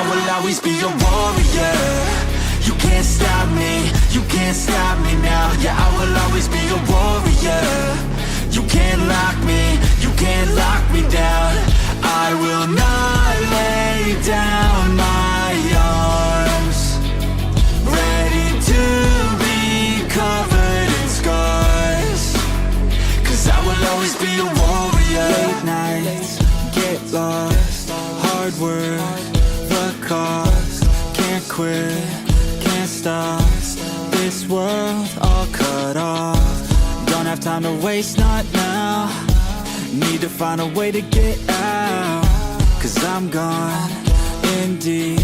I will always be a warrior. You can't stop me, you can't stop me now. Yeah, I will always be a warrior. You can't lock me, you can't lock me down. I will not lay down my arms. Ready to be covered in scars. Cause I will always be a warrior. Late nights, get lost. Hard work, the cost. Can't quit, can't stop. This world all cut off. Don't have time to waste, not now. Need to find a way to get out. Cause I'm gone in deep.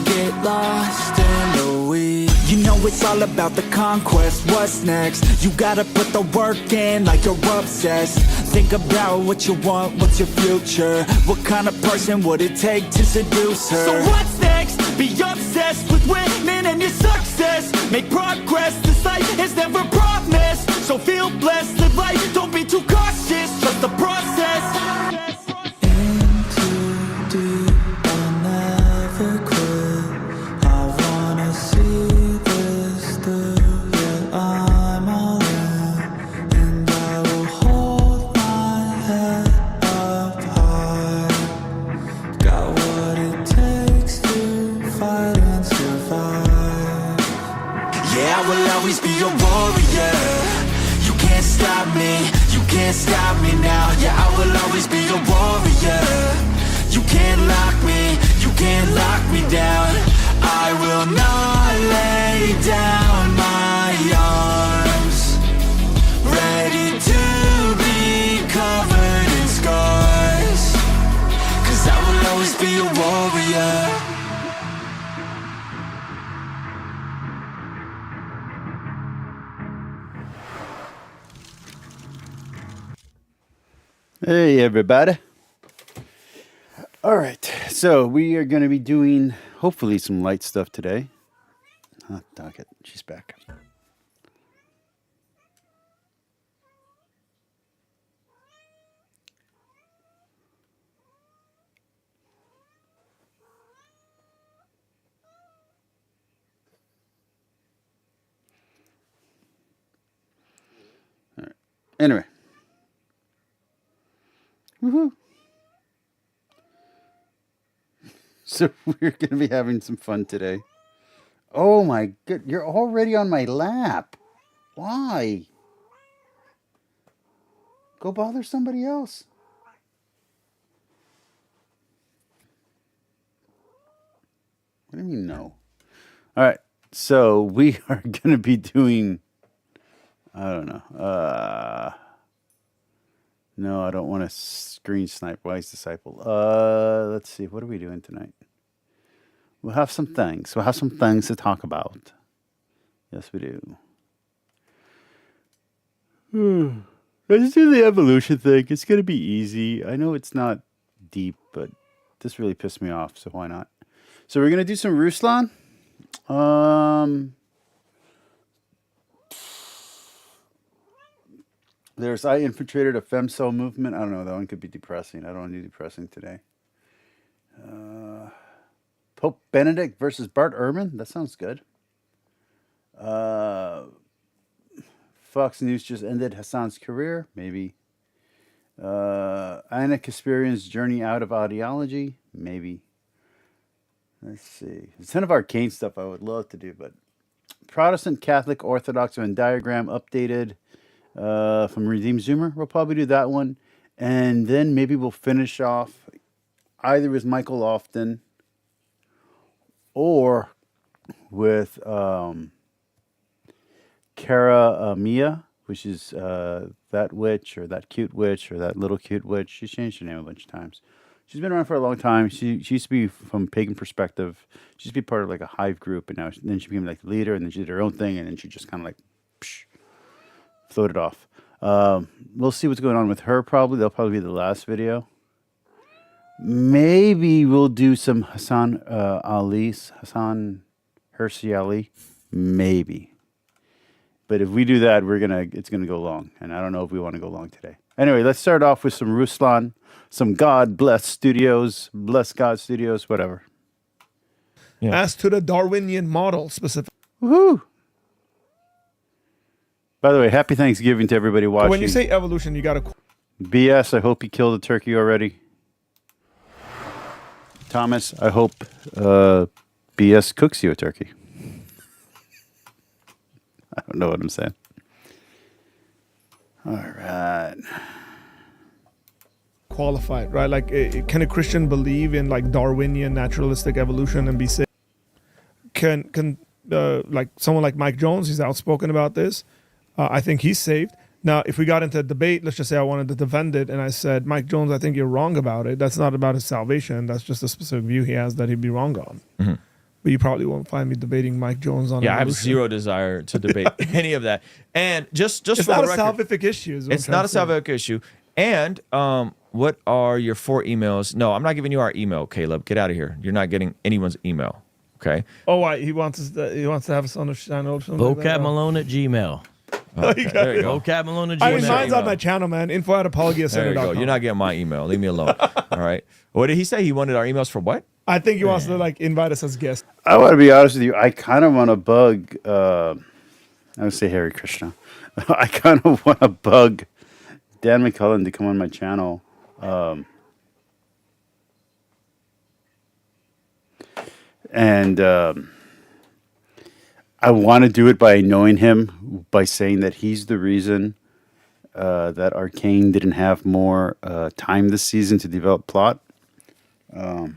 Get lost in the weeds. You know it's all about the conquest. What's next? You gotta put the work in like you're obsessed. Think about what you want, what's your future? What kind of person would it take to seduce her? So what's next? Be obsessed with winning and your success. Make progress, this life is never promised. So feel blessed, live life, don't be too cautious. Trust the process. In too deep, I'll never quit. I wanna see this through. Yeah, I'm all in, and I will hold my head up high. Got what it takes to fight and survive. Yeah, I will always be a warrior. You can't stop me, you can't stop me now. Yeah, I will always be a warrior. You can't lock me, you can't lock me down. I will not lay down my arms. Ready to be covered in scars. Cause I will always be a warrior. Hey everybody. All right, so we are going to be doing hopefully some light stuff today. Oh, doggone it, she's back. All right. Anyway. Woohoo. So we're going to be having some fun today. Oh my god, you're already on my lap. Why? Go bother somebody else. What do you mean no? All right, so we are going to be doing, I don't know, no, I don't want to screen snipe Wise Disciple. Let's see. What are we doing tonight? We'll have some things. We'll have some things to talk about. Yes, we do. Let's do the evolution thing. It's going to be easy. I know it's not deep, but this really pissed me off, so why not? So we're going to do some Ruslan. There's I infiltrated a femcell movement. I don't know. That one could be depressing. I don't want to do depressing today. Pope Benedict versus Bart Ehrman. That sounds good. Fox News just ended Hassan's career. Maybe. Anna Kasparian's journey out of ideology. Maybe. Let's see. There's a ton of arcane stuff I would love to do, but Protestant, Catholic, Orthodox Venn diagram updated. From Redeem Zoomer. We'll probably do that one. And then maybe we'll finish off either with Michael Lofton or with Kara Mia, which is that witch or that cute witch or that little cute witch. She's changed her name a bunch of times. She's been around for a long time. She used to be from Pagan Perspective. She used to be part of like a hive group, and then she became like the leader, and then she did her own thing, and then she just kind of like floated off. We'll see what's going on with her probably. That'll probably be the last video. Maybe we'll do some Hassan Hassan Hirsi Ali. Maybe. But if we do that, it's gonna go long. And I don't know if we want to go long today. Anyway, let's start off with some Ruslan, some God Bless Studios, Bless God Studios, whatever. as to the Darwinian model specifically. Woohoo! By the way, happy Thanksgiving to everybody watching. When you say evolution, you got to. BS, I hope you killed a turkey already. Thomas, I hope BS cooks you a turkey. I don't know what I'm saying. All right. Qualified, right? Like, can a Christian believe in like Darwinian naturalistic evolution and be saved? Can like someone like Mike Jones, he's outspoken about this. I think he's saved. Now, if we got into a debate, let's just say I wanted to defend it, and I said, Mike Jones, I think you're wrong about it. That's not about his salvation. That's just a specific view he has that he'd be wrong on. Mm-hmm. But you probably won't find me debating Mike Jones on. Yeah, I have evolution. zero desire to debate any of that. And just It's for not the a record, salvific issue. Is what it's I'm not trying a to say. salvific issue. And what are your 4 emails? No, I'm not giving you our email, Caleb. Get out of here. You're not getting anyone's email. Okay. Oh, why he wants us to, he wants to have us on the channel or something. like that? vocabmalone@gmail. Okay, there you go. vocabmalone@gmail. I mean, mine's on email. my channel, man. info@apologiacenter.com. There you go. You're not getting my email. Leave me alone. All right. What did he say? He wanted our emails for what? I think he wants to like invite us as guests. I want to be honest with you. I kind of want to bug. I would say Hare Krishna. I kind of want to bug Dan McCullen to come on my channel. And I want to do it by annoying him by saying that he's the reason that Arcane didn't have more time this season to develop plot. By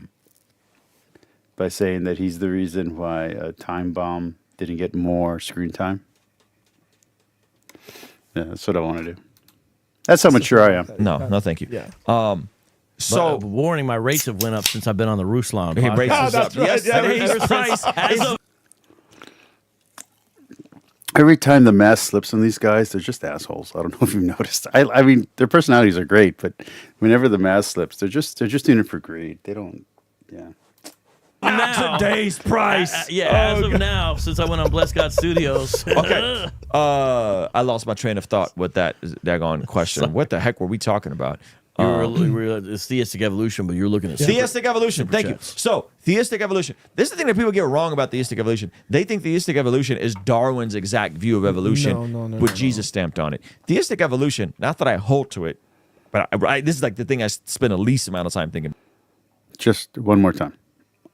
saying that he's the reason why Time Bomb didn't get more screen time. Yeah, that's what I want to do. That's how mature I am. No, thank you. Yeah. So warning, my rates have went up since I've been on the Ruslan he podcast. breaks us that's up. right. Yes, Yeah, there that's is. Price as of Every time the mask slips on these guys, they're just assholes. I don't know if you've noticed. I mean, their personalities are great, but whenever the mask slips, they're just doing it for greed. They don't. Yeah. now. Today's price. As of now, since I went on Bless God Studios. Okay. I lost my train of thought with that daggone question. What the heck were we talking about? It's theistic evolution, but you're looking at Theistic evolution. Thank you. chats. So, theistic evolution. This is the thing that people get wrong about theistic evolution. They think theistic evolution is Darwin's exact view of evolution No, with Jesus stamped on it. Theistic evolution, not that I hold to it, but this is like the thing I spend the least amount of time thinking. Just one more time.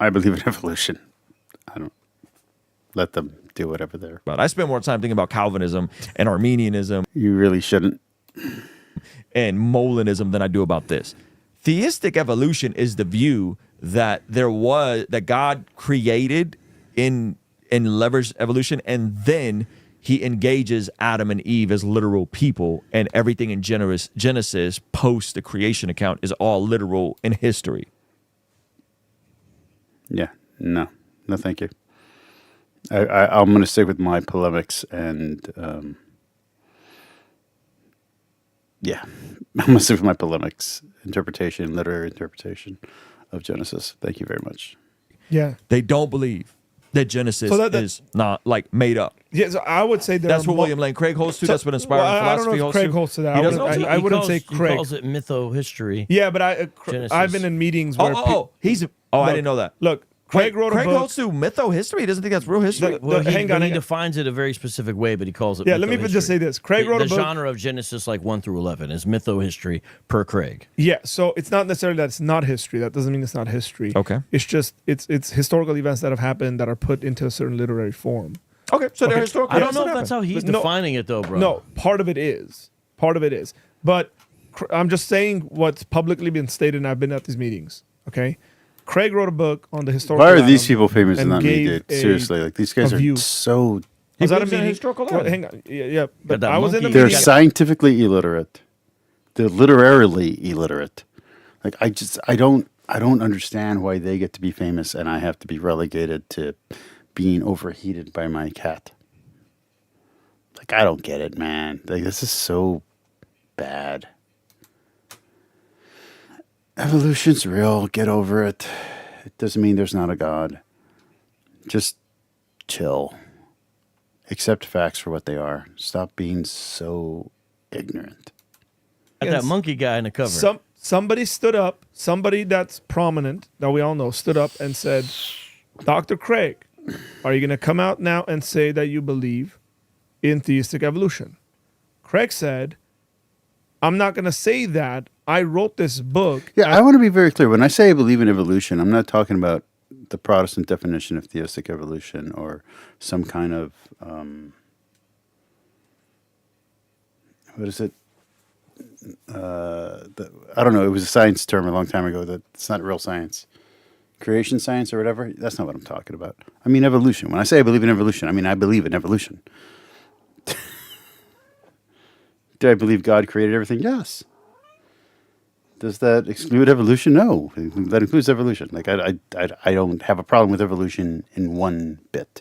I believe in evolution. I don't let them do whatever they're. But I spend more time thinking about Calvinism and Arminianism You really shouldn't. and Molinism than I do about this. Theistic evolution is the view that that God created in levers evolution, and then he engages Adam and Eve as literal people, and everything in Genesis post the creation account is all literal in history. Yeah. No, thank you. I'm going to stick with my polemics and. Yeah, I'm going to stick with my polemics interpretation, literary interpretation of Genesis. Thank you very much. Yeah. They don't believe that Genesis So that- is not like made up. Yeah, so I would say That's what William Lane Craig holds to. That's what inspiring I don't philosophy know if holds Craig to. holds to that. He I doesn't wouldn't- hold to I it? wouldn't say He Craig. calls it mytho-history. Yeah, but Genesis. I've been in meetings where I didn't know that. Look, Craig wrote a Craig book. holds to mytho history. He doesn't think that's real history. Well, hang on. He defines it a very specific way, but he calls it Yeah, let me mytho-history. just say this. Craig wrote the a book. genre of Genesis, like 1 through 11, is mytho-history per Craig. Yeah, so it's not necessarily that it's not history. That doesn't mean it's not history. Okay. It's just it's historical events that have happened that are put into a certain literary form. Okay, so they're Okay. historical. I don't events know that if that's happen. how he's But no- defining it, though, bro. No, part of it is. Part of it is. But I'm just saying what's publicly been stated, and I've been at these meetings. Okay, Craig wrote a book on the historical. Why are these Adam people famous and and not me, gave dude? Seriously, like these guys a are view. so. Was that a believes in meeting? historical Well, Adam. hang on. Yeah, but that I was in the monkey- They're meeting. scientifically illiterate. They're literarily illiterate. Like I don't understand why they get to be famous and I have to be relegated to being overheated by my cat. Like I don't get it, man. Like this is so bad. Evolution's real. Get over it. It doesn't mean there's not a God. Just chill. Accept facts for what they are. Stop being so ignorant. Got that monkey guy in the cover. Somebody stood up. Somebody that's prominent that we all know stood up and said, Dr. Craig, are you going to come out now and say that you believe in theistic evolution? Craig said, I'm not going to say that. I wrote this book. Yeah, I want to be very clear. When I say I believe in evolution, I'm not talking about the Protestant definition of theistic evolution or some kind of what is it? I don't know. It was a science term a long time ago. That it's not real science, creation science or whatever. That's not what I'm talking about. I mean evolution. When I say I believe in evolution, I mean I believe in evolution. Do I believe God created everything? Yes. Does that exclude evolution? No, that includes evolution. Like I don't have a problem with evolution in one bit.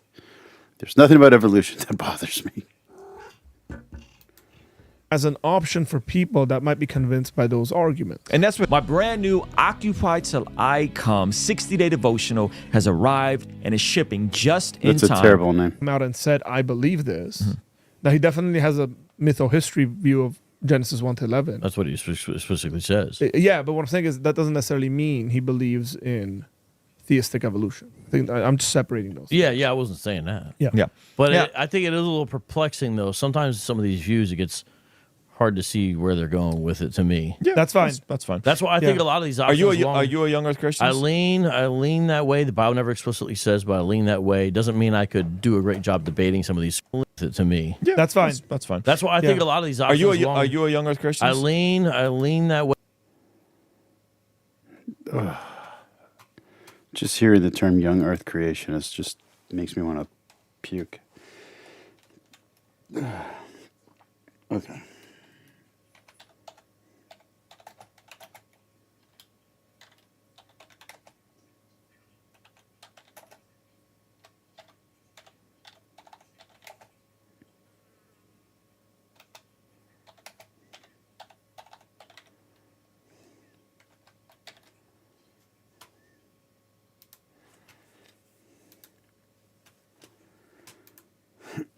There's nothing about evolution that bothers me. As an option for people that might be convinced by those arguments. And that's what my brand new Occupy Till I Come 60-day devotional has arrived and is shipping just in That's time. a terrible name. Come out and said, I believe this. Now, he definitely has a mytho-history view of Genesis 1 to 11. That's what he specifically says. Yeah, but what I'm saying is that doesn't necessarily mean he believes in theistic evolution. I think I'm just separating those. Yeah, I wasn't saying that. Yeah. Yeah. But Yeah. I think it is a little perplexing, though. Sometimes some of these views, it gets hard to see where they're going with it to me. Yeah, That's fine. That's fine. That's why I think Yeah. a lot of these Are options you a young Earth Christian? I lean that way. The Bible never explicitly says, but I lean that way. Doesn't mean I could do a great job debating some of these with it to me. Yeah, That's fine. That's fine. That's why I think Yeah. a lot of these Are options. you a young Earth Christian? I lean that way. Just hearing the term young earth creationist just makes me want to puke. Okay.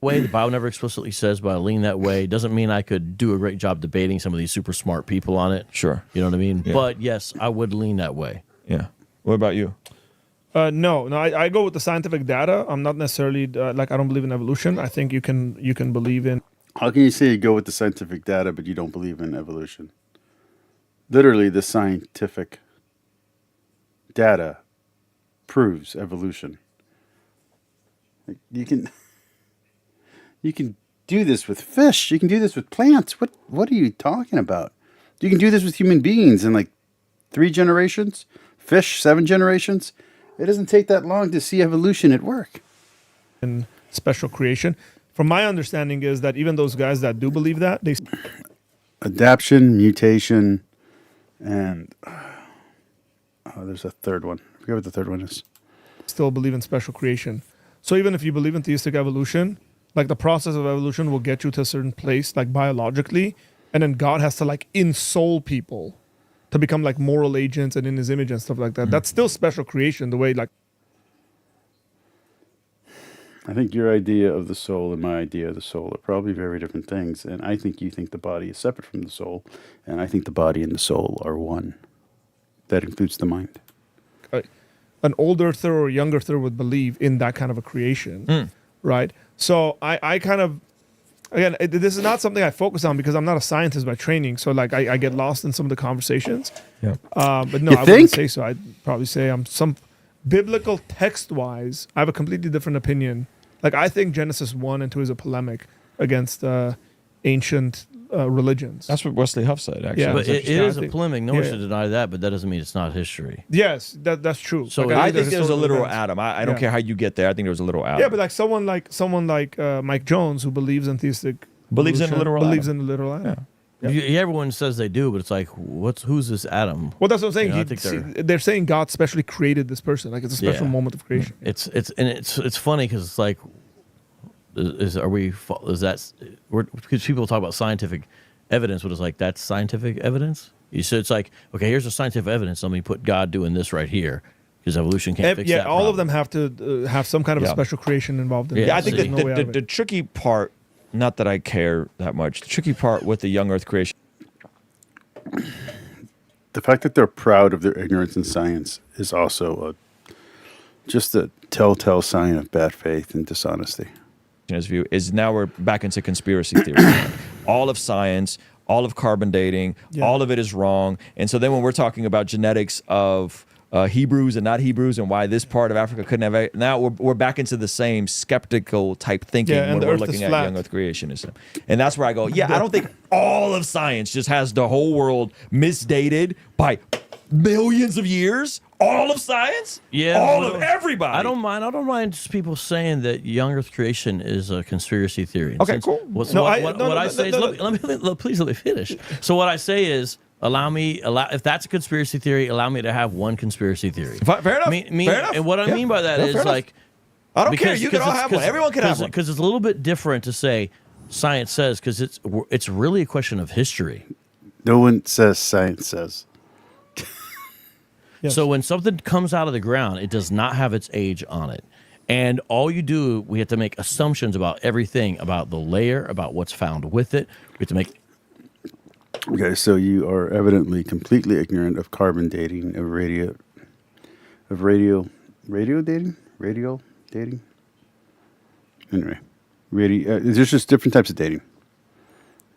Way the Bible never explicitly says, but I lean that way. Doesn't mean I could do a great job debating some of these super smart people on it. Sure. You know what I mean? Yeah. But yes, I would lean that way. Yeah. What about you? No, I go with the scientific data. I'm not necessarily like I don't believe in evolution. I think you can believe in. How can you say you go with the scientific data, but you don't believe in evolution? Literally, the scientific data proves evolution. Like, you can do this with fish. You can do this with plants. What are you talking about? You can do this with human beings in like 3 generations. Fish, 7 generations. It doesn't take that long to see evolution at work. in special creation. From my understanding is that even those guys that do believe that, they Adaption, mutation, and there's a third one. I forget what the third one is. still believe in special creation. So even if you believe in theistic evolution, like the process of evolution will get you to a certain place, like biologically, and then God has to like ensoul people to become like moral agents and in his image and stuff like that. That's still special creation, the way like I think your idea of the soul and my idea of the soul are probably very different things. And I think you think the body is separate from the soul. And I think the body and the soul are one. That includes the mind. an old earther or a young earther would believe in that kind of a creation, right? So I kind of, again, this is not something I focus on because I'm not a scientist by training. So like I get lost in some of the conversations. Yeah. But no, You I think? wouldn't say so. I'd probably say I'm some biblical text-wise, I have a completely different opinion. Like I think Genesis 1 and 2 is a polemic against ancient religions. That's what Wesley Huff said, actually. Yeah. But it interesting. is I a think- polemic. No one yeah. should deny that, but that doesn't mean it's not history. Yes, that's true. So Like, I they're think there's a historical literal events. Adam. I don't Yeah. care how you get there. I think there's a literal Adam. Yeah, but like someone like Mike Jones who believes in theistic Believes in a evolution, literal believes Adam. in the literal Adam. Yeah. Everyone says they do, but it's like, who's this Adam? Well, that's what I'm saying. You know, I He- think they're saying God specially created this person. Like it's a special Yeah. moment of creation. It's funny because it's like, because people talk about scientific evidence, but it's like that's scientific evidence. You said it's like, okay, here's the scientific evidence. Let me put God doing this right here because evolution can't fix Yeah, that. all of problem. them have to have some kind of a Yeah. special creation involved in Yeah, it. Yeah, I think See. There's no way out of the it. tricky part, not that I care that much, the tricky part with the young earth creation, The fact that they're proud of their ignorance in science is also a Just a telltale sign of bad faith and dishonesty. his view is now we're back into conspiracy theory. All of science, all of carbon dating, all of it is wrong. And so then when we're talking about genetics of Hebrews and not Hebrews and why this part of Africa couldn't have, now we're back into the same skeptical type thinking when we're looking at young earth creationism. And that's where I go, I don't think all of science just has the whole world misdated by millions of years. All of science? Yeah. All of everybody. I don't mind just people saying that young earth creation is a conspiracy theory. Okay, cool. What I say is, please let me finish. So what I say is, if that's a conspiracy theory, allow me to have one conspiracy theory. Fair enough. Fair enough. And what I mean by that is like, I don't care. You can all have one. Everyone can have one. Because it's a little bit different to say science says, because it's really a question of history. No one says science says. Yes. So when something comes out of the ground, it does not have its age on it. And all you do, we have to make assumptions about everything, about the layer, about what's found with it. We have to make... Okay, so you are evidently completely ignorant of carbon dating, of radio dating? Anyway, there's just different types of dating.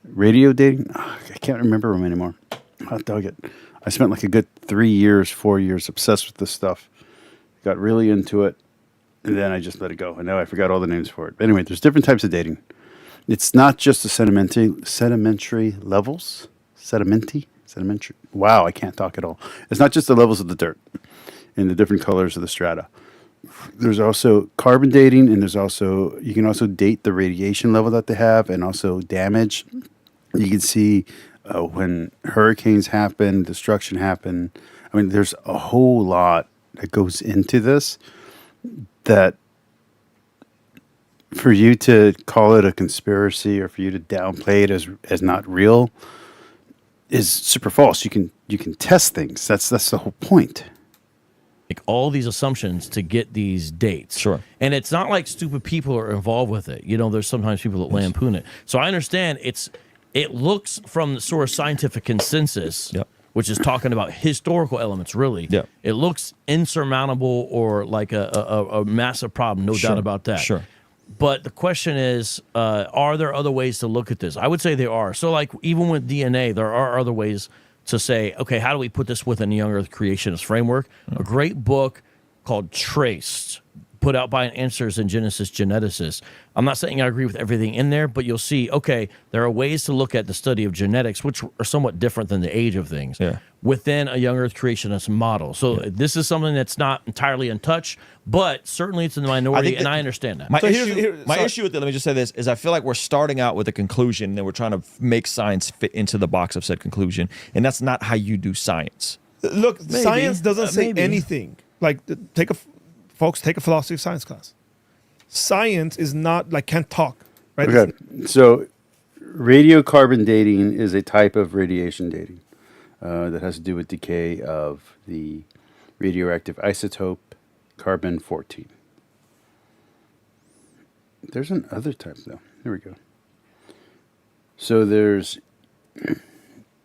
Radio dating? Oh, I can't remember them anymore. I dug it. I spent like a good 4 years obsessed with this stuff. Got really into it, and then I just let it go. And now I forgot all the names for it. But anyway, there's different types of dating. It's not just the sedimentary levels. Sedimentary. Wow, I can't talk at all. It's not just the levels of the dirt and the different colors of the strata. There's also carbon dating, and you can also date the radiation level that they have, and also damage. You can see when hurricanes happen, destruction happen. I mean, there's a whole lot that goes into this that for you to call it a conspiracy or for you to downplay it as not real is super false. You can test things. That's the whole point. Make all these assumptions to get these dates. Sure. And it's not like stupid people are involved with it. You know, there's sometimes people that lampoon it. So I understand it looks from the sort of scientific consensus, which is talking about historical elements, really. Yeah. It looks insurmountable or like a massive problem, no doubt about that. Sure. But the question is, are there other ways to look at this? I would say there are. So like even with DNA, there are other ways to say, okay, how do we put this within the young earth creationist framework? A great book called Traced, put out by an Answers in Genesis geneticist. I'm not saying I agree with everything in there, but you'll see, okay, there are ways to look at the study of genetics, which are somewhat different than the age of things, within a young earth creationist model. So this is something that's not entirely untouched, but certainly it's in the minority, and I understand that. My issue with it, let me just say this, is I feel like we're starting out with a conclusion, and we're trying to make science fit into the box of said conclusion, and that's not how you do science. Look, science doesn't say anything. Like, take a philosophy of science class. Science is not like can't talk, right? Okay, so radiocarbon dating is a type of radiation dating that has to do with decay of the radioactive isotope carbon-14. There's another type, though. Here we go. So there's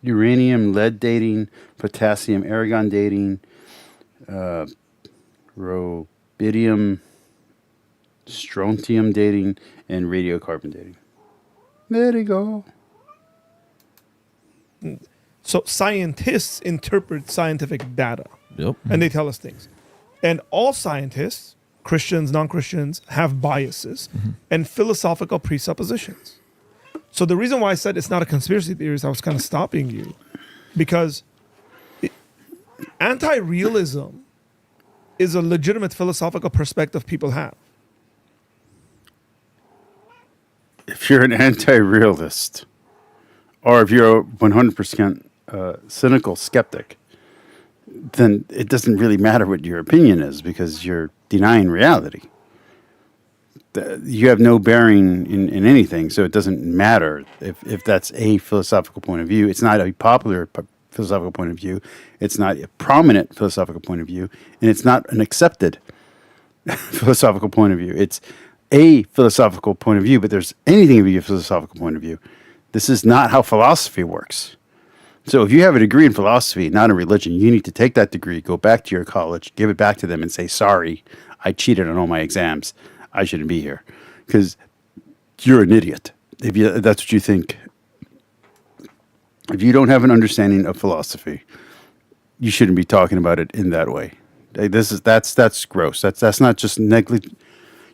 uranium lead dating, potassium argon dating, rubidium strontium dating, and radiocarbon dating. There you go. So scientists interpret scientific data. Yep. And they tell us things. And all scientists, Christians, non-Christians, have biases and philosophical presuppositions. So the reason why I said it's not a conspiracy theory is I was kind of stopping you, because anti-realism is a legitimate philosophical perspective people have. If you're an anti-realist, or if you're a 100% cynical skeptic, then it doesn't really matter what your opinion is because you're denying reality. You have no bearing in anything, so it doesn't matter if that's a philosophical point of view. It's not a popular philosophical point of view. It's not a prominent philosophical point of view, and it's not an accepted philosophical point of view. It's a philosophical point of view, but there's anything to be a philosophical point of view. This is not how philosophy works. So if you have a degree in philosophy, not in religion, you need to take that degree, go back to your college, give it back to them and say, sorry, I cheated on all my exams. I shouldn't be here because you're an idiot. If that's what you think. If you don't have an understanding of philosophy, you shouldn't be talking about it in that way. That's gross. That's not just negligent.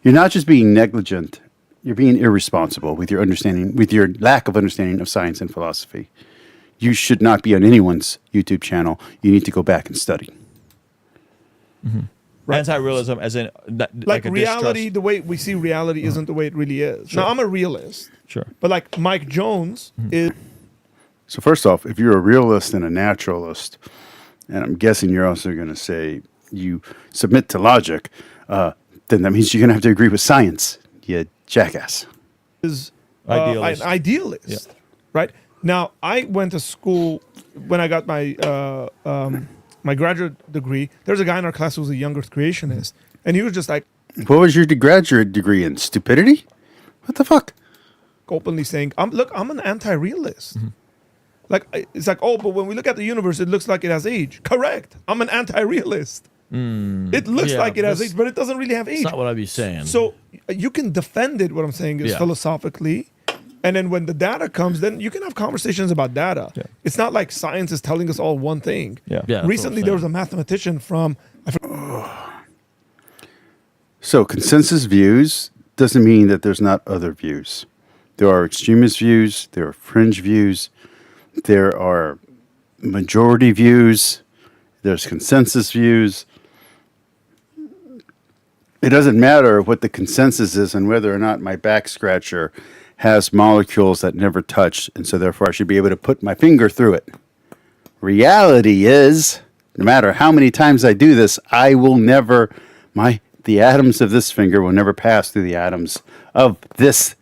You're not just being negligent. You're being irresponsible with your understanding, with your lack of understanding of science and philosophy. You should not be on anyone's YouTube channel. You need to go back and study. Anti-realism, as in Like a reality, distrust. the way we see reality isn't the way it really is. Now, I'm a realist. Sure. But like Mike Jones is So first off, if you're a realist and a naturalist, and I'm guessing you're also going to say you submit to logic, then that means you're going to have to agree with science, you jackass. Idealist. an idealist, right? Now, I went to school when I got my my graduate degree. There's a guy in our class who was a young Earth creationist, and he was just like What was your graduate degree in? Stupidity? What the fuck? openly saying, "I'm an anti-realist." Like it's like, oh, but when we look at the universe, it looks like it has age. Correct. I'm an anti-realist. It looks Yeah, like it has that's- age, but it doesn't really have age. It's not what I'd be saying. So you can defend it. What I'm saying is Yeah. philosophically, and then when the data comes, then you can have conversations about data. Yeah. It's not like science is telling us all one thing. Yeah. Yeah, that's what Recently, I'm there was saying. a mathematician from So consensus views doesn't mean that there's not other views. There are extremist views, there are fringe views, there are majority views, there's consensus views. It doesn't matter what the consensus is and whether or not my back scratcher has molecules that never touch, and so therefore I should be able to put my finger through it. Reality is, no matter how many times I do this, I will never, the atoms of this finger will never pass through the atoms of this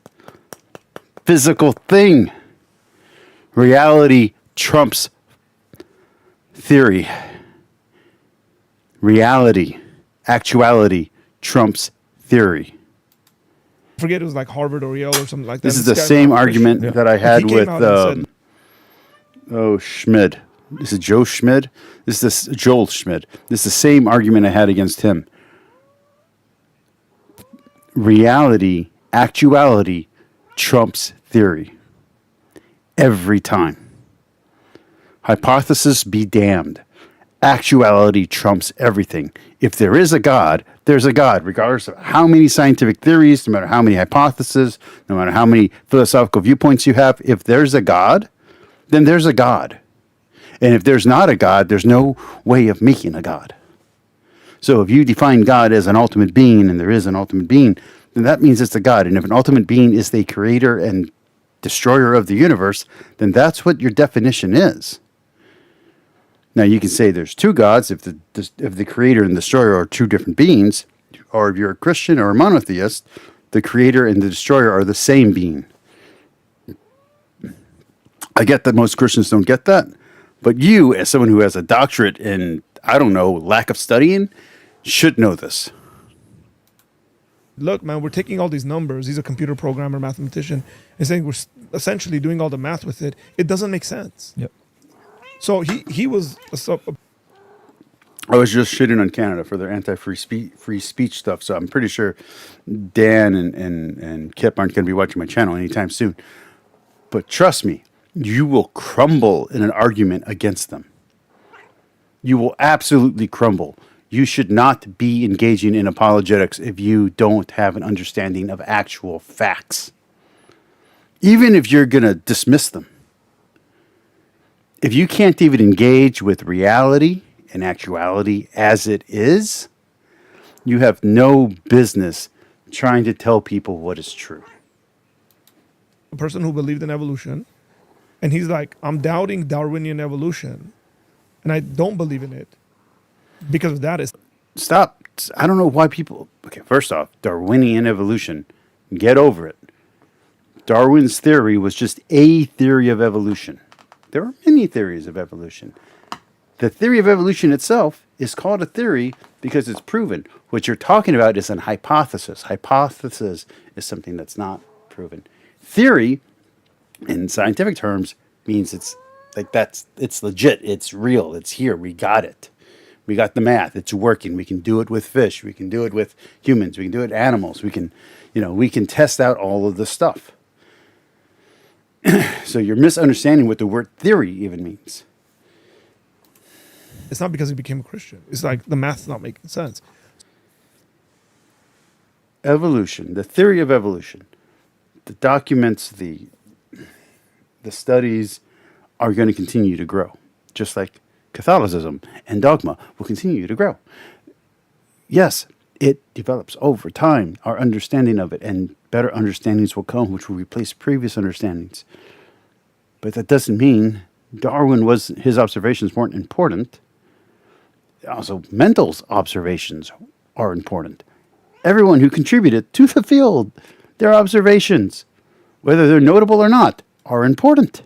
physical thing. Reality trumps theory. Reality, actuality trumps theory. I forget, it was like Harvard or Yale or something like that. This is the guy's same not a Christian. argument that I had He came with out and said- Schmid. This is Joe Schmid. This is Joel Schmid. This is the same argument I had against him. Reality, actuality trumps theory every time. Hypothesis be damned. Actuality trumps everything. If there is a God, there's a God, regardless of how many scientific theories, no matter how many hypotheses, no matter how many philosophical viewpoints you have. If there's a God, then there's a God. And if there's not a God, there's no way of making a God. So if you define God as an ultimate being, and there is an ultimate being, then that means it's a God. And if an ultimate being is the creator and destroyer of the universe, then that's what your definition is. Now you can say there's two gods if the creator and destroyer are two different beings, or if you're a Christian or a monotheist, the creator and the destroyer are the same being. I get that most Christians don't get that, but you, as someone who has a doctorate in, I don't know, lack of studying, should know this. Look, man, we're taking all these numbers. He's a computer programmer, mathematician, and saying we're essentially doing all the math with it. It doesn't make sense. Yep. So he was I was just shitting on Canada for their free speech stuff, so I'm pretty sure Dan and Kip aren't going to be watching my channel anytime soon. But trust me, you will crumble in an argument against them. You will absolutely crumble. You should not be engaging in apologetics if you don't have an understanding of actual facts. Even if you're going to dismiss them. If you can't even engage with reality and actuality as it is, you have no business trying to tell people what is true. a person who believed in evolution, and he's like, I'm doubting Darwinian evolution, and I don't believe in it because of that. Is Stop. I don't know why people... Okay, first off, Darwinian evolution. Get over it. Darwin's theory was just a theory of evolution. There are many theories of evolution. The theory of evolution itself is called a theory because it's proven. What you're talking about is an hypothesis. Hypothesis is something that's not proven. Theory, in scientific terms, means it's like it's legit, it's real, it's here, we got it. We got the math. It's working. We can do it with fish. We can do it with humans. We can do it with animals. We can, we can test out all of the stuff. So you're misunderstanding what the word theory even means. It's not because he became a Christian. It's like the math's not making sense. Evolution, the theory of evolution, the documents, the studies are going to continue to grow, just like Catholicism and dogma will continue to grow. Yes, it develops over time, our understanding of it, and better understandings will come, which will replace previous understandings. But that doesn't mean his observations weren't important. Also, Mendel's observations are important. Everyone who contributed to the field, their observations, whether they're notable or not, are important.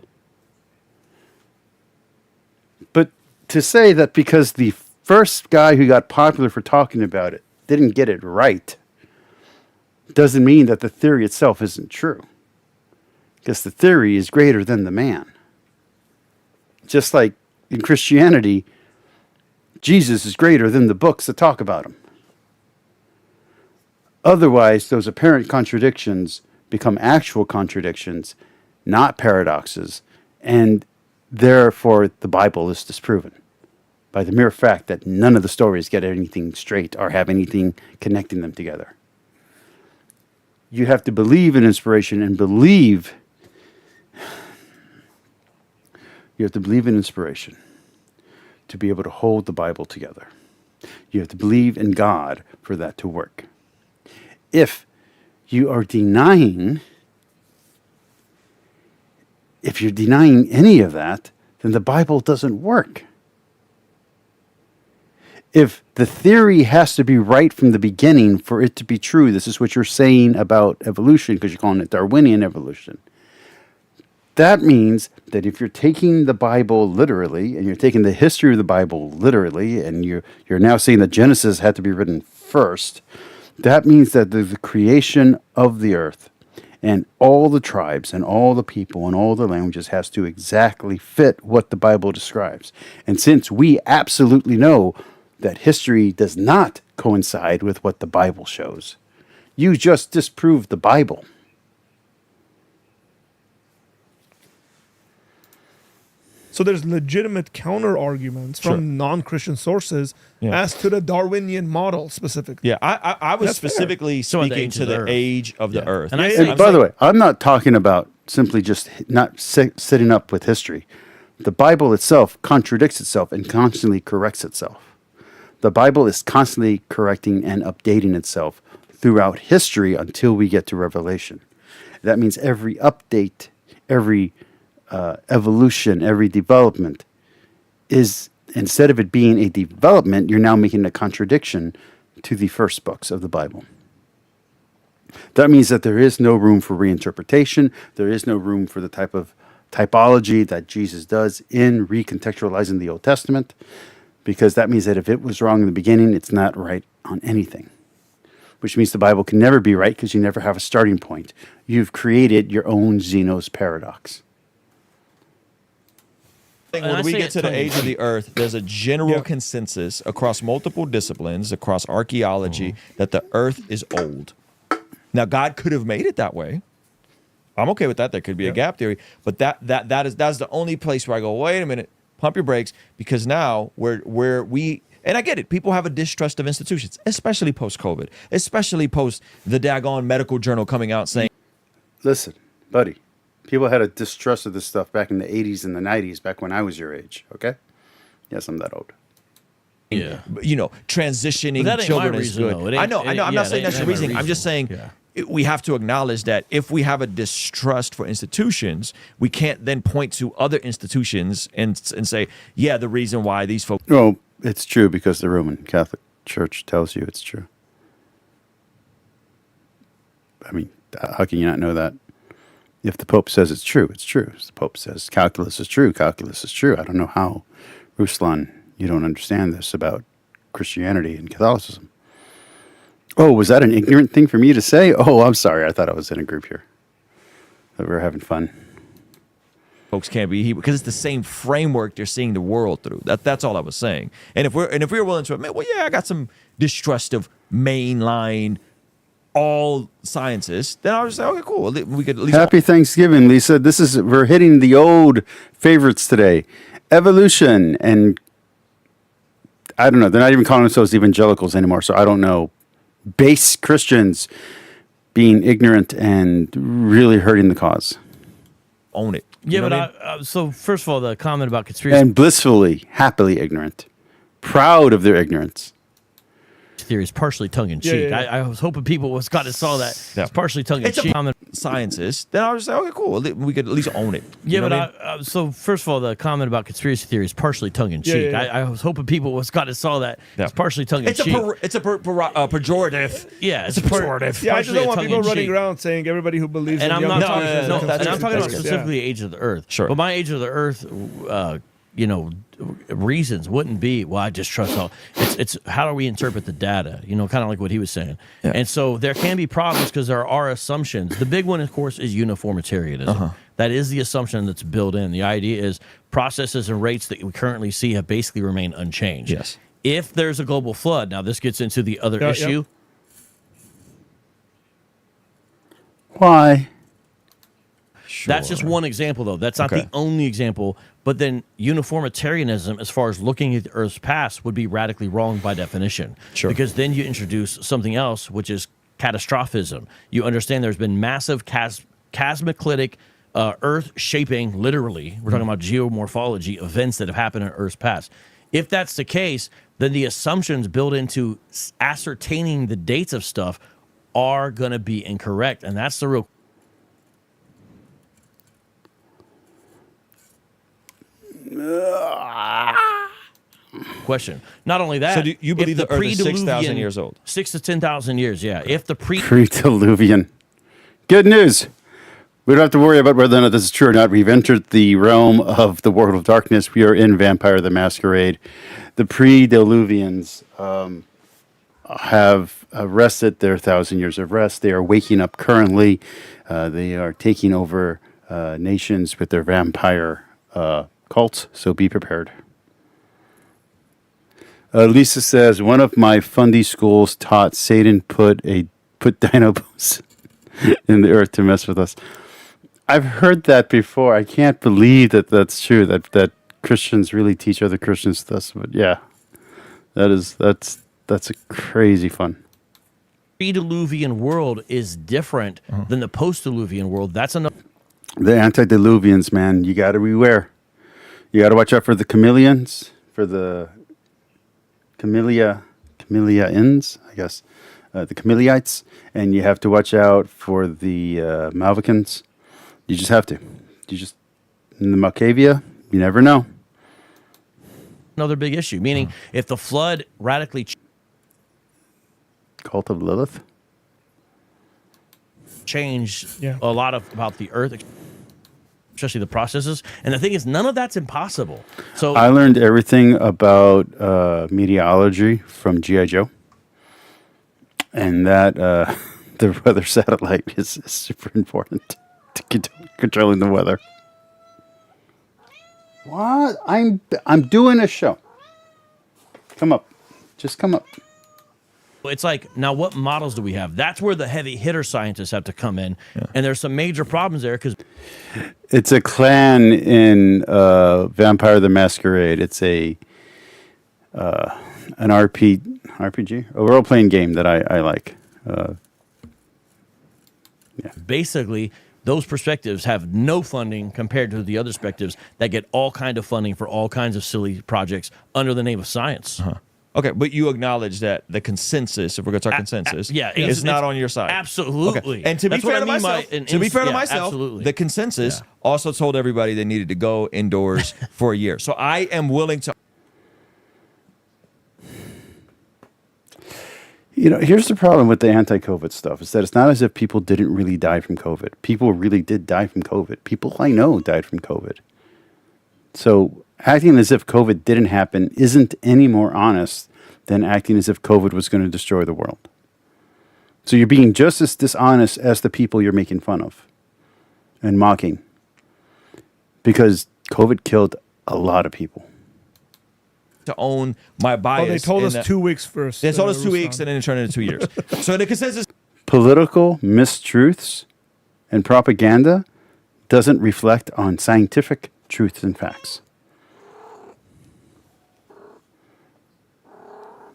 But to say that because the first guy who got popular for talking about it didn't get it right doesn't mean that the theory itself isn't true. Because the theory is greater than the man. Just like in Christianity, Jesus is greater than the books that talk about him. Otherwise, those apparent contradictions become actual contradictions, not paradoxes, and therefore the Bible is disproven by the mere fact that none of the stories get anything straight or have anything connecting them together. You have to believe in inspiration and believe. You have to believe in inspiration to be able to hold the Bible together. You have to believe in God for that to work. If you're denying any of that, then the Bible doesn't work. If the theory has to be right from the beginning for it to be true, this is what you're saying about evolution, because you're calling it Darwinian evolution. That means that if you're taking the Bible literally, and you're taking the history of the Bible literally, and you're now saying that Genesis had to be written first, that means that the creation of the earth and all the tribes and all the people and all the languages has to exactly fit what the Bible describes. And since we absolutely know that history does not coincide with what the Bible shows, you just disproved the Bible. So there's legitimate counter arguments from non-Christian sources as to the Darwinian model specifically. Yeah, I was That's fair. specifically So at the speaking age to of the the earth. age of the Yeah. earth. And I Yeah, say- And by the way, I'm not talking about simply just not sitting up with history. The Bible itself contradicts itself and constantly corrects itself. The Bible is constantly correcting and updating itself throughout history until we get to Revelation. That means every update, every evolution, every development is, instead of it being a development, you're now making a contradiction to the first books of the Bible. That means that there is no room for reinterpretation. There is no room for the type of typology that Jesus does in recontextualizing the Old Testament, because that means that if it was wrong in the beginning, it's not right on anything, which means the Bible can never be right because you never have a starting point. You've created your own Zeno's paradox. And I When we say get it to the tongue in age of the earth, there's a general Yeah. consensus across multiple disciplines, across archaeology, that the earth is old. Now, God could have made it that way. I'm okay with that. There could be a gap theory, but that's the only place where I go, wait a minute, pump your brakes, because now and I get it. People have a distrust of institutions, especially post-COVID, especially post the daggone medical journal coming out saying, Listen, buddy, people had a distrust of this stuff back in the 80s and the 90s, back when I was your age, okay? Yes, I'm that old. Yeah. Transitioning But that ain't children my is reason, good. though. It I ain't- know. it I'm ain't- not yeah, saying it that's your ain't my reasoning. I'm just saying reason. we have to acknowledge that if we have a distrust for institutions, we can't then point to other institutions and say, yeah, the reason why these folks. Well, it's true because the Roman Catholic Church tells you it's true. I mean, how can you not know that? If the Pope says it's true, it's true. If the Pope says calculus is true, calculus is true. I don't know how, Ruslan, you don't understand this about Christianity and Catholicism. Oh, was that an ignorant thing for me to say? Oh, I'm sorry. I thought I was in a group here. That we were having fun. folks can't be Hebrew because it's the same framework they're seeing the world through. That's all I was saying. And if we're willing to admit, well, yeah, I got some distrust of mainline all sciences, then I would say, okay, cool. We could at least Happy Thanksgiving, Lisa. We're hitting the old favorites today. Evolution, and I don't know. They're not even calling themselves evangelicals anymore, so I don't know. Base Christians being ignorant and really hurting the cause. own it. Yeah, know but what I mean? so first of all, the comment about conspiracy And blissfully, happily ignorant. Proud of their ignorance. theory is partially tongue in cheek. Yeah, yeah. I was hoping people saw that. Yeah. It's partially tongue in It's a cheek. sciences, then I would say, okay, cool. We could at least own it. Yeah, You know but what I mean? so first of all, the comment about conspiracy theory is partially tongue in cheek. Yeah, yeah. I was hoping people saw that. Yeah. It's partially tongue in It's a cheek. pejorative. Yeah, it's a pejorative. Yeah, I just don't want people running tongue-in-cheek. around saying everybody who believes And in I'm young not Jesus talking. is a No, and I'm conspiracy talking about theorist. specifically Age of the Earth. Sure. But my Age of the Earth, reasons wouldn't be, well, I just trust all. It's how do we interpret the data? Kind of like what he was saying. Yeah. And so there can be problems because there are assumptions. The big one, of course, is uniformitarianism. Uh-huh. That is the assumption that's built in. The idea is processes and rates that we currently see have basically remained unchanged. Yes. If there's a global flood, now this gets into the other Yeah, issue. Why? That's just one example, though. That's not Okay. the only example. But then uniformitarianism, as far as looking at the Earth's past, would be radically wrong by definition. Sure. Because then you introduce something else, which is catastrophism. You understand there's been massive cataclysmic Earth shaping, literally, we're talking about geomorphology, events that have happened in Earth's past. If that's the case, then the assumptions built into ascertaining the dates of stuff are going to be incorrect. And that's the real question. Not only that, So do you if believe the Earth is 6,000 pre-Diluvian- years old? 6 to 10,000 years, yeah. If the Pre-Diluvian. Good news. We don't have to worry about whether or not this is true or not. We've entered the realm of the world of darkness. We are in Vampire the Masquerade. The pre-Diluvians have rested their 1,000 years of rest. They are waking up currently. They are taking over nations with their vampire cults, so be prepared. Lisa says, one of my Fundy schools taught Satan put dinobos in the earth to mess with us. I've heard that before. I can't believe that that's true, that Christians really teach other Christians this. But yeah, that's a crazy fun. pre-Diluvian world is different than the post-Diluvian world. That's another The antediluvians, man, you got to beware. You got to watch out for the chameleons, for the chameleons, I guess, the chameleyites, and you have to watch out for the Malvicans. You just have to. In the Malkavia, you never know. big issue. Meaning, if the flood radically Cult of Lilith. changed Yeah. a lot about the Earth, especially the processes, and the thing is, none of that's impossible. So I learned everything about meteorology from G.I. Joe. And that the weather satellite is super important to controlling the weather. What? I'm doing a show. Come up. Just come up. it's like, now what models do we have? That's where the heavy hitter scientists have to come in. And there's some major problems there because It's a clan in Vampire the Masquerade. It's an RPG, a role-playing game that I like. basically those perspectives have no funding compared to the other perspectives that get all kind of funding for all kinds of silly projects under the name of science. Okay, but you acknowledge that the consensus, if we're going to talk consensus, yeah, is it's not on your side. Absolutely. Okay. And to be That's what fair I to mean by myself, an to be fair to yeah, myself, absolutely. the consensus Yeah. also told everybody they needed to go indoors for a year. So I am willing to. Here's the problem with the anti-COVID stuff is that it's not as if people didn't really die from COVID. People really did die from COVID. People I know died from COVID. So acting as if COVID didn't happen isn't any more honest than acting as if COVID was going to destroy the world. So you're being just as dishonest as the people you're making fun of and mocking. because COVID killed a lot of people. To own my bias. Oh, they told in us that- 2 weeks first. They told us 2 Ruslan. weeks and then it turned into 2 years. So the consensus. Political mistruths and propaganda doesn't reflect on scientific truths and facts.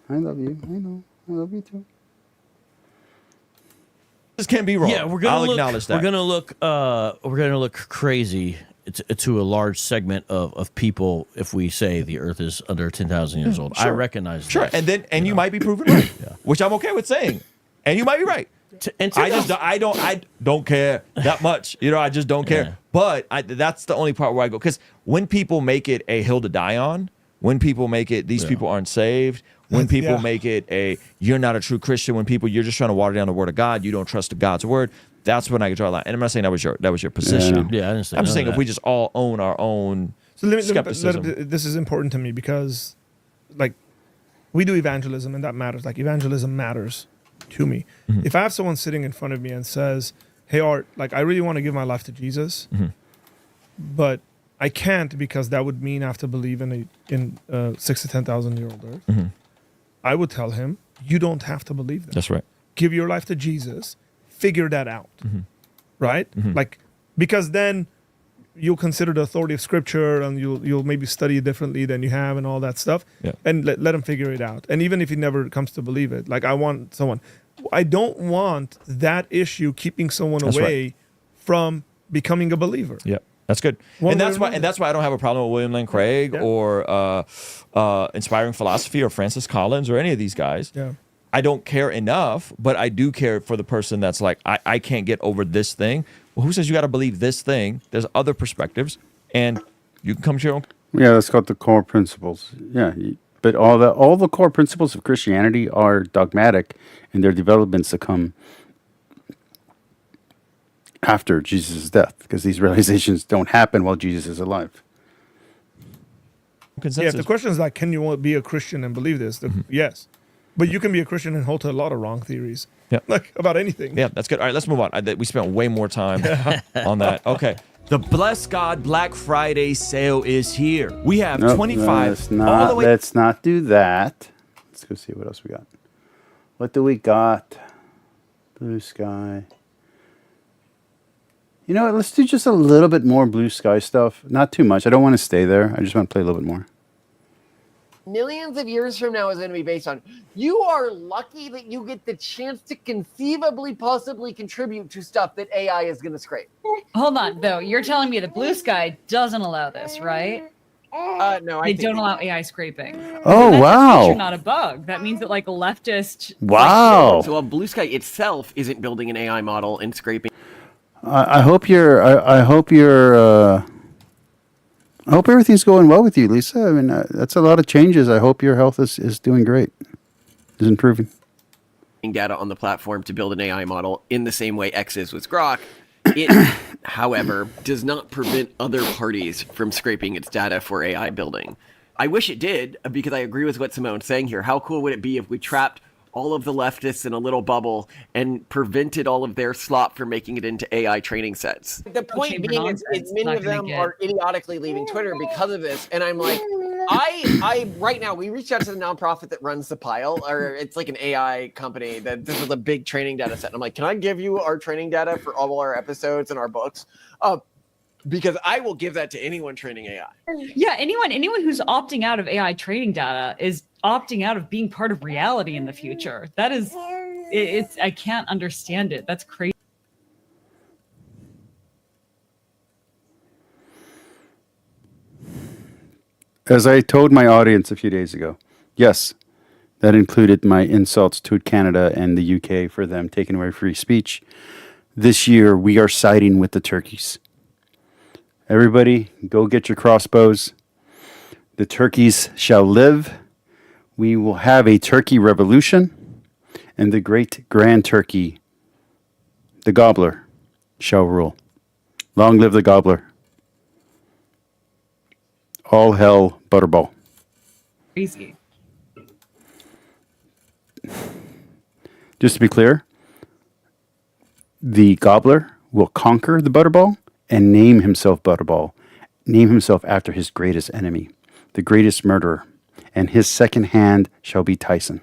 I love you. I know. I love you too. This can be wrong. Yeah, we're gonna I'll look, acknowledge that. We're gonna look crazy to a large segment of people if we say the Earth is under 10,000 years old. I sure. recognize Sure, that. and you might be proven right, which I'm okay with saying, and you might be right. And I don't care that much. I just don't care. Yeah. But that's the only part where I go, because when people make it a hill to die on, when people make it these people aren't saved, when people make it a you're not a true Christian, when you're just trying to water down the word of God, you don't trust God's word. That's when I can draw a line. And I'm not saying that was your position. Yeah, I didn't say I'm none just of saying if that. we just all own our own So skepticism. this is important to me because, like, we do evangelism and that matters. Like, evangelism matters to me. Mm-hmm. If I have someone sitting in front of me and says, "Hey, Art, like, I really want to give my life to Jesus, Mm-hmm. but I can't because that would mean I have to believe in a 6 to 10,000 year old Earth," Mm-hmm. I would tell him, "You don't have to believe that. That's right. Give your life to Jesus. Figure that out." Mm-hmm. Right? Like, because then you'll consider the authority of Scripture and you'll maybe study it differently than you have and all that stuff. Yeah. And let him figure it out. And even if he never comes to believe it, like, I don't want that issue keeping someone That's away right. from becoming a believer. Yeah, that's good. One And way that's or why, another. and that's why I don't have a problem with William Lane Craig Yeah. or Inspiring Philosophy or Francis Collins or any of these guys. Yeah. I don't care enough, but I do care for the person that's like, I can't get over this thing. Well, who says you got to believe this thing? There's other perspectives, and you can come to your own. Yeah, that's called the core principles. Yeah, but all the core principles of Christianity are dogmatic, and their developments that come after Jesus' death, because these realizations don't happen while Jesus is alive. Yeah, Consensus. if the question is like, can you be a Christian and believe this? Yes. But you can be a Christian and hold to a lot of wrong theories. Yeah. Like, about anything. Yeah, that's good. All right, let's move on. We spent way more time on that. Okay. The Bless God Black Friday sale is here. We have Nope, 25 let's all the way. let's not do that. Let's go see what else we got. What do we got? Blue sky. You know what? Let's do just a little bit more blue sky stuff. Not too much. I don't want to stay there. I just want to play a little bit more. Millions of years from now is going to be based on you are lucky that you get the chance to conceivably possibly contribute to stuff that AI is going to scrape. Hold on, though. You're telling me the blue sky doesn't allow this, right? No, They don't allow AI scraping. Oh, That's wow. a feature, not a bug. That means that like a leftist. Wow. So Blue Sky itself isn't building an AI model and scraping. I hope you're. I hope you're. I hope everything's going well with you, Lisa. I mean, that's a lot of changes. I hope your health is doing great, is improving. Data on the platform to build an AI model in the same way X is with Grok. It, however, does not prevent other parties from scraping its data for AI building. I wish it did, because I agree with what Simone's saying here. How cool would it be if we trapped all of the leftists in a little bubble and prevented all of their slop from making it into AI training sets? The point Chamber being is nonsense. many Not of gonna them get- are idiotically leaving Twitter because of this. And I'm like, I right now, we reached out to the nonprofit that runs the Pile, or it's like an AI company that this is a big training data set. And I'm like, can I give you our training data for all our episodes and our books? Because I will give that to anyone training AI. Yeah, anyone who's opting out of AI training data is opting out of being part of reality in the future. That is, it's I can't understand it. That's crazy. As I told my audience a few days ago, yes, that included my insults to Canada and the UK for them taking away free speech. This year, we are siding with the turkeys. Everybody, go get your crossbows. The turkeys shall live. We will have a turkey revolution, and the great grand turkey, the gobbler, shall rule. Long live the gobbler. All hell, Butterball. Crazy. Just to be clear, the gobbler will conquer the Butterball and name himself Butterball. name himself after his greatest enemy, the greatest murderer, and his second hand shall be Tyson.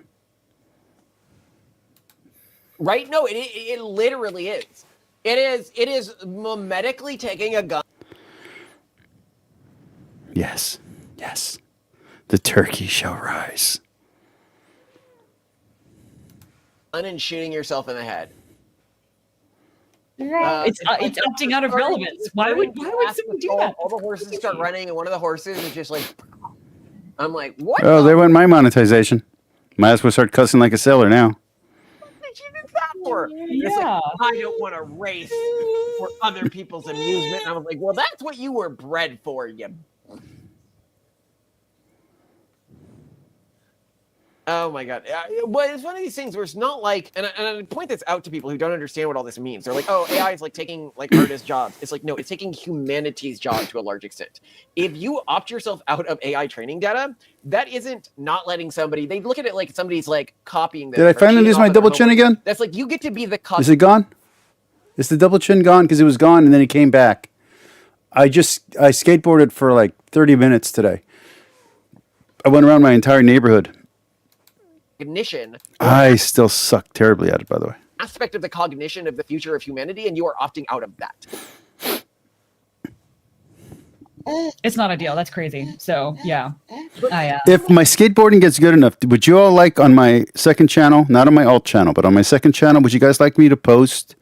Right? No, it literally is. It is mimetically taking a gun Yes, yes. The turkey shall rise. and shooting yourself in the head. It's opting out of relevance. Why would someone do that? All the horses start running, and one of the horses is just like, I'm like, what? Oh, there went my monetization. Might as well start cussing like a sailor now. did you do that for? It's like, Yeah. I don't want to race for other people's amusement. And I was like, well, that's what you were bred for, you. Oh my god! But it's one of these things where it's not like, and I point this out to people who don't understand what all this means. They're like, "Oh, AI is like taking like artists' jobs." It's like, no, it's taking humanity's job to a large extent. If you opt yourself out of AI training data, that isn't not letting somebody. They look at it like somebody's like copying this. Did I or finally cheating lose off my of their double chin homework. again? That's like you get to be the Is it gone? Is the double chin gone? Because it was gone and then it came back. I skateboarded for like 30 minutes today. I went around my entire neighborhood. cognition I still suck terribly at it, by the way. aspect of the cognition of the future of humanity, and you are opting out of that. It's not ideal. That's crazy. So yeah, If my skateboarding gets good enough, would you all like on my second channel, not on my alt channel, but on my second channel, would you guys like me to post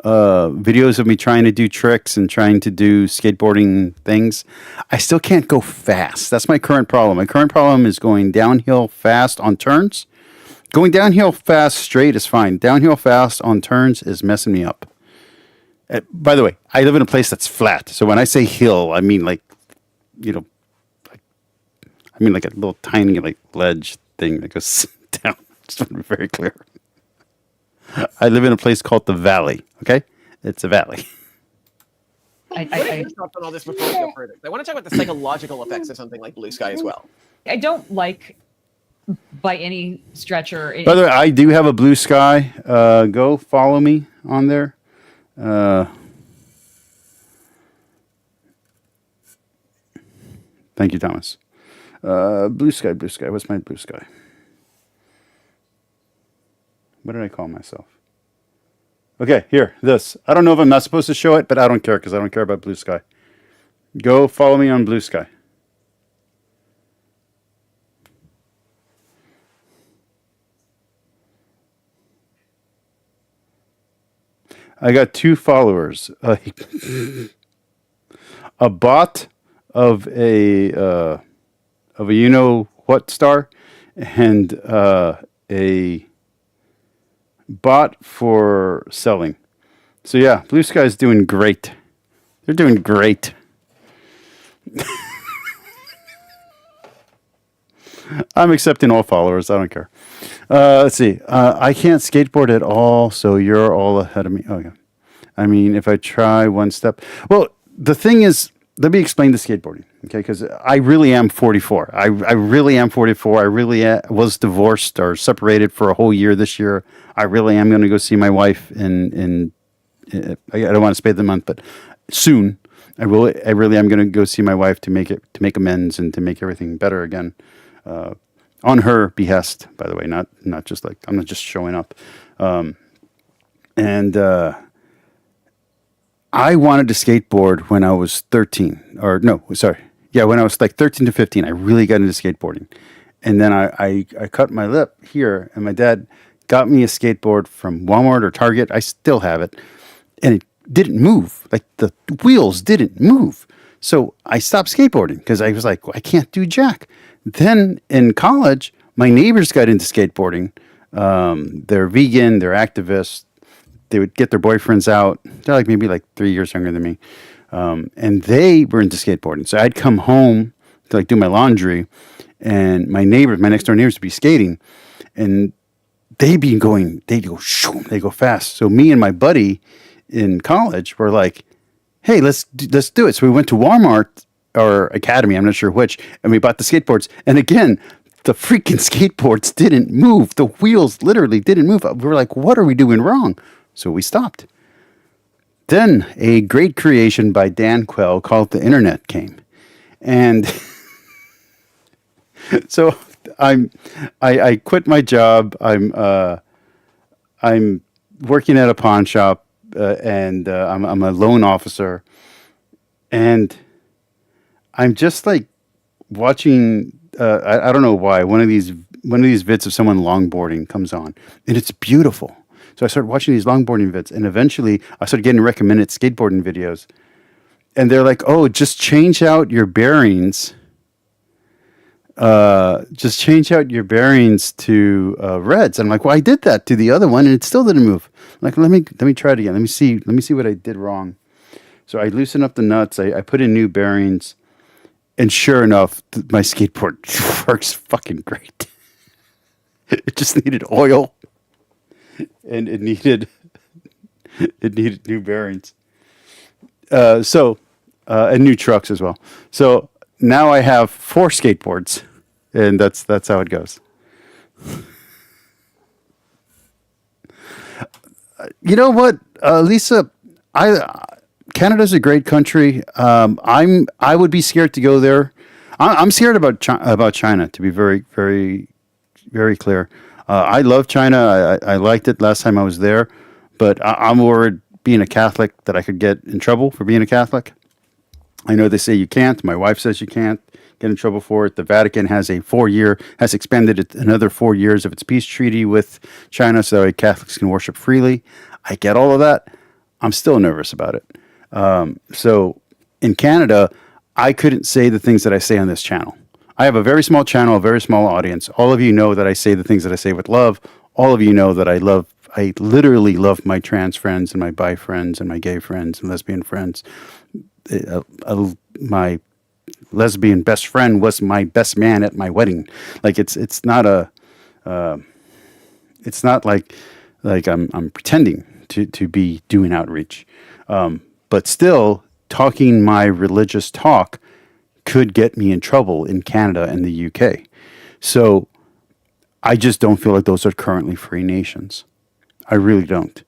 videos of me trying to do tricks and trying to do skateboarding things? I still can't go fast. That's my current problem. My current problem is going downhill fast on turns. Going downhill fast straight is fine. Downhill fast on turns is messing me up. By the way, I live in a place that's flat. So when I say hill, I mean like, like a little tiny like ledge thing that goes down. Just want to be very clear. I live in a place called the Valley. Okay, it's a valley. I Talked on all this before we go further. I want to talk about the psychological effects of something like Blue Sky as well. don't like by any stretch or. By the way, I do have a Blue Sky. Go follow me on there. Thank you, Thomas. Blue Sky. What's my Blue Sky? What did I call myself? Okay, here, this. I don't know if I'm not supposed to show it, but I don't care because I don't care about Blue Sky. Go follow me on Blue Sky. I got 2 followers. A bot of a you know what star, and a bot for selling. So yeah, Blue Sky's doing great. They're doing great. I'm accepting all followers. I don't care. Let's see. I can't skateboard at all, so you're all ahead of me. Okay. I mean, if I try one step. Well, the thing is, let me explain the skateboarding, okay? Because I really am 44. I really am 44. I really was divorced or separated for a whole year this year. I really am going to go see my wife in I don't want to spend the month, but soon. I really am going to go see my wife to make amends and to make everything better again. On her behest, by the way, not just like I'm not just showing up. I wanted to skateboard when I was 13, or no, sorry. Yeah, when I was like 13 to 15, I really got into skateboarding. And then I cut my lip here, and my dad got me a skateboard from Walmart or Target. I still have it. And it didn't move. Like the wheels didn't move. So I stopped skateboarding because I was like, well, I can't do jack. Then in college, my neighbors got into skateboarding. They're vegan, they're activists. They would get their boyfriends out. They're maybe 3 years younger than me. And they were into skateboarding. So I'd come home to do my laundry, and my next door neighbors would be skating, and they'd go shoo, they go fast. So me and my buddy in college were like, hey, let's do it. So we went to Walmart or Academy, I'm not sure which, and we bought the skateboards. And again, the freaking skateboards didn't move. The wheels literally didn't move. We were like, what are we doing wrong? So we stopped. Then a great creation by Dan Quell called the internet came. And so I quit my job. I'm working at a pawn shop, and I'm a loan officer, and I'm just like watching. I don't know why one of these vids of someone longboarding comes on, and it's beautiful. So I started watching these longboarding vids, and eventually I started getting recommended skateboarding videos, and they're like, "Oh, just change out your bearings." Just change out your bearings to reds. I'm like, well, I did that to the other one, and it still didn't move. I'm like, let me try it again. Let me see what I did wrong. So I loosen up the nuts. I put in new bearings, and sure enough, my skateboard works fucking great. It just needed oil, and it needed new bearings. And new trucks as well. So now I have 4 skateboards, and that's how it goes. You know what, Lisa? Canada's a great country. I would be scared to go there. I'm scared about China, to be very, very, very clear. I love China. I liked it last time I was there, but I'm worried, being a Catholic, that I could get in trouble for being a Catholic. I know they say you can't. My wife says you can't get in trouble for it. The Vatican has expanded another 4 years of its peace treaty with China so that Catholics can worship freely. I get all of that. I'm still nervous about it. So in Canada, I couldn't say the things that I say on this channel. I have a very small channel, a very small audience. All of you know that I say the things that I say with love. All of you know that I literally love my trans friends and my bi friends and my gay friends and lesbian friends. My lesbian best friend was my best man at my wedding. Like it's not like I'm pretending to be doing outreach, but still talking my religious talk could get me in trouble in Canada and the UK. So I just don't feel like those are currently free nations. I really don't.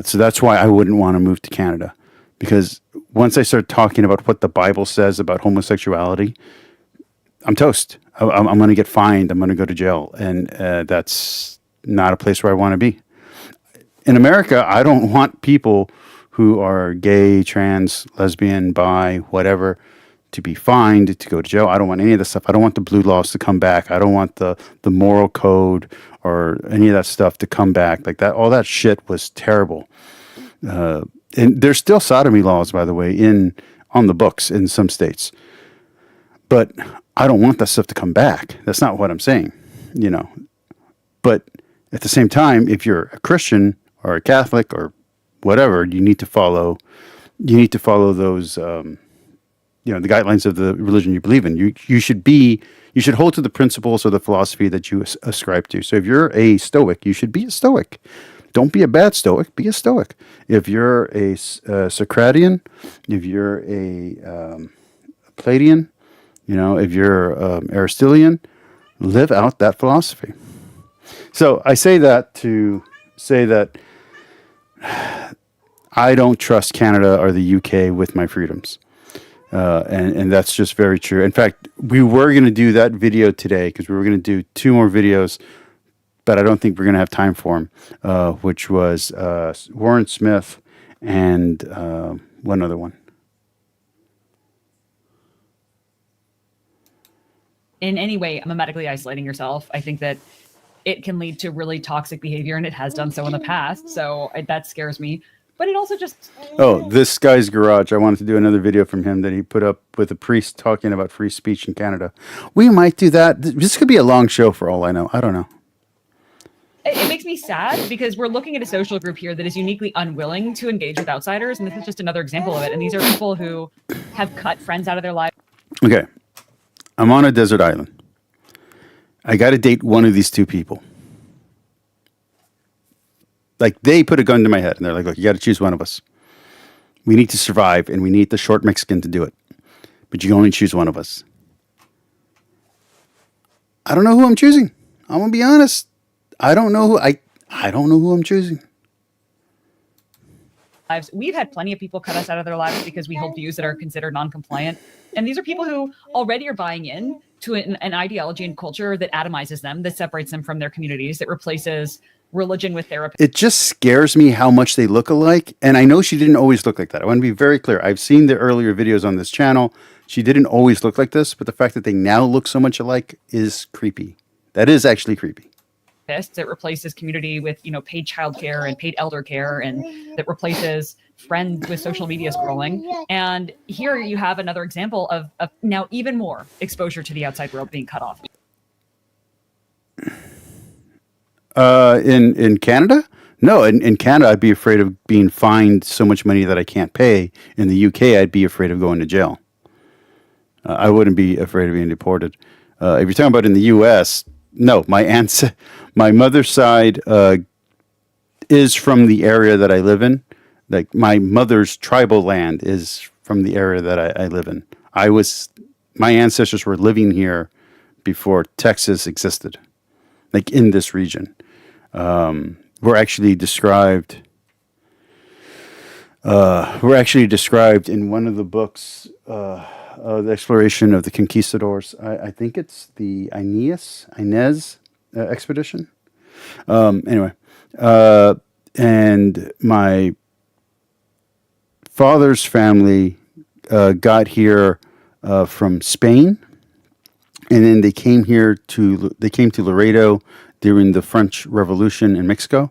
So that's why I wouldn't want to move to Canada, because once I start talking about what the Bible says about homosexuality, I'm toast. I'm going to get fined. I'm going to go to jail. And that's not a place where I want to be. In America, I don't want people who are gay, trans, lesbian, bi, whatever, to be fined, to go to jail. I don't want any of this stuff. I don't want the blue laws to come back. I don't want the moral code or any of that stuff to come back. Like that, all that shit was terrible. And there's still sodomy laws, by the way, on the books in some states. But I don't want that stuff to come back. That's not what I'm saying, you know. But at the same time, if you're a Christian or a Catholic or whatever, you need to follow those, the guidelines of the religion you believe in. You should hold to the principles or the philosophy that you ascribe to. So if you're a Stoic, you should be a Stoic. Don't be a bad Stoic. Be a Stoic. If you're a Socratian, if you're a Platonian, if you're Aristotelian, live out that philosophy. So I say that to say that I don't trust Canada or the UK with my freedoms. And that's just very true. In fact, we were going to do that video today because we were going to do 2 more videos, but I don't think we're going to have time for them, which was Warren Smith and one other one. In any way, medically isolating yourself, I think that it can lead to really toxic behavior, and it has done so in the past. So that scares me. But it also just... Oh, This Guy's Garage. I wanted to do another video from him that he put up with a priest talking about free speech in Canada. We might do that. This could be a long show for all I know. I don't know. It makes me sad because we're looking at a social group here that is uniquely unwilling to engage with outsiders. And this is just another example of it. And these are people who have cut friends out of their lives. Okay. I'm on a desert island. I got to date one of these 2 people. Like, they put a gun to my head and they're like, look, you got to choose one of us. We need to survive and we need the short Mexican to do it. But you can only choose one of us. I don't know who I'm choosing. I'm going to be honest. I don't know who I'm choosing. lives. We've had plenty of people cut us out of their lives because we hold views that are considered non-compliant. And these are people who already are buying in to an ideology and culture that atomizes them, that separates them from their communities, that replaces religion with therapy. It just scares me how much they look alike. And I know she didn't always look like that. I want to be very clear. I've seen the earlier videos on this channel. She didn't always look like this, but the fact that they now look so much alike is creepy. That is actually creepy. That replaces community with, paid childcare and paid elder care, and that replaces friends with social media scrolling. And here you have another example of now even more exposure to the outside world being cut off. In Canada? No, in Canada, I'd be afraid of being fined so much money that I can't pay. In the UK, I'd be afraid of going to jail. I wouldn't be afraid of being deported. If you're talking about in the U.S., no, my mother's side is from the area that I live in. Like my mother's tribal land is from the area that I live in. My ancestors were living here before Texas existed, like in this region. We're actually described in one of the books, the exploration of the conquistadors. I think it's the Inez expedition. Anyway, and my father's family got here from Spain, and then they came to Laredo during the French Revolution in Mexico.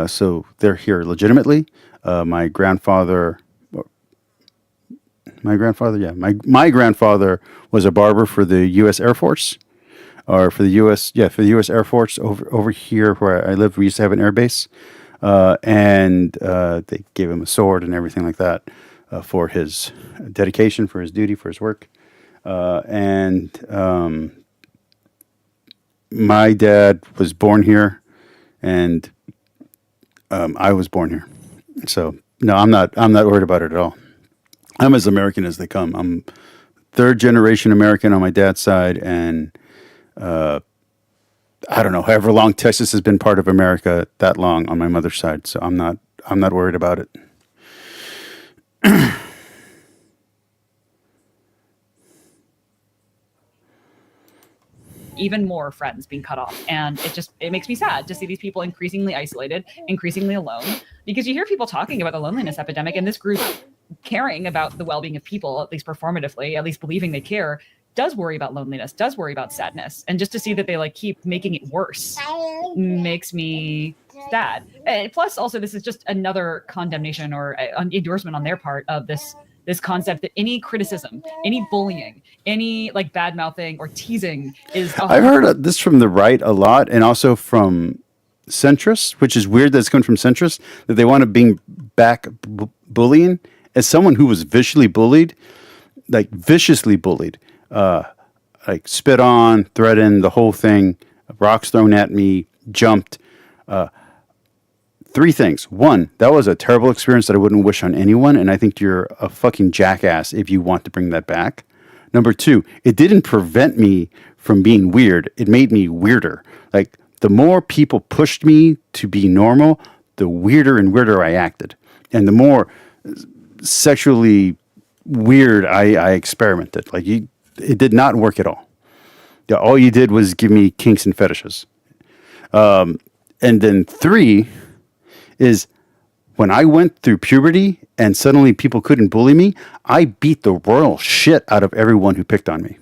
So they're here legitimately. My grandfather was a barber for the U.S. Air Force, for the U.S. Air Force over here where I live. We used to have an air base, and they gave him a sword and everything like that for his dedication, for his duty, for his work, and my dad was born here, and I was born here. So no, I'm not worried about it at all. I'm as American as they come. I'm third generation American on my dad's side, and I don't know, however long Texas has been part of America, that long on my mother's side. So I'm not worried about it. Even more friends being cut off. And it makes me sad to see these people increasingly isolated, increasingly alone, because you hear people talking about the loneliness epidemic, and this group caring about the well-being of people, at least performatively, at least believing they care, does worry about loneliness, does worry about sadness. And just to see that they keep making it worse makes me sad. And plus also, this is just another condemnation or endorsement on their part of this concept that any criticism, any bullying, any bad mouthing or teasing is. I've heard this from the right a lot, and also from centrists, which is weird that it's coming from centrists, that they want to bring back bullying. As someone who was viciously bullied, spit on, threatened, the whole thing, rocks thrown at me, jumped. Three things. One, that was a terrible experience that I wouldn't wish on anyone, and I think you're a fucking jackass if you want to bring that back. Number two, it didn't prevent me from being weird. It made me weirder. The more people pushed me to be normal, the weirder and weirder I acted. And the more sexually weird I experimented. It did not work at all. Yeah, all you did was give me kinks and fetishes. And then three is when I went through puberty and suddenly people couldn't bully me, I beat the royal shit out of everyone who picked on me.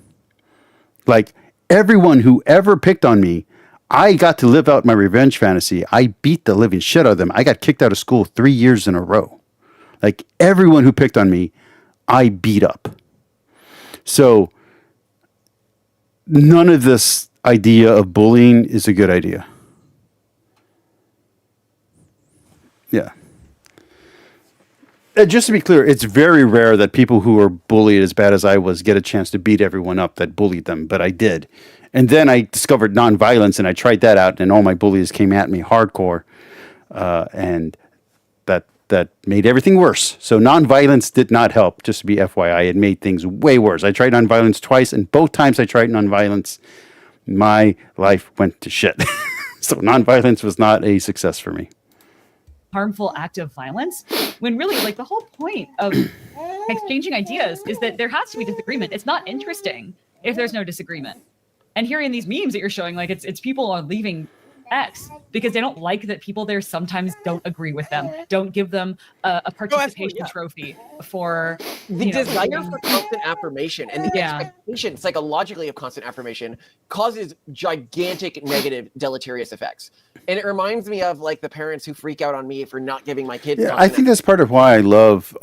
Everyone who ever picked on me, I got to live out my revenge fantasy. I beat the living shit out of them. I got kicked out of school 3 years in a row. Everyone who picked on me, I beat up. So none of this idea of bullying is a good idea. Yeah. Just to be clear, it's very rare that people who are bullied as bad as I was get a chance to beat everyone up that bullied them, but I did. And then I discovered nonviolence, and I tried that out, and all my bullies came at me hardcore, and that made everything worse. So nonviolence did not help, just to be FYI. It made things way worse. I tried nonviolence twice, and both times I tried nonviolence, my life went to shit. So nonviolence was not a success for me. harmful act of violence, when really like the whole point of exchanging ideas is that there has to be disagreement. It's not interesting if there's no disagreement. And hearing these memes that you're showing, like it's people are leaving X because they don't like that people there sometimes don't agree with them, don't give them a participation trophy for the desire for constant affirmation and the expectation psychologically of constant affirmation causes gigantic negative deleterious effects. And it reminds me of like the parents who freak out on me for not giving my kids. Yeah, I think that's part of why I love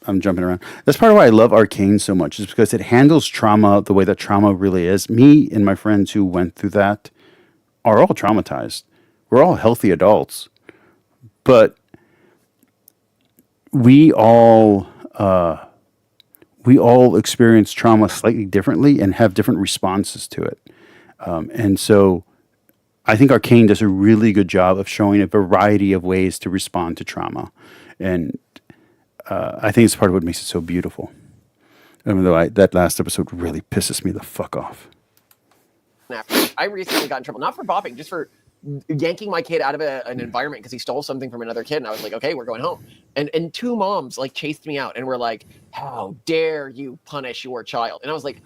I'm jumping around. That's part of why I love Arcane so much, is because it handles trauma the way that trauma really is. Me and my friends who went through that are all traumatized. We're all healthy adults, but we all experience trauma slightly differently and have different responses to it. And so I think Arcane does a really good job of showing a variety of ways to respond to trauma. And I think it's part of what makes it so beautiful. Even though that last episode really pisses me the fuck off. I recently got in trouble, not for bopping, just for yanking my kid out of an environment because he stole something from another kid. And I was like, okay, we're going home. And two moms like chased me out and were like, how dare you punish your child? And I was like,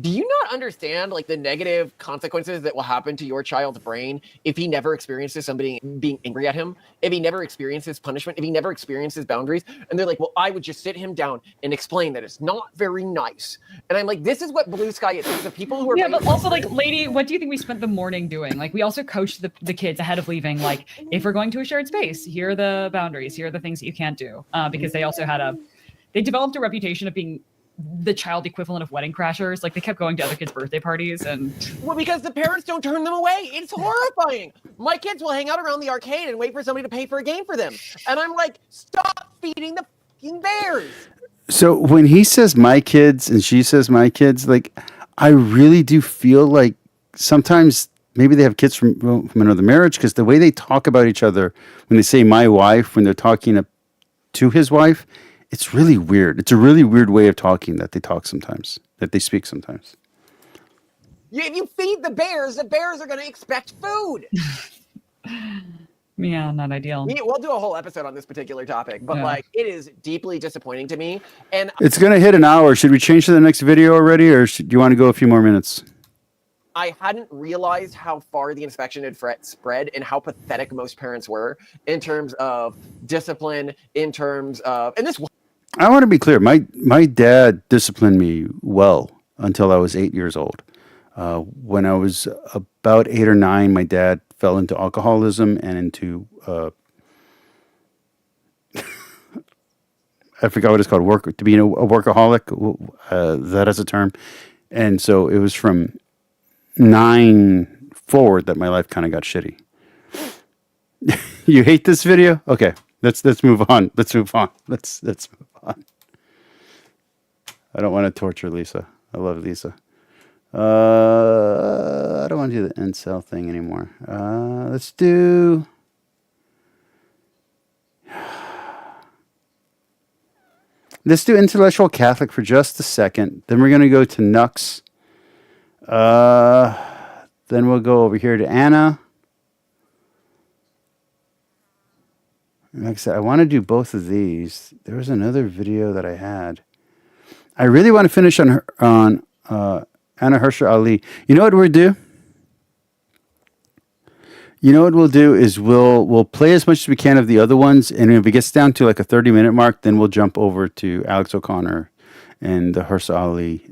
do you not understand like the negative consequences that will happen to your child's brain if he never experiences somebody being angry at him, if he never experiences punishment, if he never experiences boundaries? And they're like, well, I would just sit him down and explain that it's not very nice. And I'm like, this is what Blue Sky is. It's the people who are but also like, lady, what do you think we spent the morning doing? Like, we also coached the kids ahead of leaving, like, if we're going to a shared space, here are the boundaries, here are the things that you can't do, because they also they developed a reputation of being the child equivalent of wedding crashers. Like, they kept going to other kids' birthday parties and well, because the parents don't turn them away. It's horrifying. My kids will hang out around the arcade and wait for somebody to pay for a game for them. And I'm like, stop feeding the fucking bears. So when he says my kids and she says my kids, like, I really do feel like sometimes maybe they have kids from another marriage, because the way they talk about each other when they say my wife, when they're talking to his wife, it's really weird. It's a really weird way of talking that they talk sometimes, that they speak sometimes. If you feed the bears are going to expect food. yeah, not ideal. We'll do a whole episode on this particular topic, but like, it is deeply disappointing to me. And it's going to hit an hour. Should we change to the next video already, or do you want to go a few more minutes? I hadn't realized how far the inspection had spread and how pathetic most parents were in terms of discipline, in terms of, and this. I want to be clear. My dad disciplined me well until I was 8 years old. When I was about 8 or 9, my dad fell into alcoholism and into I forgot what it's called, to be a workaholic. That is a term. And so it was from 9 forward that my life kind of got shitty. You hate this video? Okay, let's move on. Let's move on. Let's move on. I don't want to torture Lisa. I love Lisa. I don't want to do the incel thing anymore. Let's do. Let's do intellectual Catholic for just a second. Then we're going to go to Nux. Then we'll go over here to Anna. Like I said, I want to do both of these. There was another video that I had. I really want to finish on Anna Hersher Ali. You know what we'll do? You know what we'll do is we'll play as much as we can of the other ones, and if it gets down to like a 30-minute mark, then we'll jump over to Alex O'Connor and the Hersher Ali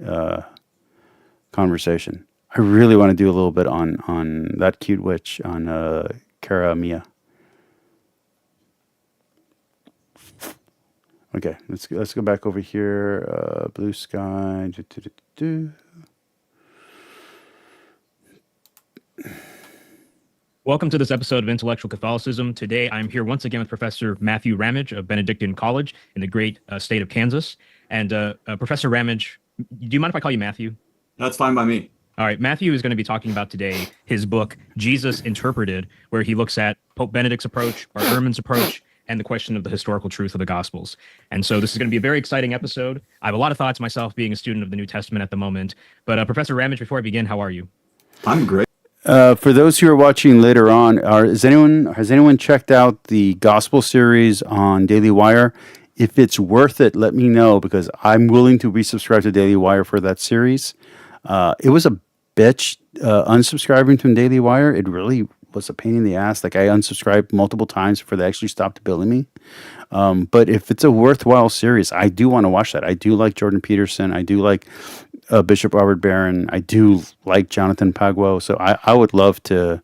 conversation. I really want to do a little bit on that cute witch on Cara Mia. Okay, let's go back over here. Blue Sky. Welcome to this episode of Intellectual Catholicism. Today, I'm here once again with Professor Matthew Ramage of Benedictine College in the great state of Kansas. And Professor Ramage, do you mind if I call you Matthew? That's fine by me. All right, Matthew is going to be talking about today his book, Jesus Interpreted, where he looks at Pope Benedict's approach, Bart Ehrman's approach, and the question of the historical truth of the Gospels. And so this is going to be a very exciting episode. I have a lot of thoughts myself, being a student of the New Testament at the moment. But Professor Ramage, before I begin, how are you? I'm great. For those who are watching later on, has anyone checked out the gospel series on Daily Wire? If it's worth it, let me know, because I'm willing to resubscribe to Daily Wire for that series. It was a bitch unsubscribing from Daily Wire. It really was a pain in the ass. Like, I unsubscribed multiple times before they actually stopped billing me. But if it's a worthwhile series, I do want to watch that. I do like Jordan Peterson. I do like Bishop Robert Barron. I do like Jonathan Pagwo. So I would love to.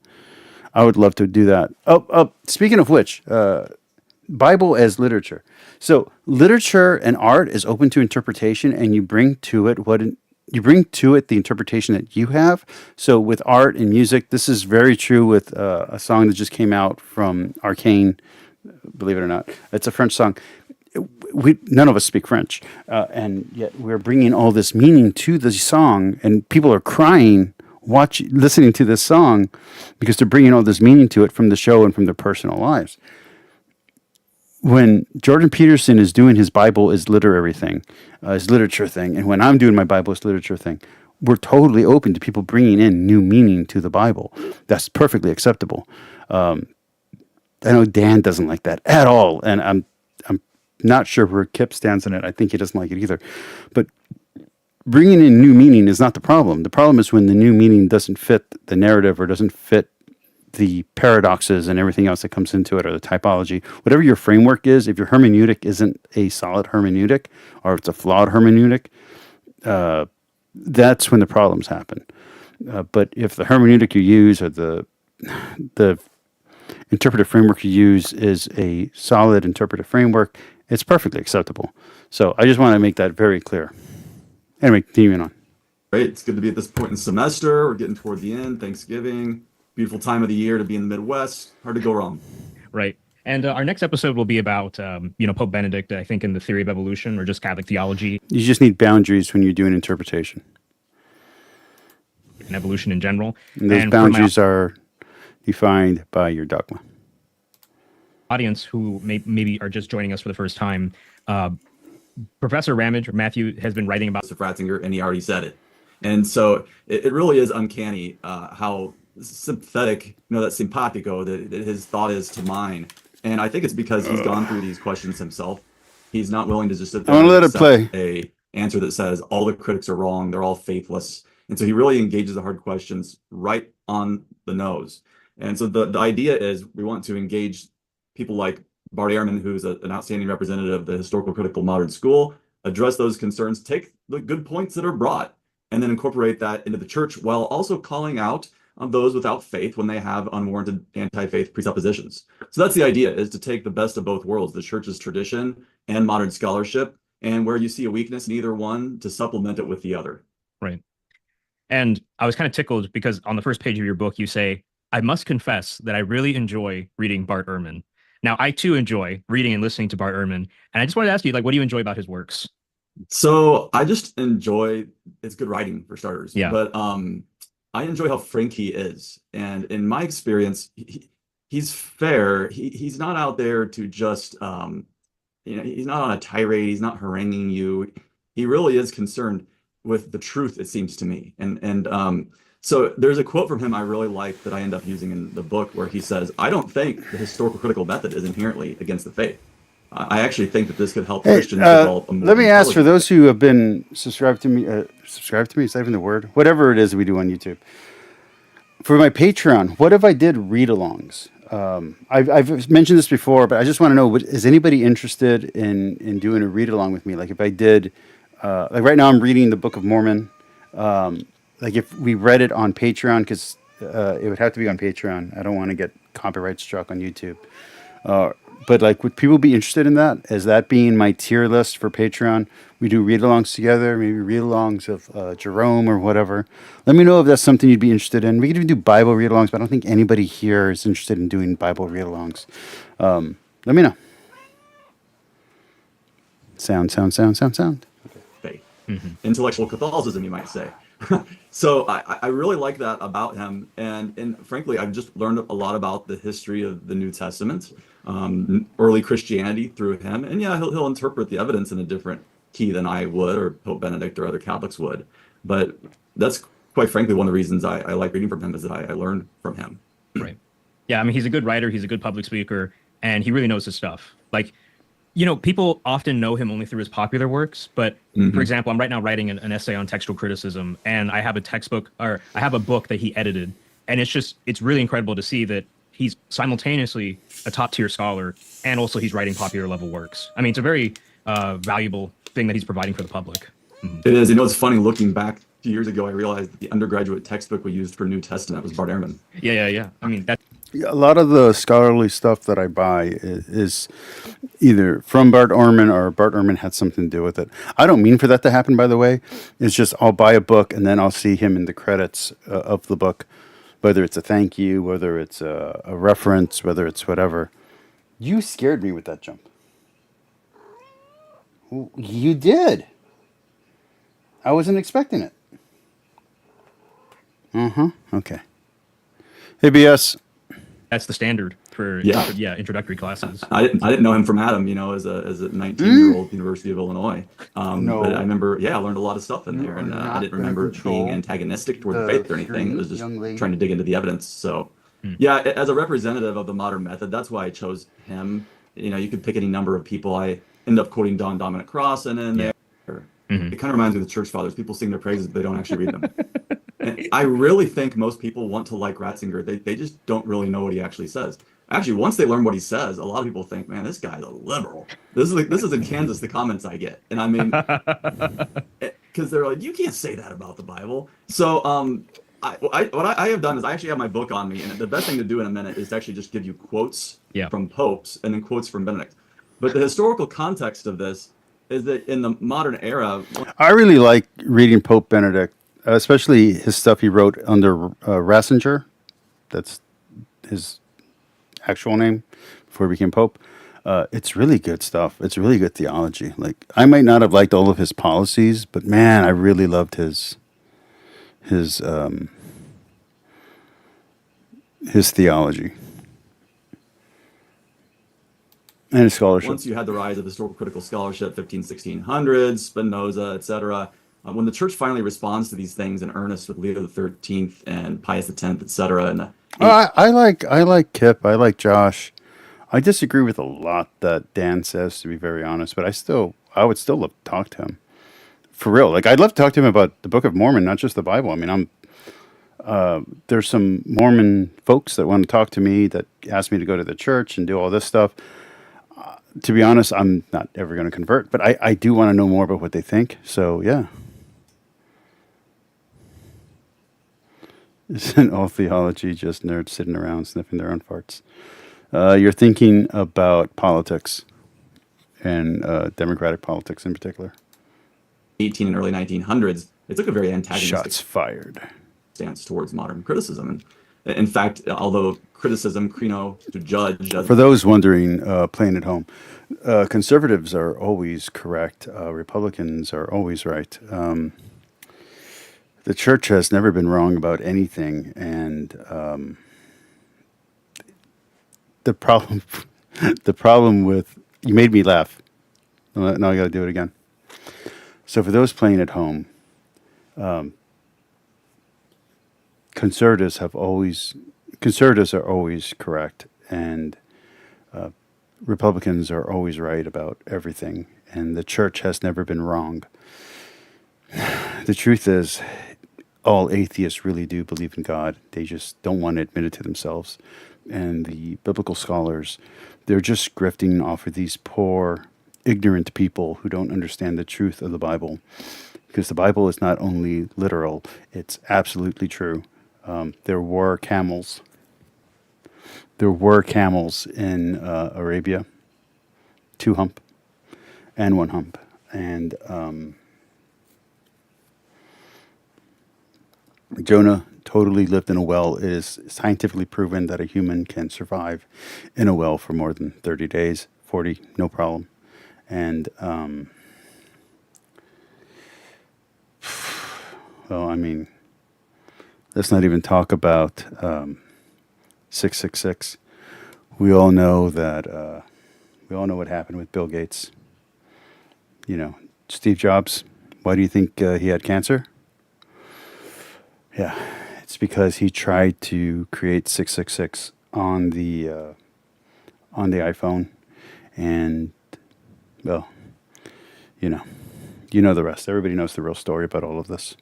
I would love to do that. Speaking of which, Bible as literature. So literature and art is open to interpretation, and you bring to it the interpretation that you have. So with art and music, this is very true with a song that just came out from Arcane. Believe it or not, it's a French song. None of us speak French, and yet we're bringing all this meaning to the song, and people are crying listening to this song because they're bringing all this meaning to it from the show and from their personal lives. When Jordan Peterson is doing his Bible is literary thing, his literature thing, and when I'm doing my Bible is literature thing, we're totally open to people bringing in new meaning to the Bible. That's perfectly acceptable. I know Dan doesn't like that at all, and I'm not sure where Kip stands on it. I think he doesn't like it either. But bringing in new meaning is not the problem. The problem is when the new meaning doesn't fit the narrative or doesn't fit the paradoxes and everything else that comes into it, or the typology. Whatever your framework is, if your hermeneutic isn't a solid hermeneutic, or if it's a flawed hermeneutic, that's when the problems happen. But if the hermeneutic you use, or the interpretive framework you use, is a solid interpretive framework, it's perfectly acceptable. So I just want to make that very clear. Anyway, continuing on. Right, it's good to be at this point in the semester. We're getting toward the end. Thanksgiving, beautiful time of the year to be in the Midwest. Hard to go wrong. Right. And our next episode will be about, Pope Benedict, I think, in the theory of evolution, or just Catholic theology. You just need boundaries when you're doing interpretation. And evolution in general. And those boundaries are defined by your dogma. Audience who maybe are just joining us for the first time, Professor Ramage, or Matthew, has been writing about Joseph Ratzinger, and he already said it. And so it really is uncanny how sympathetic, that simpatico, that his thought is to mine. And I think it's because he's gone through these questions himself. He's not willing to just sit there and let it accept play a answer that says all the critics are wrong, they're all faithless. And so he really engages the hard questions right on the nose. And so the idea is we want to engage people like Bart Ehrman, who's an outstanding representative of the historical critical modern school, address those concerns, take the good points that are brought, and then incorporate that into the church, while also calling out on those without faith when they have unwarranted anti-faith presuppositions. So that's the idea, is to take the best of both worlds, the church's tradition and modern scholarship, and where you see a weakness in either one, to supplement it with the other. Right. And I was kind of tickled because on the first page of your book, you say, I must confess that I really enjoy reading Bart Ehrman. Now, I too enjoy reading and listening to Bart Ehrman. And I just wanted to ask you, what do you enjoy about his works? So I just enjoy, it's good writing for starters. Yeah. But I enjoy how frank he is. And in my experience, he's fair. He's not out there to just, he's not on a tirade. He's not haranguing you. He really is concerned with the truth, it seems to me. And so there's a quote from him I really like that I end up using in the book, where he says, I don't think the historical critical method is inherently against the faith. I actually think that this could help Christians develop a more. Let me ask, for those who have been subscribed to me, is that even the word? Whatever it is we do on YouTube. For my Patreon, what if I did read-alongs? I've mentioned this before, but I just want to know, is anybody interested in doing a read-along with me? Like if I did, like right now I'm reading the Book of Mormon. Like if we read it on Patreon, because it would have to be on Patreon. I don't want to get copyright struck on YouTube. But like, would people be interested in that? As that being my tier list for Patreon, we do read-alongs together, maybe read-alongs of Jerome or whatever. Let me know if that's something you'd be interested in. We could even do Bible read-alongs, but I don't think anybody here is interested in doing Bible read-alongs. Let me know. Sound. Faith. Mm-hmm. Intellectual Catholicism, you might say. So I really like that about him, and frankly, I've just learned a lot about the history of the New Testament, early Christianity through him, and yeah, he'll interpret the evidence in a different key than I would, or Pope Benedict or other Catholics would, but that's quite frankly, one of the reasons I like reading from him is that I learned from him. Right. Yeah, I mean, he's a good writer, he's a good public speaker, and he really knows his stuff. Like, you know, people often know him only through his popular works, but for example, I'm right now writing an essay on textual criticism, and I have a textbook, or I have a book that he edited, and it's really incredible to see that he's simultaneously a top tier scholar, and also he's writing popular level works. I mean, it's a very valuable thing that he's providing for the public. It is. You know, it's funny looking back 2 years ago, I realized that the undergraduate textbook we used for New Testament was Bart Ehrman. Yeah. I mean, that. A lot of the scholarly stuff that I buy is either from Bart Ehrman or Bart Ehrman had something to do with it. I don't mean for that to happen, by the way. It's just I'll buy a book and then I'll see him in the credits of the book, whether it's a thank you, whether it's a reference, whether it's whatever. You scared me with that jump. You did. I wasn't expecting it. Okay. Hey, BS. That's the standard for Yeah. introductory classes. I didn't know him from Adam, you know, as a 19-year-old University of Illinois. No. But I remember, I learned a lot of stuff in there, and I didn't remember being antagonistic toward the faith or anything. It was just trying to dig into the evidence. So, as a representative of the modern method, that's why I chose him. You know, you could pick any number of people. I ended up quoting Don Dominic Crossan in there. It kind of reminds me of the church fathers. People sing their praises, but they don't actually read them. And I really think most people want to like Ratzinger. They just don't really know what he actually says. Actually, once they learn what he says, a lot of people think, man, this guy's a liberal. This is in Kansas, the comments I get. And I mean, because they're like, you can't say that about the Bible. So what I have done is I actually have my book on me. And the best thing to do in a minute is to actually just give you quotes from popes and then quotes from Benedict. But the historical context of this is that in the modern era, I really like reading Pope Benedict, especially his stuff he wrote under Ratzinger. That's his actual name before he became Pope. It's really good stuff. It's really good theology. Like, I might not have liked all of his policies, but man, I really loved his theology. And his scholarship. Once you had the rise of historical critical scholarship, 1600s, Spinoza, etc., when the church finally responds to these things in earnest with Leo XIII and Pius X, etc., and I like Kip. I like Josh. I disagree with a lot that Dan says, to be very honest, but I would still love to talk to him. For real. Like, I'd love to talk to him about the Book of Mormon, not just the Bible. I mean, there's some Mormon folks that want to talk to me that ask me to go to the church and do all this stuff. To be honest, I'm not ever going to convert, but I do want to know more about what they think. So, yeah. Isn't all theology just nerds sitting around sniffing their own farts? You're thinking about politics and democratic politics in particular. 18 and early 1900s, it took a very antagonistic Shots fired stance towards modern criticism. And in fact, although criticism, to judge. For those wondering, playing at home, conservatives are always correct. Republicans are always right. The church has never been wrong about anything, and the problem with, you made me laugh. Now I got to do it again. So for those playing at home, conservatives are always correct, and Republicans are always right about everything, and the church has never been wrong. The truth is, all atheists really do believe in God. They just don't want to admit it to themselves. And the biblical scholars, they're just grifting off of these poor, ignorant people who don't understand the truth of the Bible. Because the Bible is not only literal, it's absolutely true. There were camels. There were camels in Arabia. 2 hump and 1 hump. And Jonah totally lived in a well. It is scientifically proven that a human can survive in a well for more than 30 days, 40, no problem. And, well, I mean, let's not even talk about 666. We all know that, we all know what happened with Bill Gates. You know, Steve Jobs, why do you think he had cancer? Yeah, it's because he tried to create 666 on the iPhone, and well, you know the rest. Everybody knows the real story about all of this.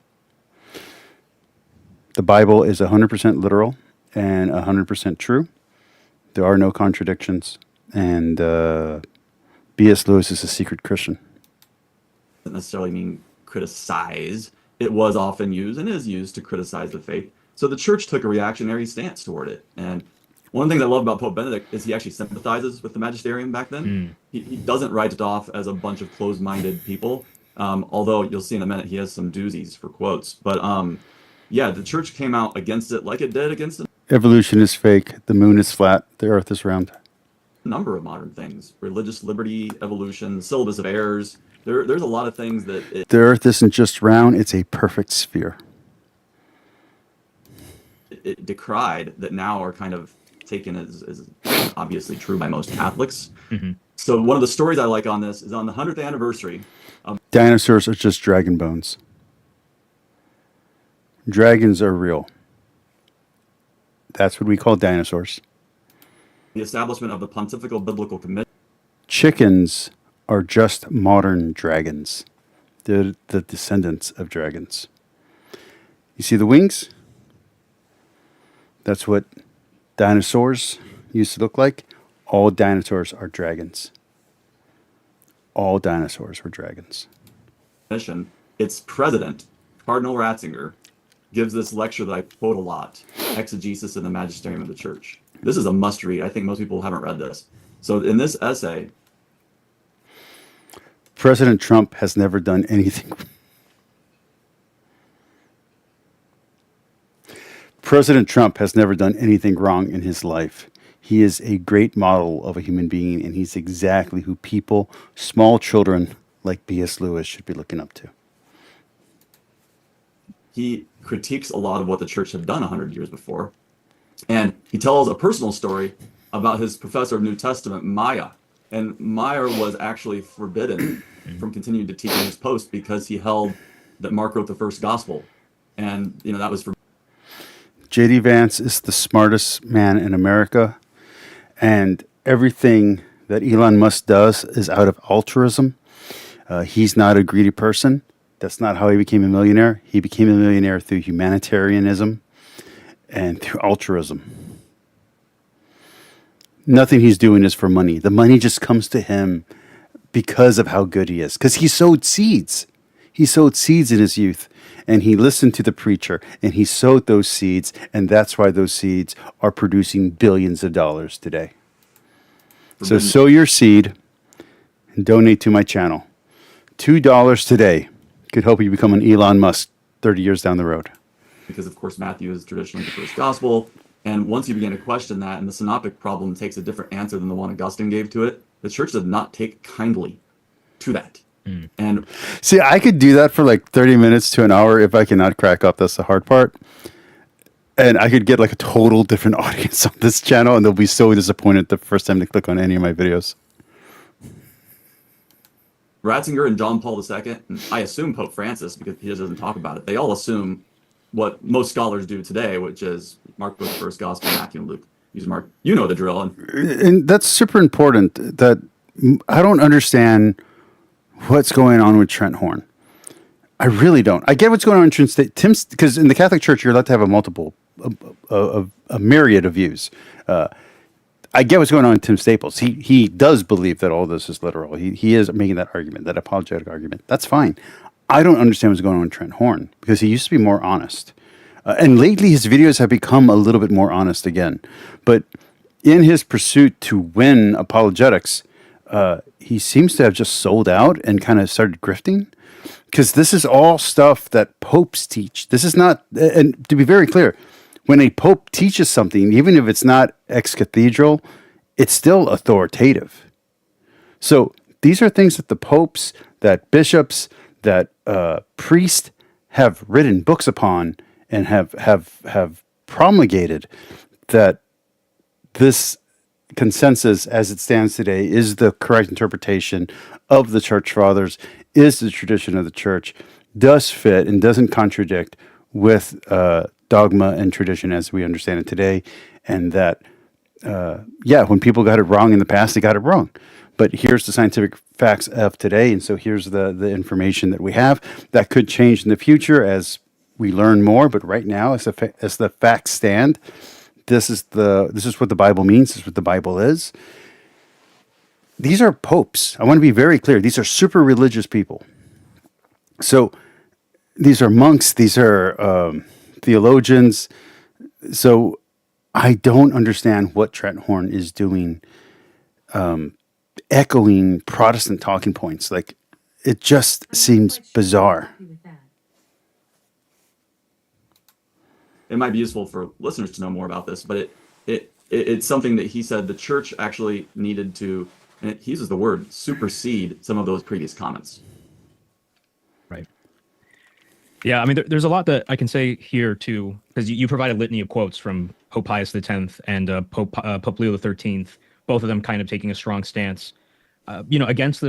The Bible is 100% literal and 100% true. There are no contradictions, and B.S. Lewis is a secret Christian. Doesn't necessarily mean criticize. It was often used and is used to criticize the faith. So the church took a reactionary stance toward it. And one of the things I love about Pope Benedict is he actually sympathizes with the magisterium back then. He doesn't write it off as a bunch of closed-minded people, although you'll see in a minute he has some doozies for quotes. But yeah, the church came out against it like it did against a Evolution is fake. The moon is flat. The earth is round. number of modern things. Religious liberty, evolution, the syllabus of errors. There's a lot of things that The earth isn't just round, it's a perfect sphere. it decried that now are kind of taken as obviously true by most Catholics. So one of the stories I like on this is on the 100th anniversary. Dinosaurs are just dragon bones. Dragons are real. That's what we call dinosaurs. The establishment of the Pontifical Biblical Committee. Chickens are just modern dragons. They're the descendants of dragons. You see the wings? That's what dinosaurs used to look like. All dinosaurs are dragons. All dinosaurs were dragons. Commission. Its president, Cardinal Ratzinger, gives this lecture that I quote a lot, Exegesis in the Magisterium of the Church. This is a must read. I think most people haven't read this. So in this essay, President Trump has never done anything. President Trump has never done anything wrong in his life. He is a great model of a human being, and he's exactly who people, small children like B.S. Lewis, should be looking up to. he critiques a lot of what the church had done 100 years before. And he tells a personal story about his professor of New Testament, Maya. And Meyer was actually forbidden from continuing to teach in his post because he held that Mark wrote the first gospel. And, that was for J.D. Vance is the smartest man in America, and everything that Elon Musk does is out of altruism. He's not a greedy person. That's not how he became a millionaire. He became a millionaire through humanitarianism and through altruism. Nothing he's doing is for money. The money just comes to him because of how good he is, because he sowed seeds. He sowed seeds in his youth, and he listened to the preacher, and he sowed those seeds, and that's why those seeds are producing billions of dollars today. So sow your seed and donate to my channel. $2 today could help you become an Elon Musk 30 years down the road. because, of course, Matthew is traditionally the first gospel. And once you begin to question that, and the synoptic problem takes a different answer than the one Augustine gave to it, the church did not take kindly to that. And see, I could do that for like 30 minutes to an hour if I cannot crack up. That's the hard part. And I could get like a total different audience on this channel, and they'll be so disappointed the first time they click on any of my videos. Ratzinger and John Paul II, and I assume Pope Francis, because he doesn't talk about it, they all assume what most scholars do today, which is Mark wrote the first gospel, Matthew and Luke use Mark. You know the drill. And that's super important. That I don't understand what's going on with Trent Horn. I really don't. I get what's going on in Trent State. Tim's, because in the Catholic Church, you're allowed to have a myriad of views. I get what's going on in Tim Staples. He does believe that all this is literal. He is making that argument, that apologetic argument. That's fine. I don't understand what's going on with Trent Horn, because he used to be more honest. And lately his videos have become a little bit more honest again. But in his pursuit to win apologetics, he seems to have just sold out and kind of started grifting. Because this is all stuff that popes teach. This is not, and to be very clear, when a pope teaches something, even if it's not ex cathedral, it's still authoritative. So these are things that the popes, that bishops, that priests have written books upon and have promulgated, that this consensus as it stands today is the correct interpretation of the church fathers, is the tradition of the church, does fit and doesn't contradict with dogma and tradition as we understand it today, and that when people got it wrong in the past, they got it wrong. But here's the scientific facts of today, and so here's the information that we have that could change in the future as we learn more. But right now, as the facts stand, this is what the Bible means. This is what the Bible is. These are popes. I want to be very clear. These are super religious people. So these are monks. These are theologians. So I don't understand what Trent Horn is doing, echoing Protestant talking points. Like, it just seems bizarre. It might be useful for listeners to know more about this, but it's something that he said the church actually needed to, and he uses the word, supersede some of those previous comments. Right. Yeah, I mean, there's a lot that I can say here too, because you provide a litany of quotes from Pope Pius X and Pope Leo XIII, both of them kind of taking a strong stance, against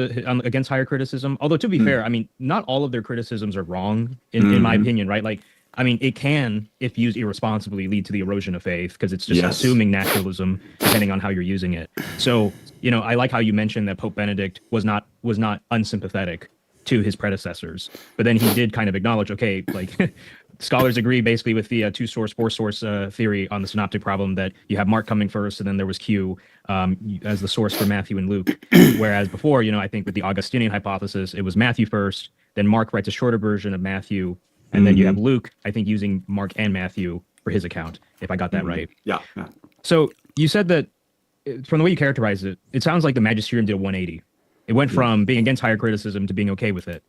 higher criticism. Although to be fair, I mean, not all of their criticisms are wrong in my opinion, right? Like, I mean, it can, if used irresponsibly, lead to the erosion of faith because it's just assuming naturalism, depending on how you're using it. So, I like how you mentioned that Pope Benedict was not unsympathetic to his predecessors, but then he did kind of acknowledge, okay, like scholars agree basically with the two source, four source theory on the synoptic problem that you have Mark coming first, and then there was Q as the source for Matthew and Luke. Whereas before, I think with the Augustinian hypothesis, it was Matthew first, then Mark writes a shorter version of Matthew. And then you have Luke, I think, using Mark and Matthew for his account, if I got that right. Yeah. So you said that from the way you characterize it, it sounds like the magisterium did a 180. It went from being against higher criticism to being okay with it.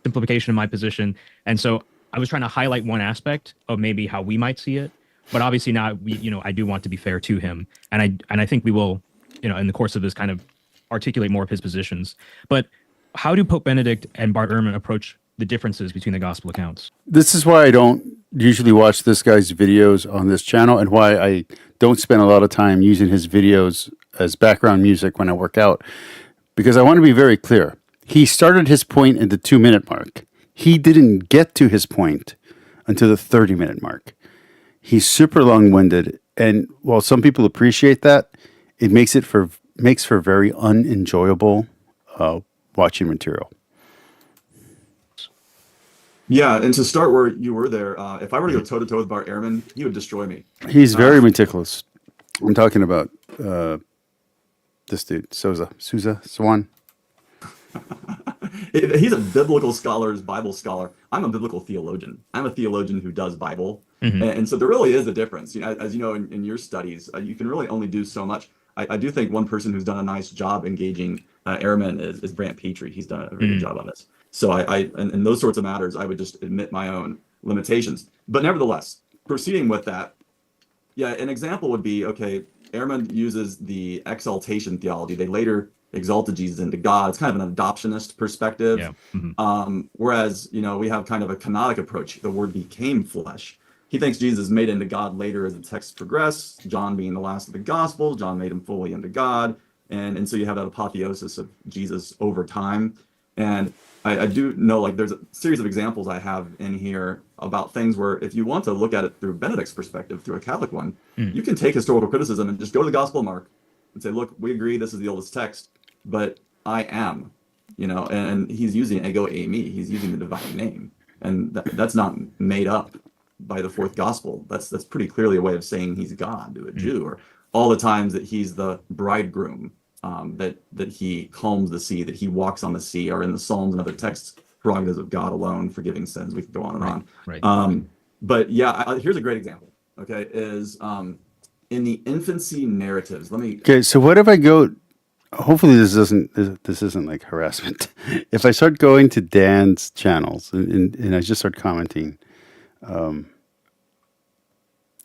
Simplification of my position. And so I was trying to highlight one aspect of maybe how we might see it. But obviously now, I do want to be fair to him. And I think we will, in the course of this, kind of articulate more of his positions. But how do Pope Benedict and Bart Ehrman approach the differences between the gospel accounts? This is why I don't usually watch this guy's videos on this channel, and why I don't spend a lot of time using his videos as background music when I work out, because I want to be very clear. He started his point at the 2-minute mark. He didn't get to his point until the 30-minute mark. He's super long-winded, and while some people appreciate that, it makes for very unenjoyable watching material. Yeah, and to start where you were there, if I were to go toe-to-toe with Bart Ehrman, he would destroy me. He's very meticulous. I'm talking about this dude, Souza Swan. He's a biblical scholar, Bible scholar. I'm a biblical theologian. I'm a theologian who does Bible. And so there really is a difference. As you know, in your studies, you can really only do so much. I do think one person who's done a nice job engaging Ehrman is Brant Petrie. He's done a very good job on this. So in those sorts of matters, I would just admit my own limitations. But nevertheless, proceeding with that, an example would be, okay, Ehrman uses the exaltation theology. They later exalted Jesus into God. It's kind of an adoptionist perspective. Yeah. Whereas, we have kind of a canonic approach. The word became flesh. He thinks Jesus is made into God later as the texts progress. John being the last of the gospel, John made him fully into God. And so you have that apotheosis of Jesus over time. And I do know, like, there's a series of examples I have in here about things where if you want to look at it through Benedict's perspective, through a Catholic one, you can take historical criticism and just go to the Gospel of Mark and say, look, we agree this is the oldest text, but I am, and he's using ego eimi. He's using the divine name. And that's not made up by the fourth gospel. That's pretty clearly a way of saying he's God to a Jew, or all the times that he's the bridegroom. That he calms the sea, that he walks on the sea, or in the Psalms and other texts, prerogatives of God alone, forgiving sins. We could go on and on. Right. But here's a great example. Okay, is in the infancy narratives. Okay, so what if I go? Hopefully, this isn't like harassment. If I start going to Dan's channels and I just start commenting,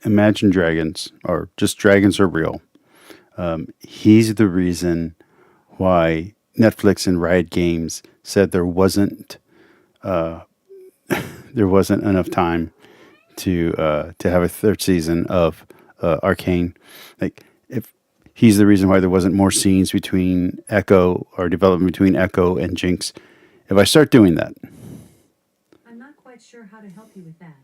Imagine Dragons, or just Dragons Are Real. He's the reason why Netflix and Riot Games said there wasn't enough time to have a third season of Arcane. Like, if he's the reason why there wasn't more scenes between Echo, or development between Echo and Jinx. If I start doing that, I'm not quite sure how to help you with that.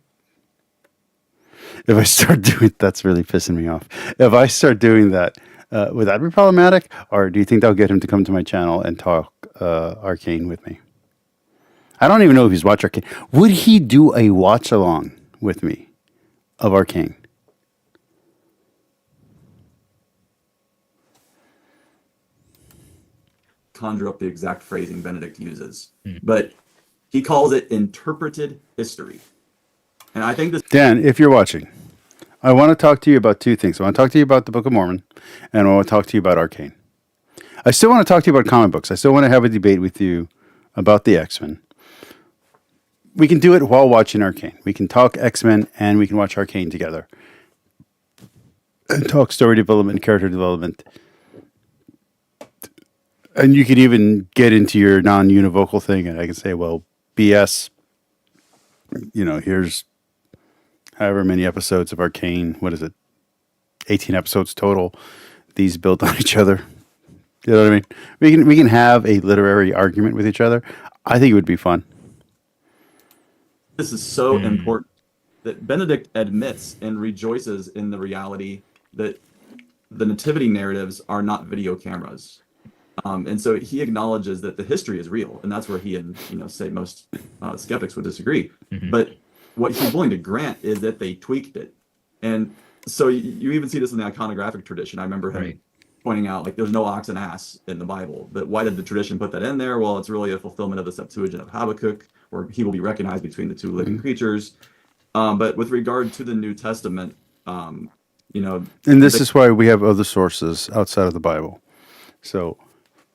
If I start doing, that's really pissing me off. If I start doing that, would that be problematic? Or do you think that'll get him to come to my channel and talk Arcane with me? I don't even know if he's watched Arcane. Would he do a watch along with me of Arcane? Conjure up the exact phrasing Benedict uses, but he calls it interpreted history. And I think this Dan, if you're watching, I want to talk to you about two things. I want to talk to you about the Book of Mormon, and I want to talk to you about Arcane. I still want to talk to you about comic books. I still want to have a debate with you about the X-Men. We can do it while watching Arcane. We can talk X-Men and we can watch Arcane together. And talk story development, character development. And you can even get into your non-univocal thing, and I can say, well, BS, here's however many episodes of Arcane. What is it? 18 episodes total. These build on each other. You know what I mean? We can have a literary argument with each other. I think it would be fun. This is so important that Benedict admits and rejoices in the reality that the nativity narratives are not video cameras. And so he acknowledges that the history is real, and that's where he and say most skeptics would disagree. But what he's willing to grant is that they tweaked it, and so you even see this in the iconographic tradition. I remember him pointing out like there's no ox and ass in the Bible, but why did the tradition put that in there? Well, it's really a fulfillment of the Septuagint of Habakkuk, where he will be recognized between the two living creatures. But with regard to the New Testament, and this is why we have other sources outside of the Bible. So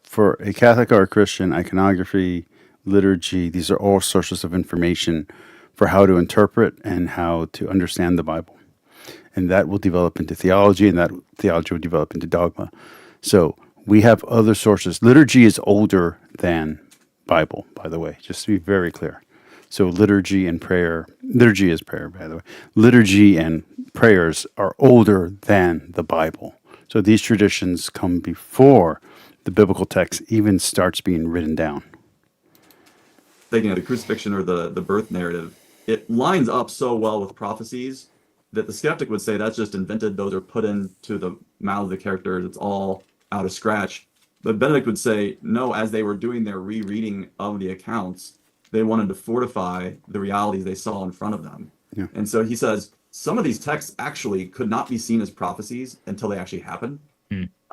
for a Catholic or a Christian, iconography, liturgy, these are all sources of information for how to interpret and how to understand the Bible. And that will develop into theology, and that theology will develop into dogma. So we have other sources. Liturgy is older than Bible, by the way, just to be very clear. So liturgy and prayer, liturgy is prayer, by the way. Liturgy and prayers are older than the Bible. So these traditions come before the biblical text even starts being written down. Thinking of the crucifixion or the birth narrative, it lines up so well with prophecies that the skeptic would say that's just invented. Those are put into the mouth of the characters. It's all out of scratch. But Benedict would say, no, as they were doing their rereading of the accounts, they wanted to fortify the realities they saw in front of them. Yeah. And so he says, some of these texts actually could not be seen as prophecies until they actually happened.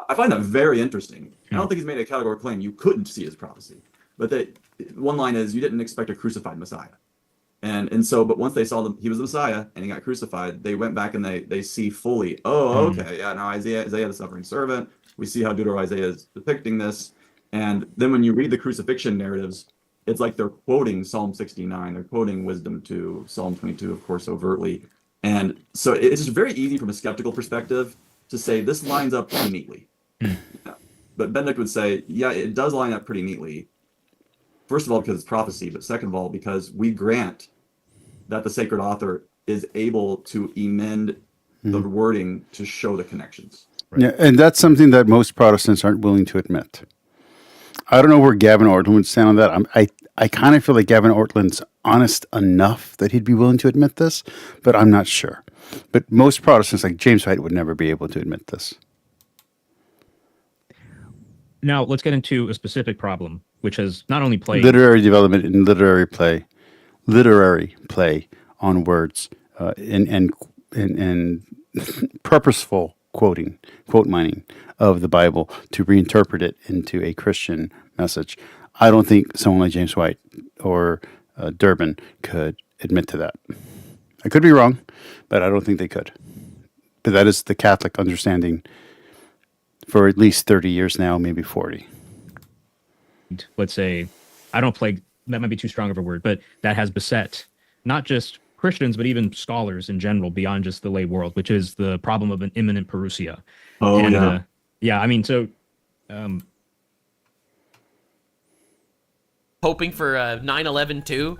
I find that very interesting. I don't think he's made a categorical claim you couldn't see as prophecy. But that one line is, you didn't expect a crucified Messiah. And so, but once they saw he was the Messiah and he got crucified, they went back and they see fully, okay, yeah, now Isaiah the suffering servant, we see how Deutero-Isaiah is depicting this. And then when you read the crucifixion narratives, it's like they're quoting Psalm 69, they're quoting Wisdom 2, Psalm 22, of course, overtly. And so it's just very easy from a skeptical perspective to say this lines up pretty neatly. But Benedict would say, yeah, it does line up pretty neatly. First of all, because it's prophecy, but second of all, because we grant that the sacred author is able to amend the wording to show the connections. Right? Yeah, and that's something that most Protestants aren't willing to admit. I don't know where Gavin Ortlund would stand on that. I kind of feel like Gavin Ortlund's honest enough that he'd be willing to admit this, but I'm not sure. But most Protestants, like James White, would never be able to admit this. Now, let's get into a specific problem, which has not only played literary development and literary play on words, and purposeful quote mining of the Bible to reinterpret it into a Christian message. I don't think someone like James White or Durbin could admit to that. I could be wrong, but I don't think they could. But that is the Catholic understanding for at least 30 years now, maybe 40. Let's say, I don't play, that might be too strong of a word, but that has beset not just Christians, but even scholars in general beyond just the lay world, which is the problem of an imminent parousia. Yeah, I mean, so... hoping for 9/11 too.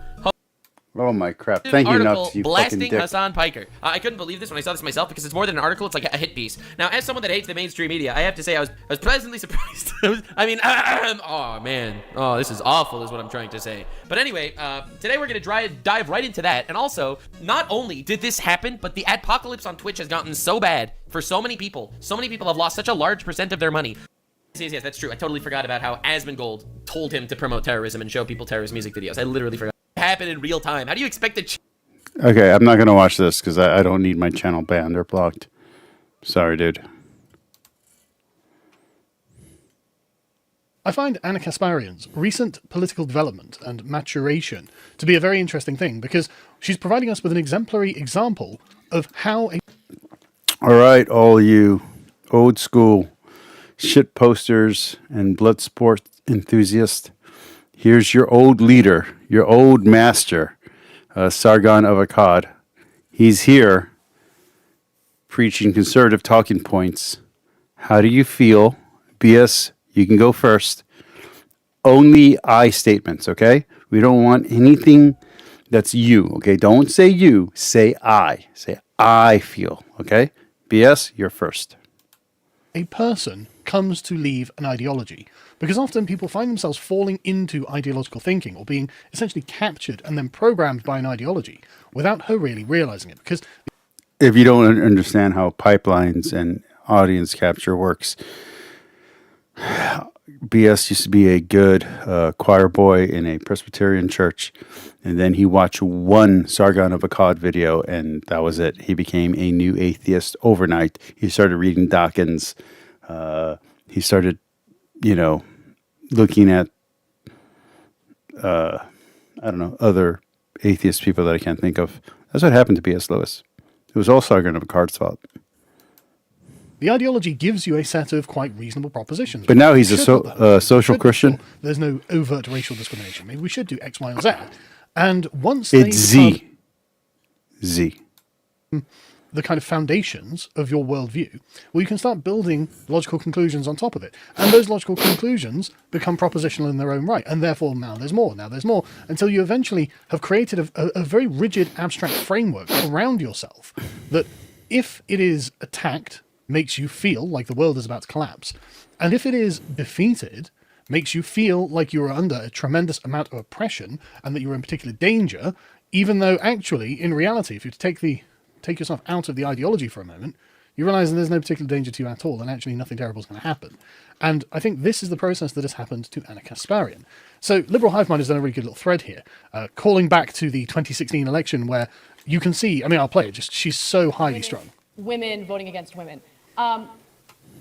Oh my crap! Thank you, article Nuts. You blasting fucking dick. Hassan Piker. I couldn't believe this when I saw this myself because it's more than an article. It's like a hit piece. Now, as someone that hates the mainstream media, I have to say I was pleasantly surprised. Oh man, oh this is awful, is what I'm trying to say. But anyway, today we're gonna dive right into that. And also, not only did this happen, but the adpocalypse on Twitch has gotten so bad for so many people. So many people have lost such a large percent of their money. Yes, that's true. I totally forgot about how Asmongold told him to promote terrorism and show people terrorist music videos. I literally forgot. It happened in real time. How do you expect it? Okay, I'm not gonna watch this because I don't need my channel banned or blocked. Sorry, dude. I find Anna Kasparian's recent political development and maturation to be a very interesting thing because she's providing us with an exemplary example of how a... All right, all you old school shit posters and blood sport enthusiasts. Here's your old leader, your old master, Sargon of Akkad. He's here preaching conservative talking points. How do you feel? BS, you can go first. Only I statements, okay? We don't want anything that's you, okay? Don't say you, say I. Say I feel, okay? BS, you're first. A person comes to leave an ideology because often people find themselves falling into ideological thinking or being essentially captured and then programmed by an ideology without her really realizing it. Because if you don't understand how pipelines and audience capture works, BS used to be a good choir boy in a Presbyterian church, and then he watched one Sargon of Akkad video, and that was it. He became a new atheist overnight. He started reading Dawkins. He started, looking at, I don't know, other atheist people that I can't think of. That's what happened to B.S. Lewis. It was all Sargon of Akkad's fault. the ideology gives you a set of quite reasonable propositions. But now he's a social Christian. There's no overt racial discrimination. Maybe we should do X, Y, or Z. And once It's Z. the kind of foundations of your worldview, well, you can start building logical conclusions on top of it. And those logical conclusions become propositional in their own right. And therefore, now there's more, until you eventually have created a very rigid, abstract framework around yourself that, if it is attacked, makes you feel like the world is about to collapse. And if it is defeated, makes you feel like you are under a tremendous amount of oppression and that you're in particular danger, even though actually, in reality, if you take yourself out of the ideology for a moment, you realize that there's no particular danger to you at all, and actually nothing terrible is going to happen. And I think this is the process that has happened to Anna Kasparian. So Liberal Hive Mind has done a really good little thread here, calling back to the 2016 election where you can see, I mean, I'll play it, just she's so highly strung. Women voting against women. I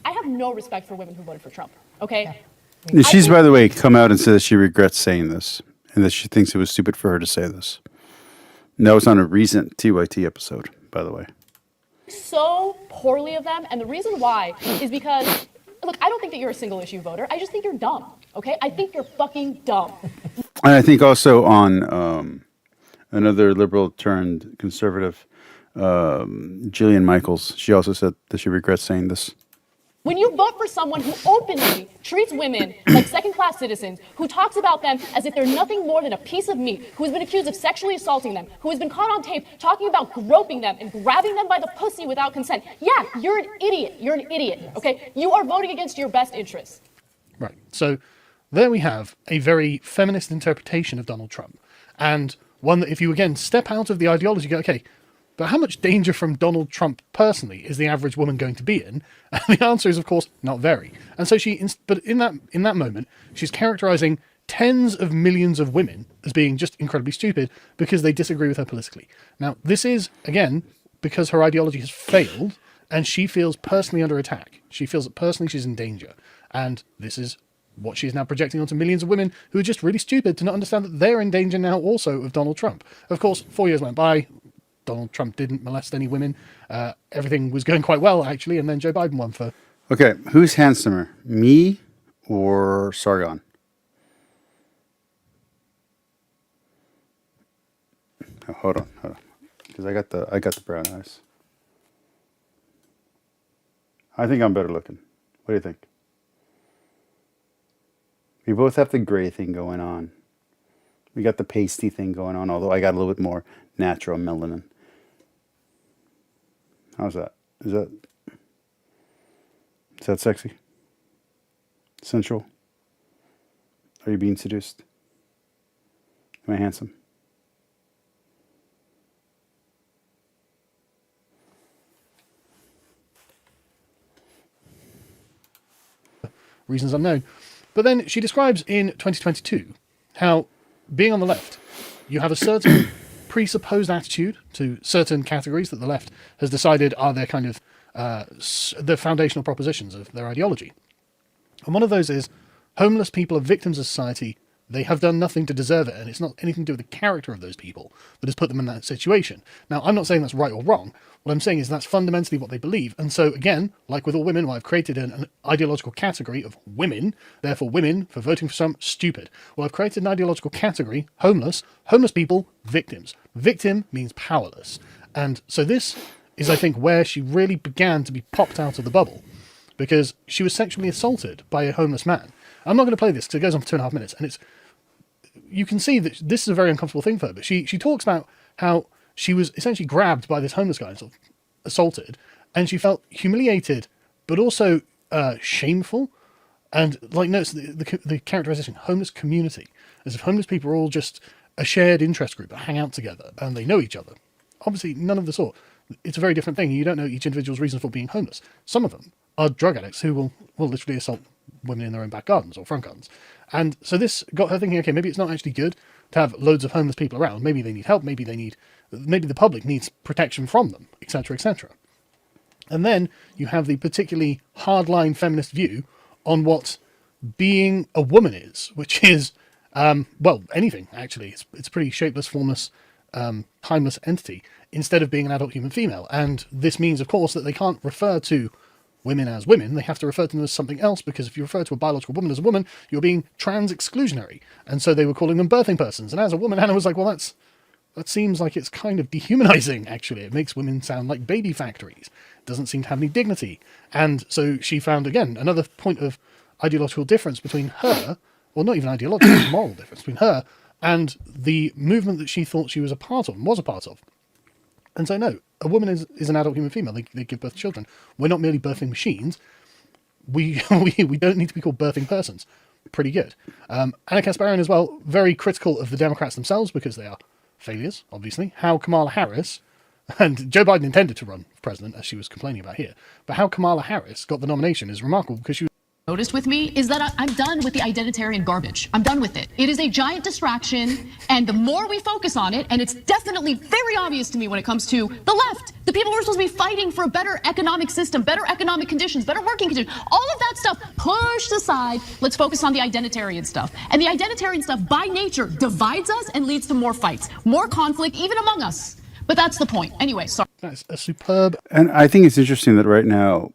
have no respect for women who voted for Trump, okay? She's, by the way, come out and said that she regrets saying this and that she thinks it was stupid for her to say this. And that was on a recent TYT episode, by the way. So poorly of them, and the reason why is because, look, I don't think that you're a single issue voter. I just think you're dumb, okay? I think you're fucking dumb. And I think also on another liberal turned conservative, Jillian Michaels, she also said that she regrets saying this. When you vote for someone who openly treats women like second-class citizens, who talks about them as if they're nothing more than a piece of meat, who has been accused of sexually assaulting them, who has been caught on tape talking about groping them and grabbing them by the pussy without consent, yeah, you're an idiot. You're an idiot, okay? You are voting against your best interests. Right. So there we have a very feminist interpretation of Donald Trump. And one that if you, again, step out of the ideology, go, okay, but how much danger from Donald Trump personally is the average woman going to be in? And the answer is, of course, not very. And so but in that moment, she's characterizing tens of millions of women as being just incredibly stupid because they disagree with her politically. Now, this is, again, because her ideology has failed and she feels personally under attack. She feels that personally she's in danger. And this is what she's now projecting onto millions of women who are just really stupid to not understand that they're in danger now also of Donald Trump. Of course, 4 years went by. Donald Trump didn't molest any women. Everything was going quite well, actually, and then Joe Biden won for... Okay, who's handsomer, me or Sargon? Oh, hold on, because I got the brown eyes. I think I'm better looking. What do you think? We both have the gray thing going on. We got the pasty thing going on, although I got a little bit more natural melanin. How's that? Is that sexy? Sensual? Are you being seduced? Am I handsome? Reasons unknown. But then she describes in 2022 how being on the left, you have a certain presupposed attitude to certain categories that the left has decided are their kind of the foundational propositions of their ideology. And one of those is homeless people are victims of society. They have done nothing to deserve it, and it's not anything to do with the character of those people that has put them in that situation. Now, I'm not saying that's right or wrong. What I'm saying is that's fundamentally what they believe. And so, again, like with all women, well, I've created an ideological category of women. Therefore, women, for voting for some, stupid. Well, I've created an ideological category, homeless people, victims. Victim means powerless. And so this is, I think, where she really began to be popped out of the bubble, because she was sexually assaulted by a homeless man. I'm not going to play this because it goes on for 2.5 minutes, and you can see that this is a very uncomfortable thing for her, but she talks about how she was essentially grabbed by this homeless guy and sort of assaulted, and she felt humiliated, but also shameful, and like notice the characterization, homeless community, as if homeless people are all just a shared interest group that hang out together and they know each other. Obviously, none of the sort. It's a very different thing. You don't know each individual's reason for being homeless. Some of them are drug addicts who will literally assault women in their own back gardens or front gardens. And so this got her thinking, okay, maybe it's not actually good to have loads of homeless people around. Maybe they need help. Maybe the public needs protection from them, etc., etc. And then you have the particularly hardline feminist view on what being a woman is, which is, well, anything, actually. It's a pretty shapeless, formless, timeless entity, instead of being an adult human female. And this means, of course, that they can't refer to women as women, they have to refer to them as something else, because if you refer to a biological woman as a woman, you're being trans-exclusionary. And so they were calling them birthing persons. And as a woman, Hannah was like, well, that seems like it's kind of dehumanizing, actually. It makes women sound like baby factories. It doesn't seem to have any dignity. And so she found, again, another point of ideological difference between her, well, not even ideological, moral difference between her and the movement that she thought she was a part of and was a part of. And so, no, a woman is an adult human female. They give birth to children. We're not merely birthing machines. We don't need to be called birthing persons. Pretty good. Anna Kasparian as well, very critical of the Democrats themselves because they are failures, obviously. How Kamala Harris, and Joe Biden intended to run for president, as she was complaining about here, but how Kamala Harris got the nomination is remarkable because she noticed with me is that I'm done with the identitarian garbage. I'm done with it. It is a giant distraction, and the more we focus on it, and it's definitely very obvious to me when it comes to the left, the people who are supposed to be fighting for a better economic system, better economic conditions, better working conditions, all of that stuff pushed aside. Let's focus on the identitarian stuff. And the identitarian stuff, by nature, divides us and leads to more fights, more conflict, even among us. But that's the point. Anyway, sorry. That's a superb. And I think it's interesting that right now,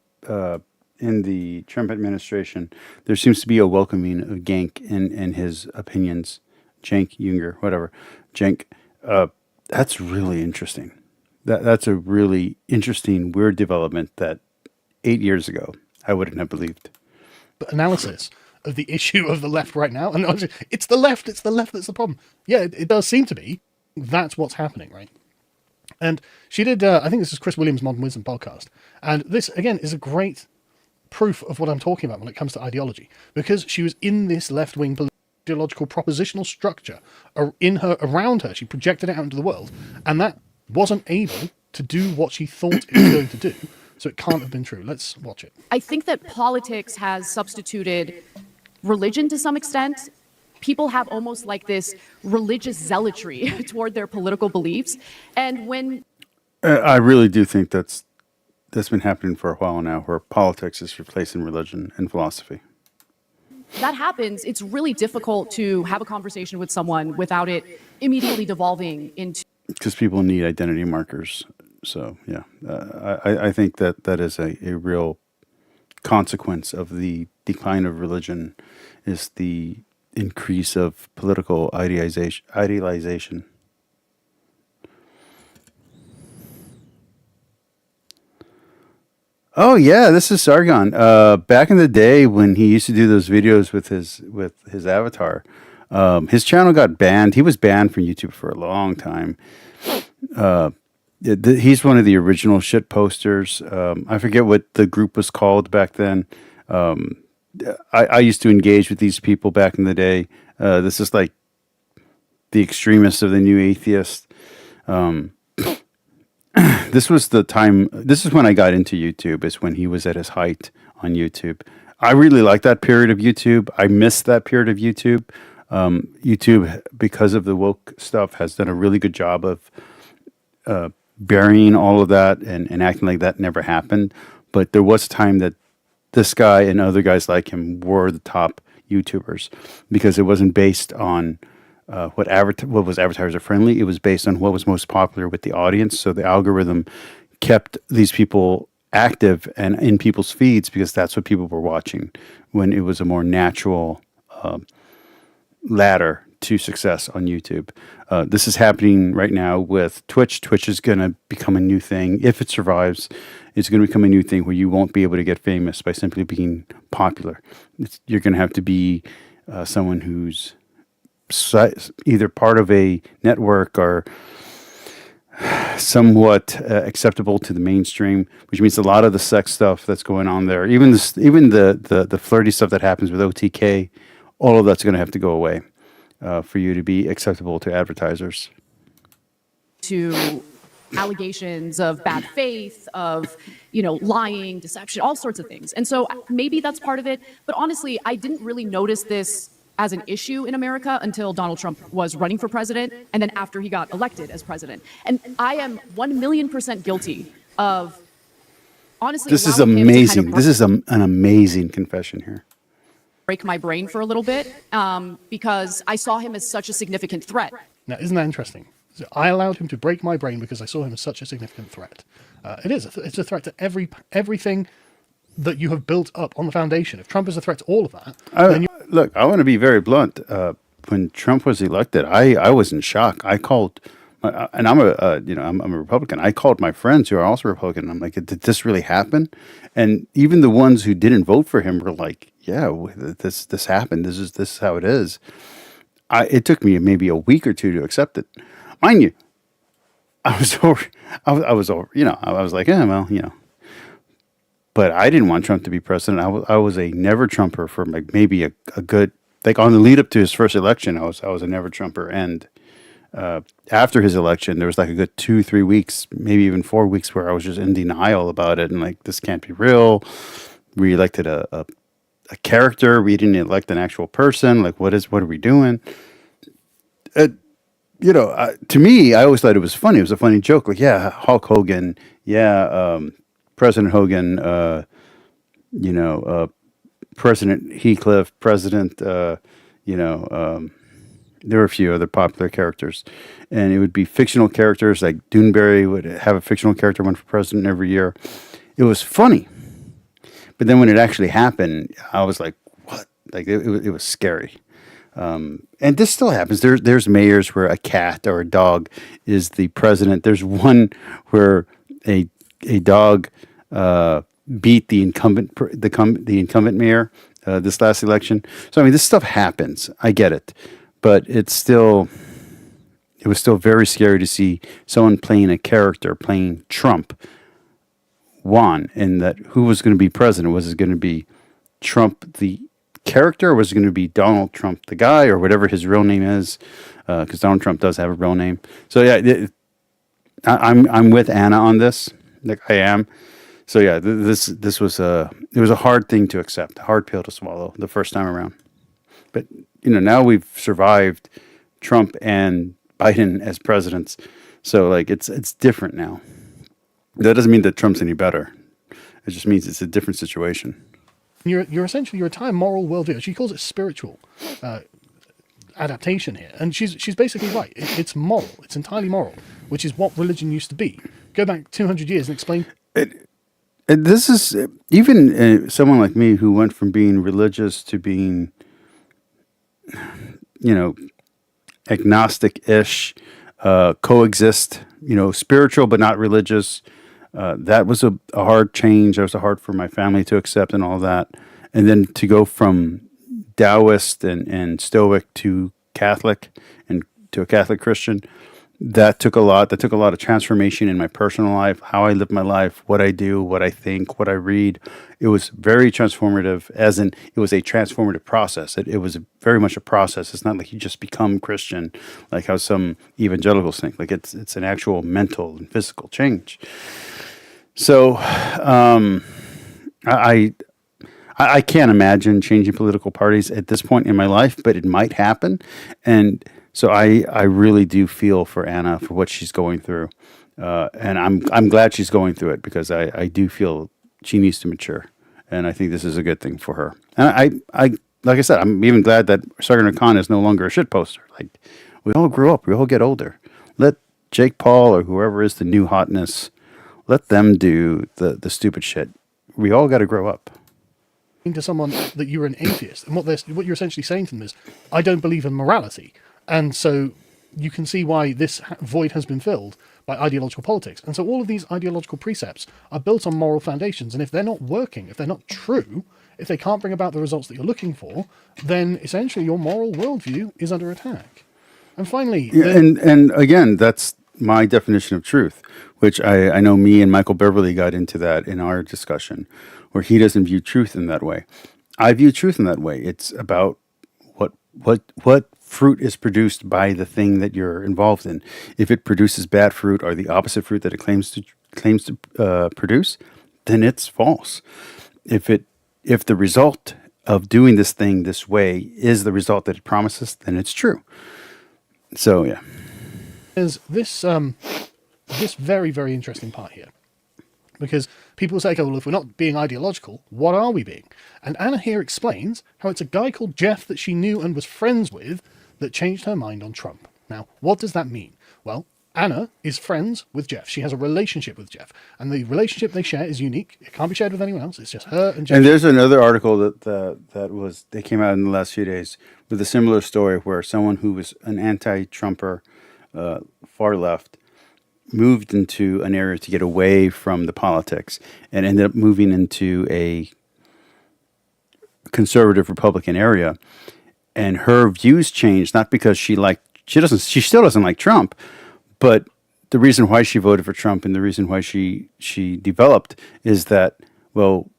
in the Trump administration, there seems to be a welcoming of Genk in his opinions. Cenk Uygur, whatever. Cenk. That's really interesting. That's a really interesting, weird development that 8 years ago I wouldn't have believed. Analysis of the issue of the left right now, and it's the left that's the problem. Yeah, it does seem to be. That's what's happening, right? And she did, I think this is Chris Williams' Modern Wisdom podcast, and this, again, is a great proof of what I'm talking about when it comes to ideology, because she was in this left-wing ideological propositional structure around her. She projected it out into the world, and that wasn't able to do what she thought it was going to do, so it can't have been true. Let's watch it. I think that politics has substituted religion to some extent. People have almost like this religious zealotry toward their political beliefs, and when I really do think that's been happening for a while now, where politics is replacing religion and philosophy. that happens, it's really difficult to have a conversation with someone without it immediately devolving into. Because people need identity markers. So, yeah, I think that is a real consequence of the decline of religion, is the increase of political idealization. Oh yeah, this is Sargon. Back in the day when he used to do those videos with his avatar, His channel got banned. He was banned from YouTube for a long time. He's one of the original shit posters. I forget what the group was called back then. I used to engage with these people back in the day. This is like the extremists of the new atheist. This was the time. This is when I got into YouTube. Is when he was at his height on YouTube. I really like that period of YouTube. I missed that period of YouTube. YouTube, because of the woke stuff, has done a really good job of burying all of that and acting like that never happened. But there was a time that this guy and other guys like him were the top YouTubers because it wasn't based on what was advertiser friendly. It was based on what was most popular with the audience. So the algorithm kept these people active and in people's feeds because that's what people were watching when it was a more natural ladder to success on YouTube. This is happening right now with Twitch. Twitch is going to become a new thing. If it survives, it's going to become a new thing where you won't be able to get famous by simply being popular. You're going to have to be someone who's either part of a network or somewhat acceptable to the mainstream, which means a lot of the sex stuff that's going on there, even the flirty stuff that happens with OTK, all of that's going to have to go away for you to be acceptable to advertisers. To allegations of bad faith, of, lying, deception, all sorts of things. And so maybe that's part of it. But honestly, I didn't really notice this as an issue in America until Donald Trump was running for president and then after he got elected as president. And I am 1,000,000% guilty of, honestly, this is allowing him to amazing. kind of This is an amazing confession here. break my brain for a little bit because I saw him as such a significant threat. Now, isn't that interesting? So I allowed him to break my brain because I saw him as such a significant threat. It's a threat to everything that you have built up on the foundation. If Trump is a threat to all of that, then Look, I want to be very blunt. When Trump was elected, I was in shock. I called, and I'm a Republican. I called my friends who are also Republican. I'm like, did this really happen? And even the ones who didn't vote for him were like, yeah, this happened. This is how it is. It took me maybe a week or two to accept it. Mind you, I was like, yeah, well, But I didn't want Trump to be president. I was a never Trumper for maybe a good, like on the lead up to his first election, I was a never Trumper. And after his election, there was like a good 2-3 weeks, maybe even 4 weeks where I was just in denial about it. And like, this can't be real. We elected a character. We didn't elect an actual person. Like, what are we doing? To me, I always thought it was funny. It was a funny joke. Like, yeah, Hulk Hogan. Yeah. President Hogan, President Heathcliff, there were a few other popular characters, and it would be fictional characters. Like Doonesbury would have a fictional character run for president every year. It was funny, but then when it actually happened, I was like, "What?" Like it was scary. And this still happens. There's mayors where a cat or a dog is the president. There's one where a dog beat the incumbent mayor this last election. So I mean, this stuff happens. I get it, but it was still very scary to see someone playing a character, playing Trump, won, and that who was going to be president? Was it going to be Trump the character, or was it going to be Donald Trump the guy, or whatever his real name is? Because Donald Trump does have a real name. So yeah, I'm with Anna on this. Like I am. So yeah, this was a hard thing to accept, a hard pill to swallow the first time around. But now we've survived Trump and Biden as presidents, so like it's different now. That doesn't mean that Trump's any better. It just means it's a different situation. You're essentially your entire moral worldview. She calls it spiritual adaptation here, and she's basically right. It's moral. It's entirely moral, which is what religion used to be. Go back 200 years and explain. This is even someone like me who went from being religious to being, agnostic-ish, coexist, spiritual but not religious. That was a hard change. That was hard for my family to accept and all that. And then to go from Taoist and Stoic to Catholic and to a Catholic Christian. That took a lot. That took a lot of transformation in my personal life, how I live my life, what I do, what I think, what I read. It was very transformative, as in it was a transformative process. It was very much a process. It's not like you just become Christian, like how some evangelicals think. Like it's an actual mental and physical change. So I can't imagine changing political parties at this point in my life, but it might happen. And so I really do feel for Anna for what she's going through. And I'm glad she's going through it, because I do feel she needs to mature. And I think this is a good thing for her. And I like I said, I'm even glad that Sargon Khan is no longer a shit poster. Like, we all grow up, we all get older. Let Jake Paul or whoever is the new hotness, let them do the stupid shit. We all got to grow up. To someone that you're an atheist, and what you're essentially saying to them is, I don't believe in morality, and so you can see why this void has been filled by ideological politics. And so all of these ideological precepts are built on moral foundations, and if they're not working, if they're not true, if they can't bring about the results that you're looking for, then essentially your moral worldview is under attack. And finally, and again, that's my definition of truth, which I know me and Michael Beverly got into that in our discussion, where he doesn't view truth in that way. I view truth in that way. It's about what fruit is produced by the thing that you're involved in. If it produces bad fruit or the opposite fruit that it claims to produce, then it's false. If the result of doing this thing this way is the result that it promises, then it's true. So yeah. There's this very, very interesting part here. Because people say, okay, well, if we're not being ideological, what are we being? And Anna here explains how it's a guy called Jeff that she knew and was friends with that changed her mind on Trump. Now, what does that mean? Well, Anna is friends with Jeff. She has a relationship with Jeff. And the relationship they share is unique. It can't be shared with anyone else. It's just her and Jeff. And there's another article that came out in the last few days with a similar story where someone who was an anti-Trumper, far left, moved into an area to get away from the politics and ended up moving into a conservative Republican area. And her views changed, not because she still doesn't like Trump, but the reason why she voted for Trump and the reason why she developed is that, well,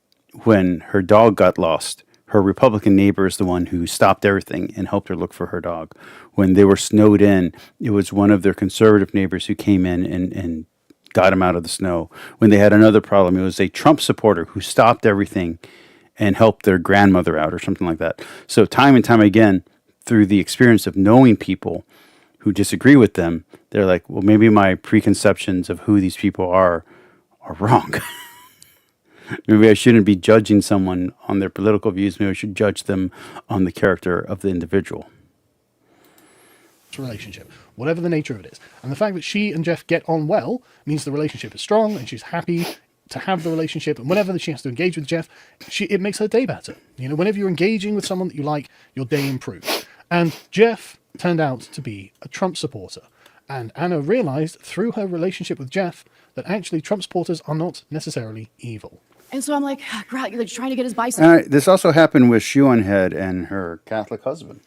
when her dog got lost, her Republican neighbor is the one who stopped everything and helped her look for her dog. When they were snowed in, it was one of their conservative neighbors who came in and got them out of the snow. When they had another problem, it was a Trump supporter who stopped everything and helped their grandmother out or something like that. So time and time again, through the experience of knowing people who disagree with them, they're like, well, maybe my preconceptions of who these people are wrong. Maybe I shouldn't be judging someone on their political views. Maybe I should judge them on the character of the individual. Relationship, whatever the nature of it is. And the fact that she and Jeff get on well means the relationship is strong and she's happy to have the relationship. And whenever she has to engage with Jeff, it makes her day better. You know, whenever you're engaging with someone that you like, your day improves. And Jeff turned out to be a Trump supporter. And Anna realized through her relationship with Jeff that actually Trump supporters are not necessarily evil. And so I'm like, you're trying to get his bicycle. All right, this also happened with Shoeonhead and her Catholic husband.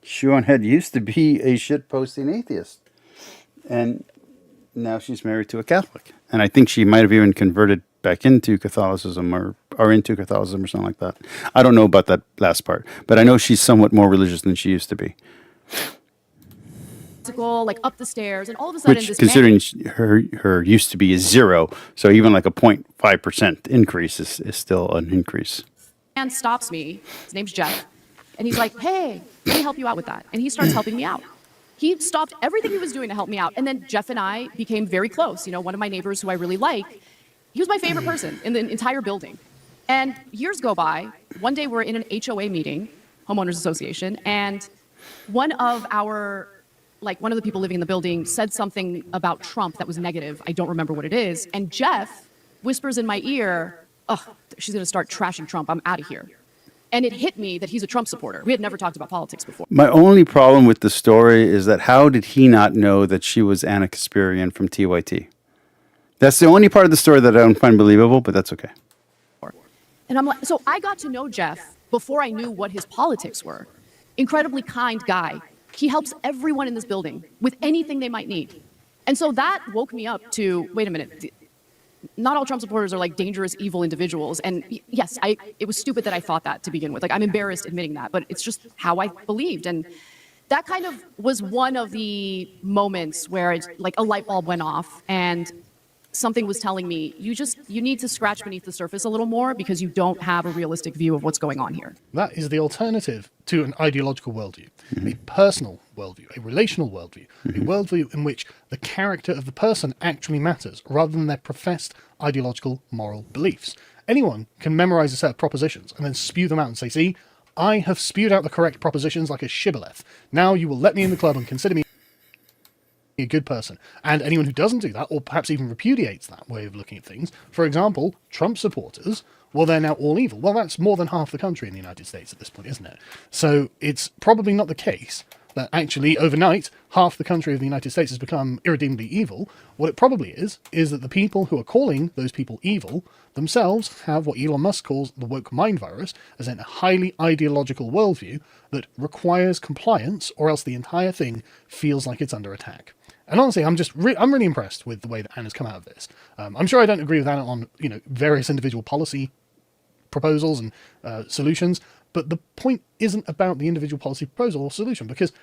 Shoeonhead used to be a shit-posting atheist. And now she's married to a Catholic. And I think she might have even converted back into Catholicism or into Catholicism or something like that. I don't know about that last part. But I know she's somewhat more religious than she used to be. Like up the stairs, and all of a sudden, Which, considering her used to be is 0, so even like a 0.5% increase is still an increase. Man stops me. His name's Jeff, and he's like, "Hey, let me help you out with that." And he starts helping me out. He stopped everything he was doing to help me out, and then Jeff and I became very close. You know, one of my neighbors who I really like, he was my favorite person in the entire building. And years go by. One day we're in an HOA meeting, homeowners association, and one of the people living in the building said something about Trump that was negative. I don't remember what it is. And Jeff whispers in my ear, "Oh, she's going to start trashing Trump. I'm out of here." And it hit me that he's a Trump supporter. We had never talked about politics before. My only problem with the story is that how did he not know that she was Anna Kasparian from TYT? That's the only part of the story that I don't find believable, but that's okay. And I'm like, so I got to know Jeff before I knew what his politics were. Incredibly kind guy. He helps everyone in this building with anything they might need. And so that woke me up to, wait a minute, not all Trump supporters are like dangerous, evil individuals. And yes, it was stupid that I thought that to begin with. Like, I'm embarrassed admitting that, but it's just how I believed. And that kind of was one of the moments where it's like a light bulb went off and something was telling me, you need to scratch beneath the surface a little more because you don't have a realistic view of what's going on here. That is the alternative to an ideological worldview, a personal worldview, a relational worldview, a worldview in which the character of the person actually matters rather than their professed ideological moral beliefs. Anyone can memorize a set of propositions and then spew them out and say, see, I have spewed out the correct propositions like a shibboleth. Now you will let me in the club and consider me a good person. And anyone who doesn't do that, or perhaps even repudiates that way of looking at things, for example, Trump supporters, well, they're now all evil. Well, that's more than half the country in the United States at this point, isn't it? So it's probably not the case that actually overnight half the country of the United States has become irredeemably evil. What it probably is that the people who are calling those people evil themselves have what Elon Musk calls the woke mind virus, as in a highly ideological worldview that requires compliance, or else the entire thing feels like it's under attack. And honestly, I'm really impressed with the way that Anna's come out of this. I'm sure I don't agree with Anna on various individual policy proposals and solutions, but the point isn't about the individual policy proposal or solution, because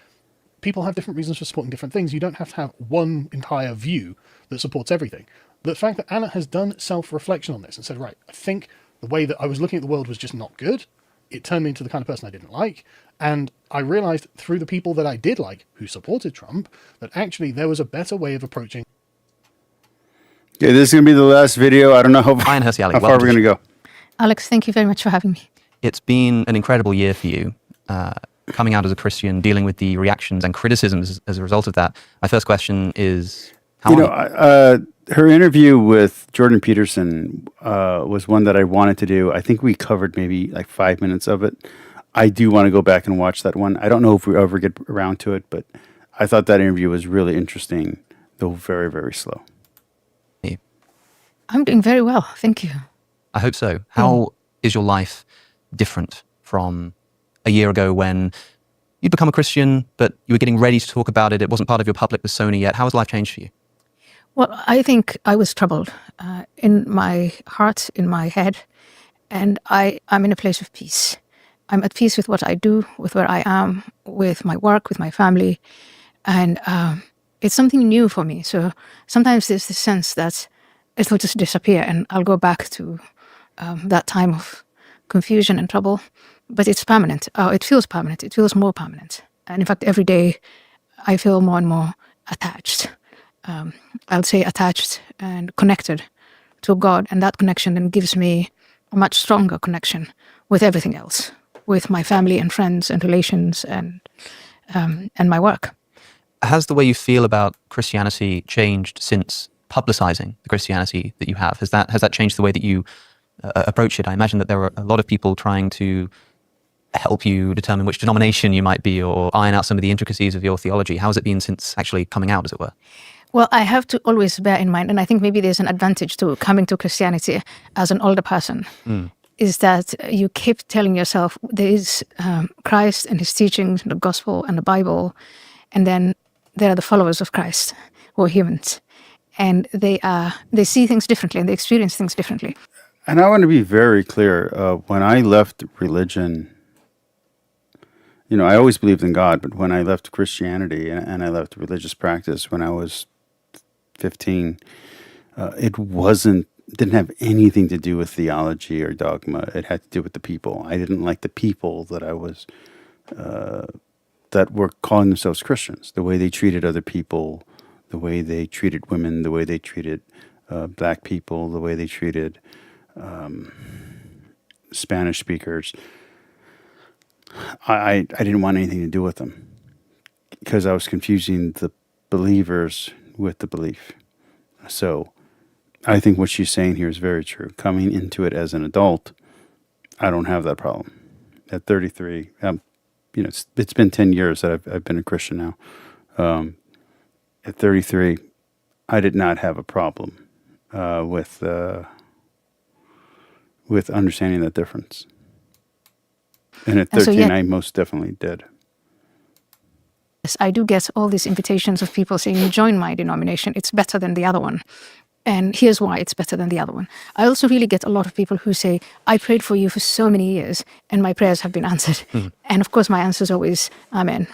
people have different reasons for supporting different things. You don't have to have one entire view that supports everything. The fact that Anna has done self-reflection on this and said, right, I think the way that I was looking at the world was just not good. It turned me into the kind of person I didn't like. And I realized through the people that I did like, who supported Trump, that actually there was a better way of approaching. Okay, this is going to be the last video. I don't know how Ian Hersey, far we're going to go. Alex, thank you very much for having me. It's been an incredible year for you, coming out as a Christian, dealing with the reactions and criticisms as a result of that. My first question is, her interview with Jordan Peterson was one that I wanted to do. I think we covered maybe like 5 minutes of it. I do want to go back and watch that one. I don't know if we ever get around to it, but I thought that interview was really interesting, though very, very slow. I'm doing very well, thank you. I hope so. How is your life different from a year ago when you'd become a Christian, but you were getting ready to talk about it? It wasn't part of your public persona yet. How has life changed for you? Well, I think I was troubled in my heart, in my head, and I'm in a place of peace. I'm at peace with what I do, with where I am, with my work, with my family, and it's something new for me. So sometimes there's this sense that it will just disappear and I'll go back to that time of confusion and trouble, but it's permanent. It feels permanent. It feels more permanent. And in fact, every day I feel more and more attached. I'll say attached and connected to God, and that connection then gives me a much stronger connection with everything else, with my family and friends and relations and my work. Has the way you feel about Christianity changed since publicizing the Christianity that you have? Has that changed the way that you approach it? I imagine that there were a lot of people trying to help you determine which denomination you might be or iron out some of the intricacies of your theology. How has it been since actually coming out, as it were? Well, I have to always bear in mind, and I think maybe there's an advantage to coming to Christianity as an older person, is that you keep telling yourself there is Christ and his teachings, the gospel and the Bible, and then there are the followers of Christ who are humans. And they see things differently and they experience things differently. And I want to be very clear. When I left religion, I always believed in God, but when I left Christianity and I left religious practice when I was 15, it didn't have anything to do with theology or dogma. It had to do with the people. I didn't like the people that that were calling themselves Christians, the way they treated other people, the way they treated women, the way they treated black people, the way they treated Spanish speakers. I didn't want anything to do with them because I was confusing the believers with the belief. So I think what she's saying here is very true. Coming into it as an adult, I don't have that problem. At 33, it's been 10 years that I've been a Christian now. At 33, I did not have a problem with understanding that difference. And at 13, I most definitely did. Yes, I do get all these invitations of people saying, join my denomination, it's better than the other one. And here's why it's better than the other one. I also really get a lot of people who say, I prayed for you for so many years and my prayers have been answered. And of course, my answer is always, Amen.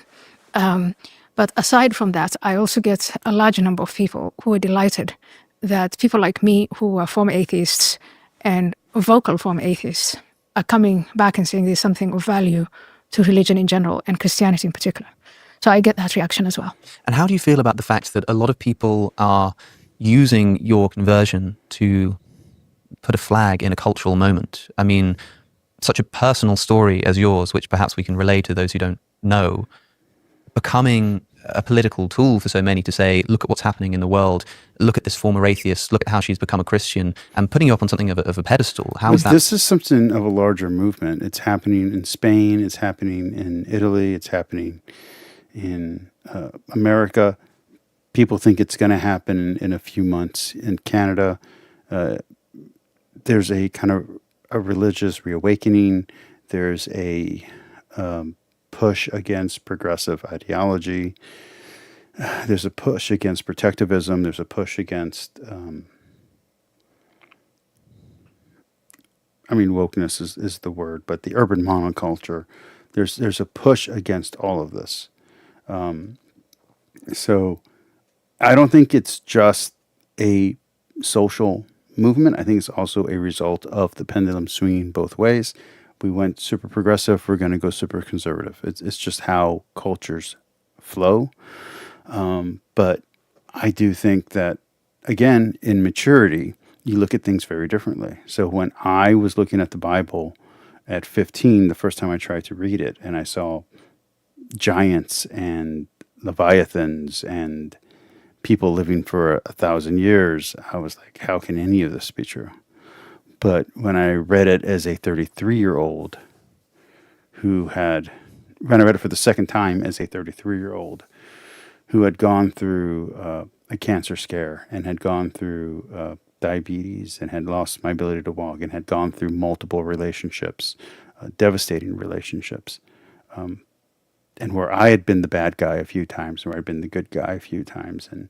But aside from that, I also get a large number of people who are delighted that people like me, who are former atheists and vocal former atheists, are coming back and saying there's something of value to religion in general and Christianity in particular. So I get that reaction as well. And how do you feel about the fact that a lot of people are using your conversion to put a flag in a cultural moment? I mean, such a personal story as yours, which perhaps we can relay to those who don't know, becoming a political tool for so many to say, look at what's happening in the world, look at this former atheist, look at how she's become a Christian, and putting you up on something of a pedestal. How is that? This is something of a larger movement. It's happening in Spain, it's happening in Italy, it's happening in America. People think it's going to happen in a few months in Canada. There's a kind of a religious reawakening. There's a push against progressive ideology. There's a push against protectivism. There's a push against, wokeness is the word, but the urban monoculture. There's a push against all of this. So I don't think it's just a social movement. I think it's also a result of the pendulum swinging both ways. We went super progressive, we're going to go super conservative. It's just how cultures flow. But I do think that, again, in maturity, you look at things very differently. So when I was looking at the Bible at 15, the first time I tried to read it, and I saw giants and leviathans and people living for 1,000 years, I was like, how can any of this be true? But when I read it as a 33-year-old when I read it for the second time as a 33-year-old who had gone through a cancer scare and had gone through diabetes and had lost my ability to walk and had gone through multiple relationships, devastating relationships, and where I had been the bad guy a few times, where I'd been the good guy a few times, and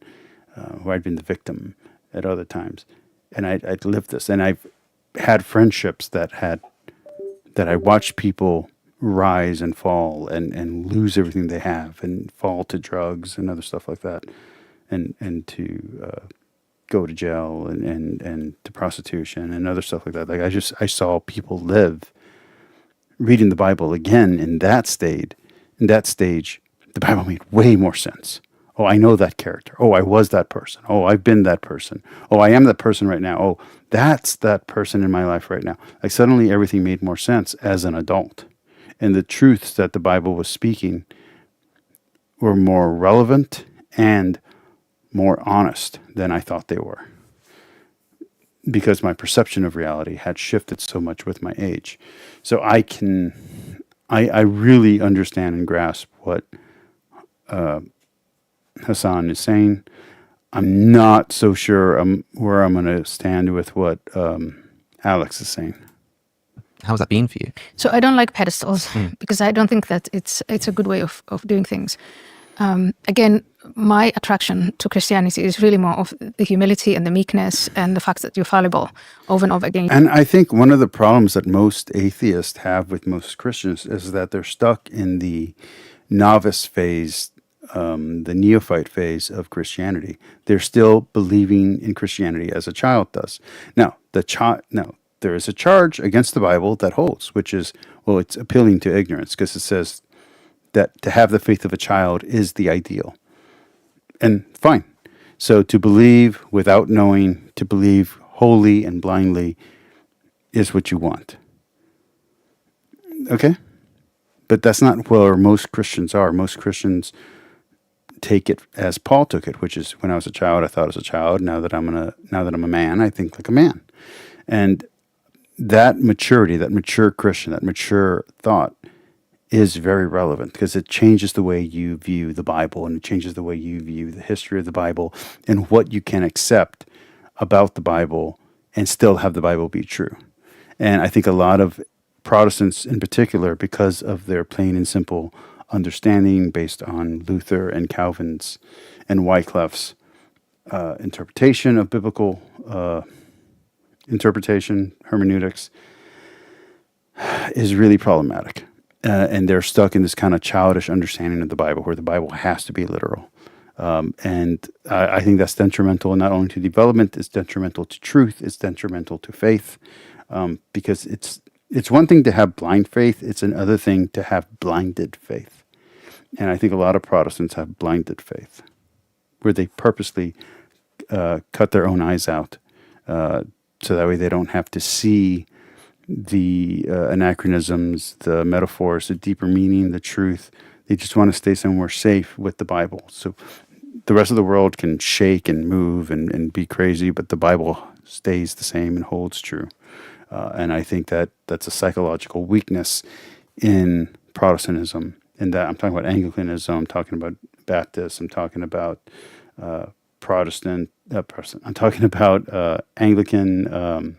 where I'd been the victim at other times. And I'd lived this, and I've had friendships that I watched people rise and fall and lose everything they have and fall to drugs and other stuff like that, and to go to jail and to prostitution and other stuff like that. Like I saw people live reading the Bible again in that stage. In that stage, the Bible made way more sense. Oh, I know that character. Oh, I was that person. Oh, I've been that person. Oh, I am that person right now. Oh, that's that person in my life right now. Like suddenly everything made more sense as an adult. And the truths that the Bible was speaking were more relevant and more honest than I thought they were. Because my perception of reality had shifted so much with my age. So I really understand and grasp what Hassan is saying. I'm not so sure where I'm going to stand with what Alex is saying. How's that been for you? So I don't like pedestals because I don't think that it's a good way of doing things. Again, my attraction to Christianity is really more of the humility and the meekness and the fact that you're fallible over and over again. And I think one of the problems that most atheists have with most Christians is that they're stuck in the novice phase, the neophyte phase of Christianity. They're still believing in Christianity as a child does. Now, there is a charge against the Bible that holds, which is, well, it's appealing to ignorance because it says that to have the faith of a child is the ideal. And fine. So to believe without knowing, to believe wholly and blindly is what you want. Okay? But that's not where most Christians are. Most Christians take it as Paul took it, which is when I was a child, I thought as a child. Now that I'm a man, I think like a man. And that maturity, that mature Christian, that mature thought is very relevant because it changes the way you view the Bible and it changes the way you view the history of the Bible and what you can accept about the Bible and still have the Bible be true. And I think a lot of Protestants in particular, because of their plain and simple understanding based on Luther and Calvin's and Wyclif's interpretation of biblical interpretation, hermeneutics, is really problematic. And they're stuck in this kind of childish understanding of the Bible, where the Bible has to be literal. And I think that's detrimental not only to development, it's detrimental to truth, it's detrimental to faith, because it's one thing to have blind faith, it's another thing to have blinded faith. And I think a lot of Protestants have blinded faith, where they purposely cut their own eyes out, so that way they don't have to see the anachronisms, the metaphors, the deeper meaning, the truth. They just want to stay somewhere safe with the Bible. So the rest of the world can shake and move and be crazy, but the Bible stays the same and holds true. And I think that that's a psychological weakness in Protestantism. In that I'm talking about Anglicanism, I'm talking about Baptists, I'm talking about Protestant. I'm talking about Anglican.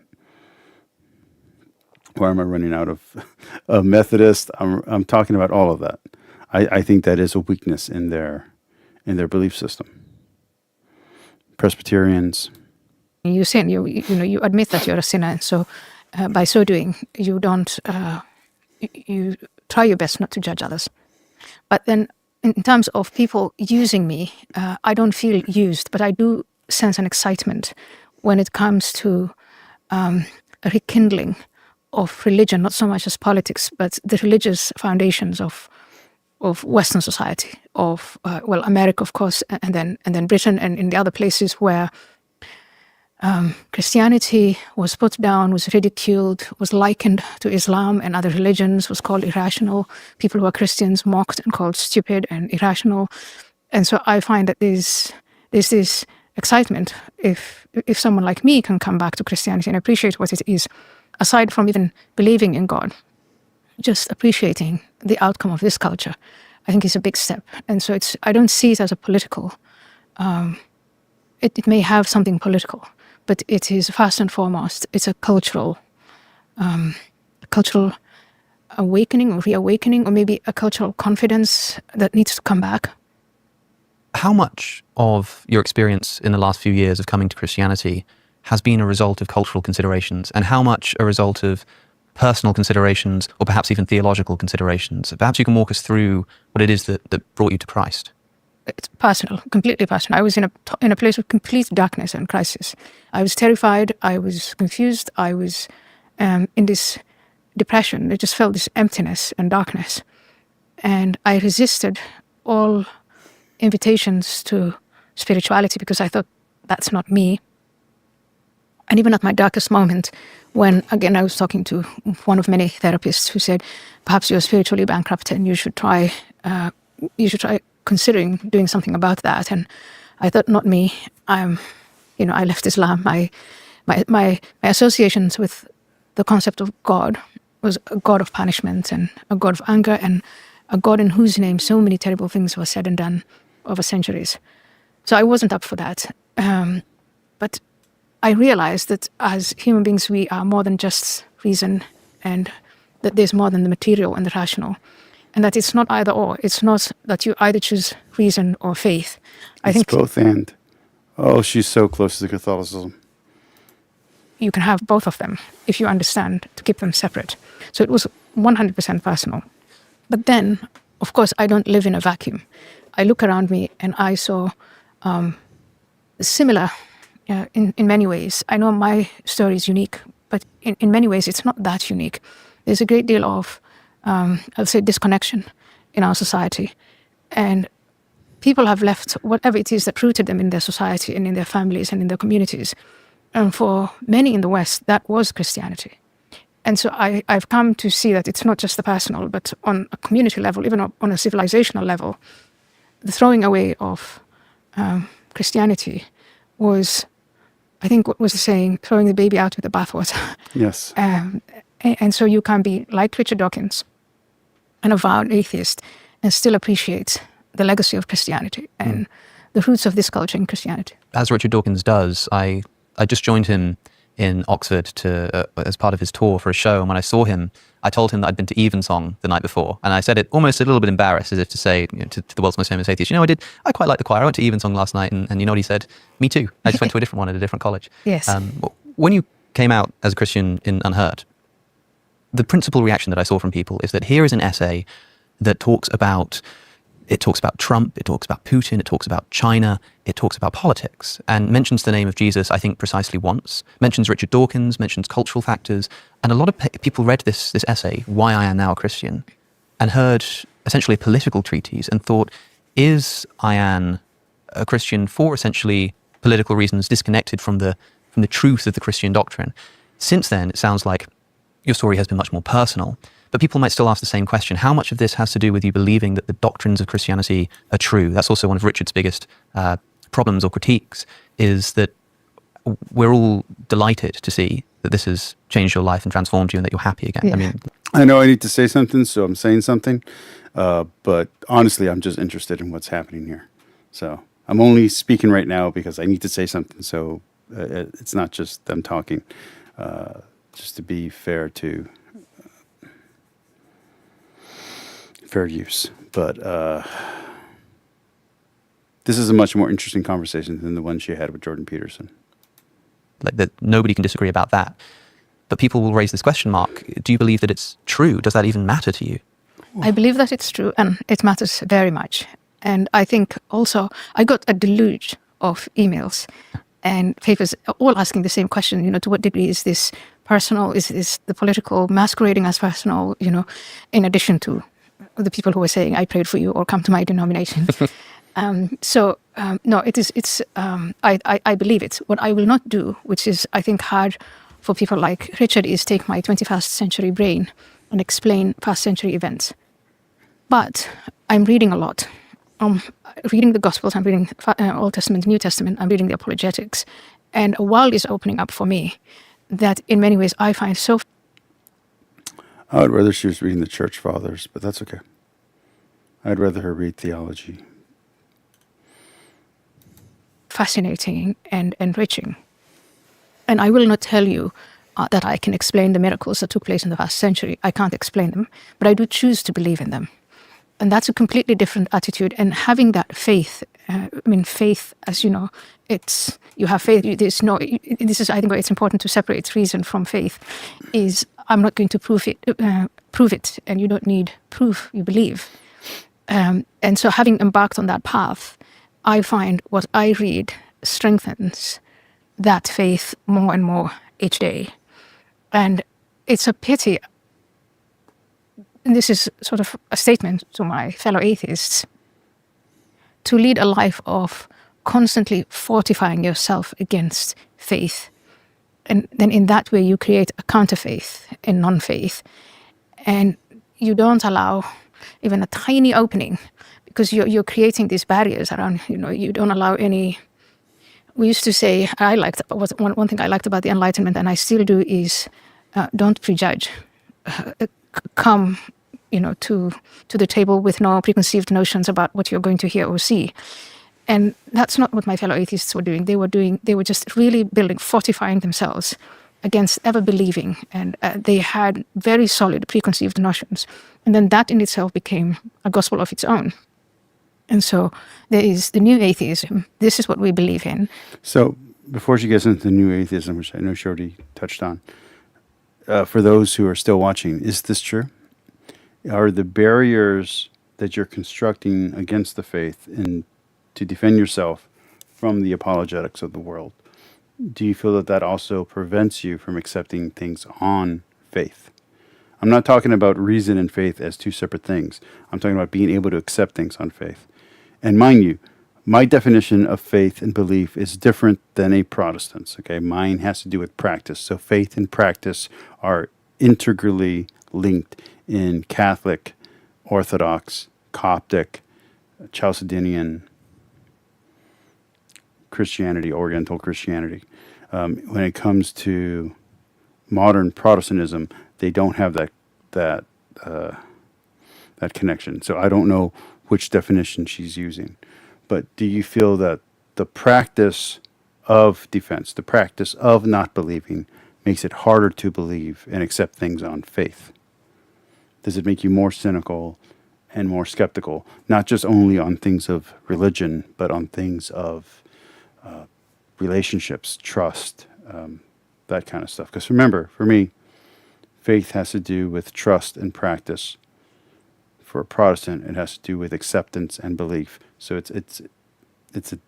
Why am I running out of Methodist? I'm talking about all of that. I think that is a weakness in their belief system. Presbyterians. You say you admit that you're a sinner, and so by so doing, you don't you try your best not to judge others. But then, in terms of people using me, I don't feel used, but I do sense an excitement when it comes to a rekindling of religion, not so much as politics, but the religious foundations of Western society, of America, of course, and then Britain, and in the other places where Christianity was put down, was ridiculed, was likened to Islam and other religions, was called irrational. People who are Christians mocked and called stupid and irrational. And so I find that there's this excitement if someone like me can come back to Christianity and appreciate what it is, aside from even believing in God, just appreciating the outcome of this culture, I think is a big step. And so I don't see it as a political, it may have something political, but it is first and foremost, it's a cultural awakening or reawakening, or maybe a cultural confidence that needs to come back. How much of your experience in the last few years of coming to Christianity has been a result of cultural considerations, and how much a result of personal considerations, or perhaps even theological considerations? Perhaps you can walk us through what it is that brought you to Christ. It's personal, completely personal. I was in a place of complete darkness and crisis. I was terrified, I was confused, I was in this depression. I just felt this emptiness and darkness. And I resisted all invitations to spirituality because I thought, that's not me. And even at my darkest moment, when, again, I was talking to one of many therapists who said, perhaps you're spiritually bankrupt and you should try considering doing something about that. And I thought, not me. I left Islam. My associations with the concept of God was a God of punishment and a God of anger and a God in whose name so many terrible things were said and done over centuries. So I wasn't up for that. But I realized that as human beings, we are more than just reason, and that there's more than the material and the rational, and that it's not either or. It's not that you either choose reason or faith. I think both and. Oh, she's so close to Catholicism. You can have both of them if you understand to keep them separate. So it was 100% personal. But then, of course, I don't live in a vacuum. I look around me and I saw similar. In many ways. I know my story is unique, but in many ways it's not that unique. There's a great deal of, I'll say, disconnection in our society. And people have left whatever it is that rooted them in their society and in their families and in their communities. And for many in the West, that was Christianity. And so I've come to see that it's not just the personal, but on a community level, even on a civilizational level, the throwing away of Christianity was, I think, what was the saying, throwing the baby out with the bathwater. Yes. And so you can be like Richard Dawkins, an avowed atheist, and still appreciate the legacy of Christianity and the roots of this culture in Christianity. As Richard Dawkins does, I just joined him in Oxford to as part of his tour for a show. And when I saw him, I told him that I'd been to Evensong the night before. And I said it almost a little bit embarrassed, as if to say, to the world's most famous atheist, I quite like the choir. I went to Evensong last night. And you know what he said? Me too. I just went to a different one at a different college. Yes. When you came out as a Christian in Unheard, the principal reaction that I saw from people is that here is an essay that talks about Trump, it talks about Putin, it talks about China, it talks about politics, and mentions the name of Jesus, I think, precisely once, mentions Richard Dawkins, mentions cultural factors, and a lot of people read this essay, Why I Am Now a Christian, and heard essentially a political treatise and thought, is Ayan a Christian for essentially political reasons disconnected from the truth of the Christian doctrine? Since then, it sounds like your story has been much more personal. But people might still ask the same question. How much of this has to do with you believing that the doctrines of Christianity are true? That's also one of Richard's biggest problems or critiques, is that we're all delighted to see that this has changed your life and transformed you and that you're happy again. Yeah. I mean, I know I need to say something, so I'm saying something. But honestly, I'm just interested in what's happening here. So I'm only speaking right now because I need to say something. So it's not just them talking. Just to be fair to fair use. But this is a much more interesting conversation than the one she had with Jordan Peterson. like that, nobody can disagree about that. But people will raise this question mark. Do you believe that it's true? Does that even matter to you? I believe that it's true, and it matters very much. And I think also I got a deluge of emails and papers all asking the same question, to what degree is this personal? Is this the political masquerading as personal, in addition to the people who were saying, I prayed for you or come to my denomination. No, I believe it. What I will not do, which is I think hard for people like Richard, is take my 21st century brain and explain past century events. But I'm reading a lot. I'm reading the Gospels, I'm reading Old Testament, New Testament, I'm reading the apologetics. And a world is opening up for me that in many ways I find so... I would rather she was reading the church fathers, but that's okay. I'd rather her read theology. fascinating and enriching. And I will not tell you that I can explain the miracles that took place in the past century. I can't explain them, but I do choose to believe in them. And that's a completely different attitude. And having that faith, faith, as you know, you have faith. This is, I think, where it's important to separate reason from faith. Is I'm not going to prove it, and you don't need proof. You believe. And so, having embarked on that path, I find what I read strengthens that faith more and more each day. And it's a pity, and this is sort of a statement to my fellow atheists, to lead a life of constantly fortifying yourself against faith. And then in that way you create a counterfaith in non-faith. And you don't allow even a tiny opening, because you're creating these barriers around, you don't allow any... We used to say, one thing I liked about the Enlightenment, and I still do, is don't prejudge. Come, to the table with no preconceived notions about what you're going to hear or see. And that's not what my fellow atheists were doing. They were just really fortifying themselves against ever believing. And they had very solid preconceived notions. And then that in itself became a gospel of its own. And so there is the new atheism. This is what we believe in. So before she gets into the new atheism, which I know she already touched on, for those who are still watching, is this true? Are the barriers that you're constructing against the faith and to defend yourself from the apologetics of the world, do you feel that also prevents you from accepting things on faith? I'm not talking about reason and faith as two separate things. I'm talking about being able to accept things on faith. And mind you, my definition of faith and belief is different than a Protestant's. Okay, mine has to do with practice. So faith and practice are integrally linked in Catholic, Orthodox, Coptic, Chalcedonian Christianity, Oriental Christianity. When it comes to modern Protestantism, they don't have that connection. So I don't know which definition she's using. But do you feel that the practice of defense, the practice of not believing, makes it harder to believe and accept things on faith? Does it make you more cynical and more skeptical, not just only on things of religion, but on things of relationships, trust, that kind of stuff? Because remember, for me, faith has to do with trust and practice. For a Protestant, it has to do with acceptance and belief. So it's a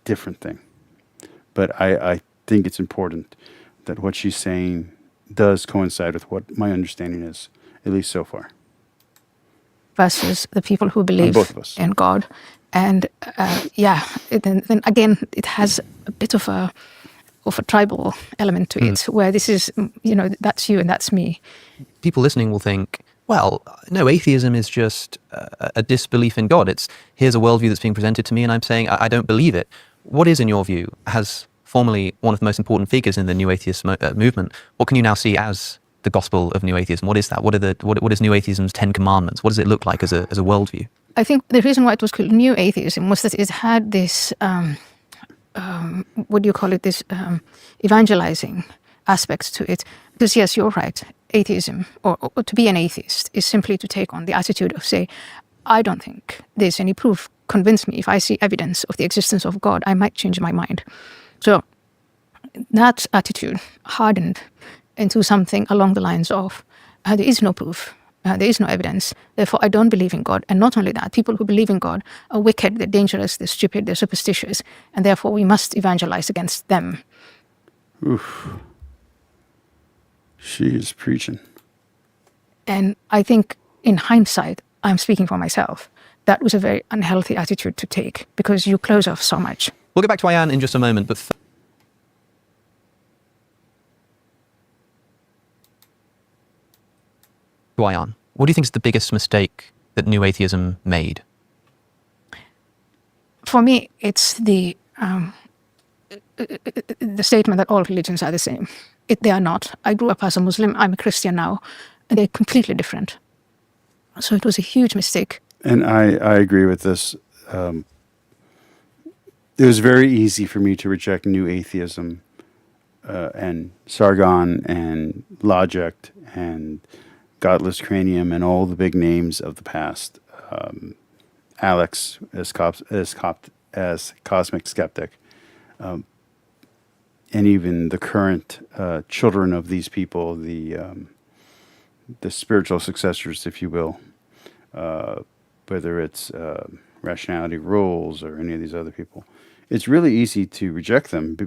different thing. But I think it's important that what she's saying does coincide with what my understanding is, at least so far. Versus the people who believe both of us. in God. And then again, it has a bit of a tribal element to it, where this is, that's you and that's me. People listening will think, well, no, atheism is just a disbelief in God. Here's a worldview that's being presented to me, and I'm saying I don't believe it. What is, in your view, as formerly one of the most important figures in the New Atheist movement, what can you now see as the gospel of New Atheism? What is that? What is New Atheism's 10 Commandments? What does it look like as a worldview? I think the reason why it was called New Atheism was that it had this, this evangelizing aspects to it. Because yes, you're right, atheism, or to be an atheist, is simply to take on the attitude of, say, I don't think there's any proof. Convince me. If I see evidence of the existence of God, I might change my mind. So that attitude hardened into something along the lines of, there is no proof. There is no evidence. Therefore, I don't believe in God. And not only that, people who believe in God are wicked, they're dangerous, they're stupid, they're superstitious. And therefore, we must evangelize against them. Oof. She is preaching. And I think in hindsight, I'm speaking for myself, that was a very unhealthy attitude to take, because you close off so much. We'll get back to Ayan in just a moment, but Ayan, what do you think is the biggest mistake that New Atheism made? For me, it's the statement that all religions are the same. They are not. I grew up as a Muslim. I'm a Christian now. And they're completely different. So it was a huge mistake. And I agree with this. It was very easy for me to reject New Atheism and Sargon and Loject and Godless Cranium and all the big names of the past. Alex as Cosmic Skeptic. And even the current children of these people, the spiritual successors, if you will, whether it's Rationality Rules or any of these other people, it's really easy to reject them.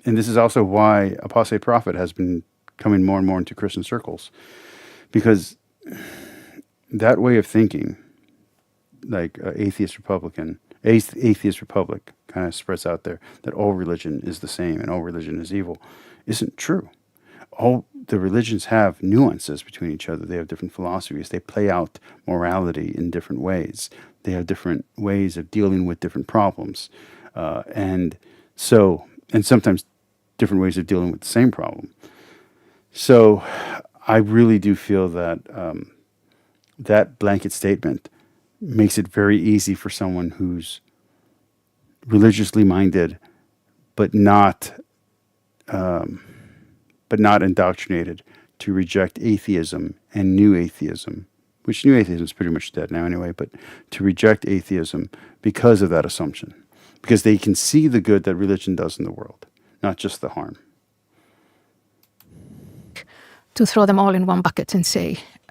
And this is also why Apostate Prophet has been coming more and more into Christian circles, because that way of thinking, like Atheist Republic, kind of spreads out there, that all religion is the same and all religion is evil, isn't true. All the religions have nuances between each other. They have different philosophies. They play out morality in different ways. They have different ways of dealing with different problems. And sometimes different ways of dealing with the same problem. So I really do feel that that blanket statement makes it very easy for someone who's religiously minded, but not indoctrinated, to reject atheism and New Atheism, which New Atheism is pretty much dead now anyway, but to reject atheism because of that assumption, because they can see the good that religion does in the world, not just the harm. To throw them all in one bucket and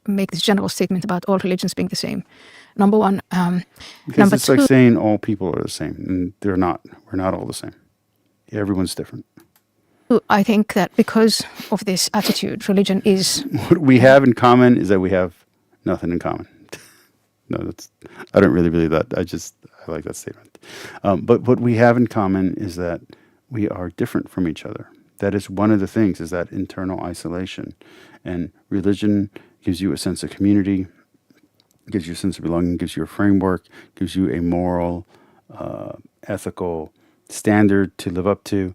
make this general statement about all religions being the same. Number one. Because number it's two, like saying all people are the same, and they're not. We're not all the same. Everyone's different. I think that because of this attitude, religion is... What we have in common is that we have nothing in common. No, I don't really believe that. I like that statement. But what we have in common is that we are different from each other. That is one of the things, is that internal isolation. And religion gives you a sense of community, gives you a sense of belonging, gives you a framework, gives you a moral, ethical standard to live up to.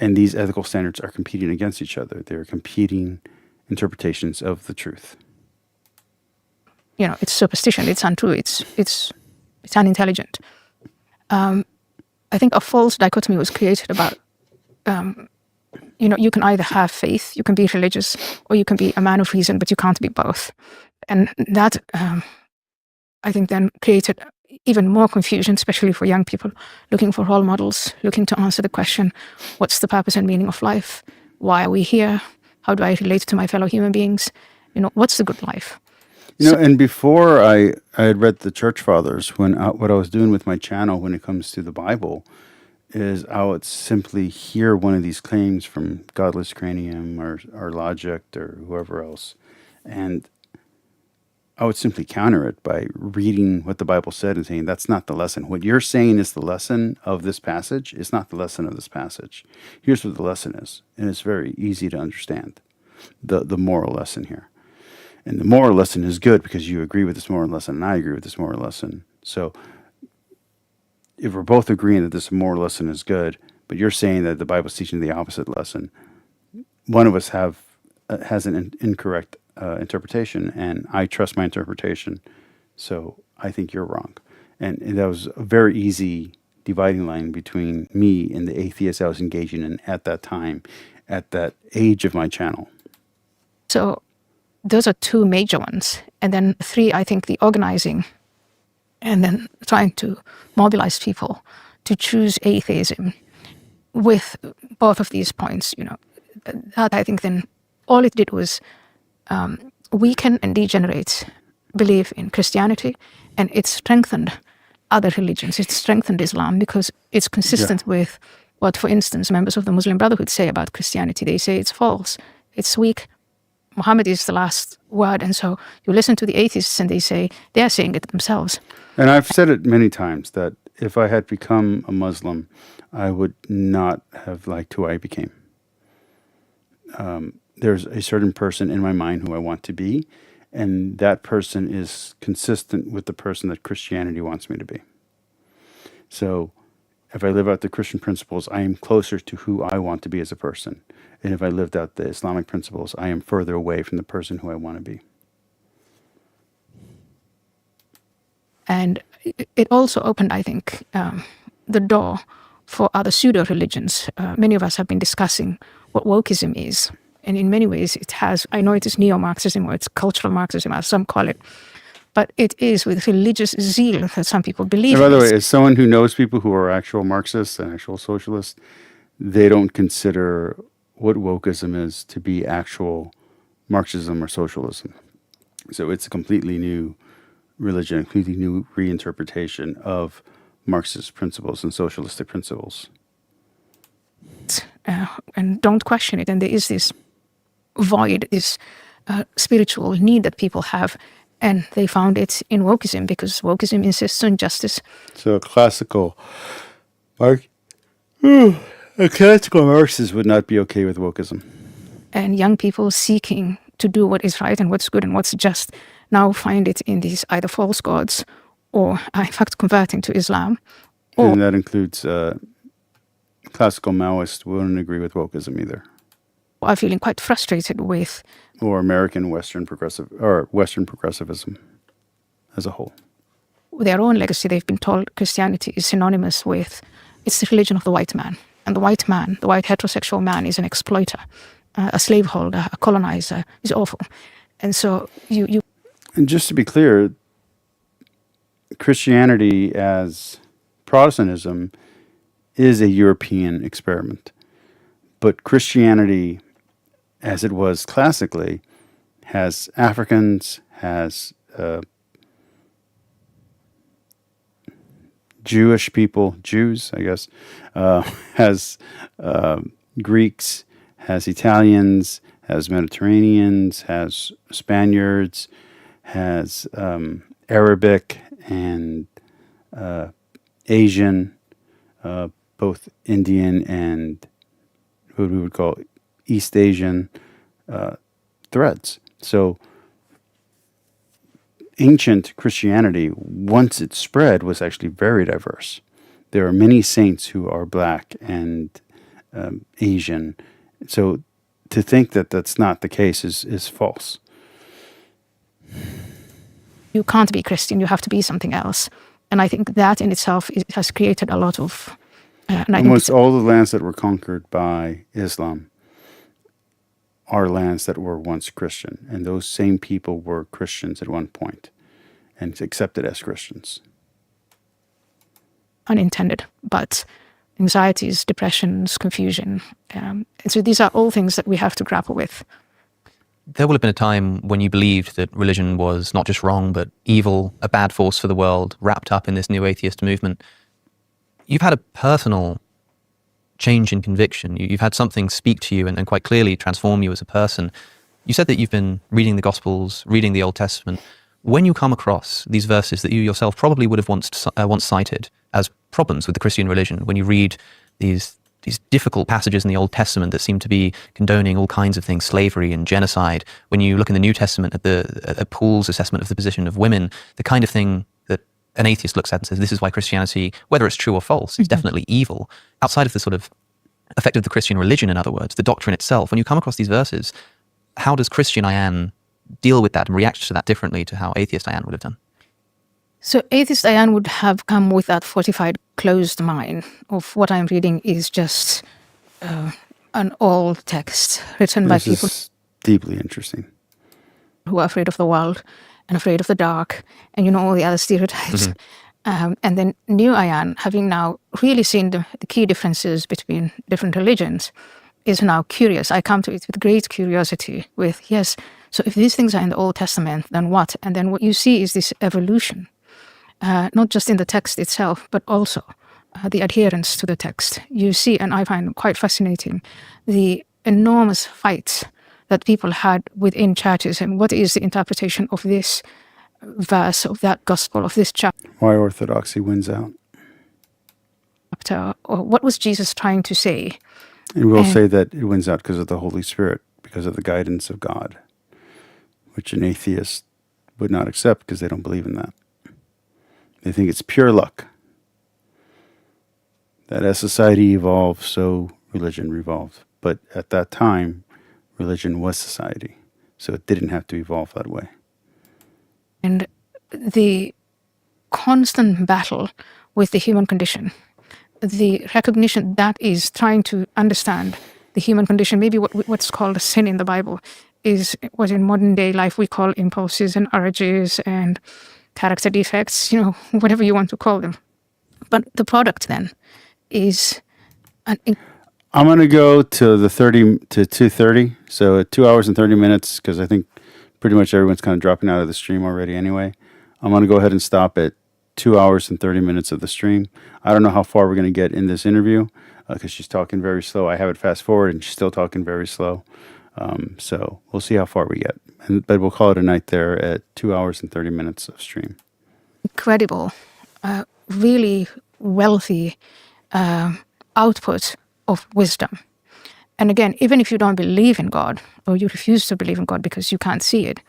And these ethical standards are competing against each other. They're competing interpretations of the truth. It's superstition. It's untrue. It's unintelligent. I think a false dichotomy was created about, you can either have faith, you can be religious, or you can be a man of reason, but you can't be both. And that, I think, then created even more confusion, especially for young people looking for role models, looking to answer the question, what's the purpose and meaning of life? Why are we here? How do I relate to my fellow human beings? What's the good life? And before I had read the Church Fathers, what I was doing with my channel when it comes to the Bible is I would simply hear one of these claims from Godless Cranium or Logic or whoever else, and I would simply counter it by reading what the Bible said and saying, that's not the lesson. What you're saying is the lesson of this passage. It's not the lesson of this passage. Here's what the lesson is, and it's very easy to understand, the moral lesson here. And the moral lesson is good because you agree with this moral lesson and I agree with this moral lesson. So if we're both agreeing that this moral lesson is good, but you're saying that the Bible's teaching the opposite lesson, one of us has an incorrect interpretation, and I trust my interpretation, so I think you're wrong. And that was a very easy dividing line between me and the atheists I was engaging in at that time, at that age of my channel. So those are two major ones. And then three, I think the organizing and then trying to mobilize people to choose atheism with both of these points, that I think then all it did was weaken and degenerate belief in Christianity, and it strengthened other religions. It strengthened Islam because it's consistent with what, for instance, members of the Muslim Brotherhood say about Christianity. They say it's false, it's weak, Muhammad is the last word. And so you listen to the atheists and they say, they're saying it themselves. And I've said it many times that if I had become a Muslim, I would not have liked who I became. There's a certain person in my mind who I want to be, and that person is consistent with the person that Christianity wants me to be. So if I live out the Christian principles, I am closer to who I want to be as a person. And if I lived out the Islamic principles, I am further away from the person who I want to be. And it also opened, I think, the door for other pseudo-religions. Many of us have been discussing what wokeism is. And in many ways, it has, I know it is neo-Marxism or it's cultural Marxism, as some call it, but it is with religious zeal that some people believe. And by the way, as someone who knows people who are actual Marxists and actual socialists, they don't consider what wokeism is to be actual Marxism or socialism. So it's a completely new religion, a completely new reinterpretation of Marxist principles and socialistic principles. And don't question it. And there is this void, this spiritual need that people have. And they found it in wokeism because wokeism insists on justice. So a classical Marxist would not be okay with wokeism. And young people seeking to do what is right and what's good and what's just now find it in these either false gods or in fact converting to Islam. And that includes classical Maoists wouldn't agree with wokeism either. Are feeling quite frustrated with. Or American Western progressivism as a whole. Their own legacy, they've been told Christianity is synonymous with, it's the religion of the white man. And the white man, the white heterosexual man, is an exploiter, a slaveholder, a colonizer, is awful. And so you... And just to be clear, Christianity as Protestantism is a European experiment. But Christianity, as it was classically, has Africans, has Jewish people, Jews, I guess, has Greeks, has Italians, has Mediterraneans, has Spaniards, has Arabic and Asian, both Indian and what we would call East Asian threads. So ancient Christianity, once it spread, was actually very diverse. There are many saints who are black and Asian. So to think that that's not the case is false. You can't be Christian, you have to be something else. And I think that in itself has created a lot of And I think Almost it's- all the lands that were conquered by Islam are lands that were once Christian, and those same people were Christians at one point and accepted as Christians. unintended, but anxieties, depressions, confusion. And so these are all things that we have to grapple with. There will have been a time when you believed that religion was not just wrong, but evil, a bad force for the world, wrapped up in this new atheist movement. You've had a personal change in conviction. You've had something speak to you and quite clearly transform you as a person. You said that you've been reading the Gospels, reading the Old Testament. When you come across these verses that you yourself probably would have once cited as problems with the Christian religion, when you read these difficult passages in the Old Testament that seem to be condoning all kinds of things, slavery and genocide, when you look in the New Testament at Paul's assessment of the position of women, the kind of thing that an atheist looks at and says, this is why Christianity, whether it's true or false, is definitely evil. Outside of the sort of effect of the Christian religion, in other words, the doctrine itself, when you come across these verses, how does Christian Ayan deal with that and react to that differently to how atheist Ayan would have done? So atheist Ayan would have come with that fortified, closed mind of what I'm reading is just an old text written by This people is deeply interesting. who are afraid of the world and afraid of the dark, and all the other stereotypes. And then new Ayan, having now really seen the key differences between different religions, is now curious. I come to it with great curiosity with, yes, so if these things are in the Old Testament, then what? And then what you see is this evolution, not just in the text itself, but also the adherence to the text. You see, and I find quite fascinating, the enormous fights that people had within churches and what is the interpretation of this verse, of that gospel, of this chapter, Why orthodoxy wins out. or what was Jesus trying to say? And we'll And- say that it wins out because of the Holy Spirit, because of the guidance of God, which an atheist would not accept because they don't believe in that. They think it's pure luck. That as society evolved, so religion revolved. But at that time, religion was society. So it didn't have to evolve that way. And the constant battle with the human condition, the recognition that is trying to understand the human condition, maybe what's called a sin in the Bible is what in modern day life we call impulses and urges and character defects, whatever you want to call them. But the product then is I'm going to go to the 30 to 2:30, so 2 hours and 30 minutes, because I think pretty much everyone's kind of dropping out of the stream already anyway. I'm going to go ahead and stop at 2 hours and 30 minutes of the stream. I don't know how far we're going to get in this interview because she's talking very slow. I have it fast forward and she's still talking very slow. So we'll see how far we get. But we'll call it a night there at 2 hours and 30 minutes of stream. incredible, really wealthy output of wisdom. And again, even if you don't believe in God or you refuse to believe in God because you can't see it,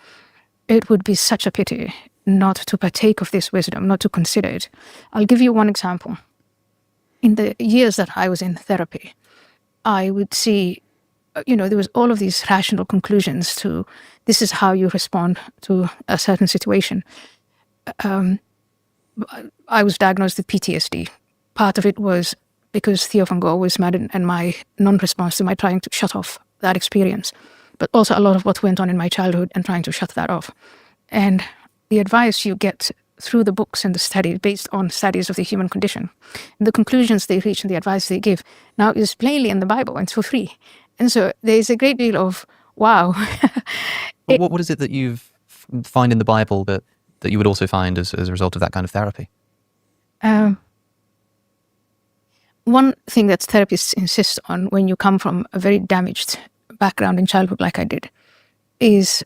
it would be such a pity not to partake of this wisdom, not to consider it. I'll give you one example. In the years that I was in therapy, I would see, there was all of these rational conclusions to this is how you respond to a certain situation. I was diagnosed with PTSD. Part of it was because Theo van Gogh was mad and my non-response to my trying to shut off that experience. But also a lot of what went on in my childhood and trying to shut that off. And the advice you get through the books and the studies based on studies of the human condition, the conclusions they reach and the advice they give now is plainly in the Bible and it's for free. And so there's a great deal of, wow. But what is it that you find in the Bible that you would also find as a result of that kind of therapy? One thing that therapists insist on when you come from a very damaged background in childhood like I did is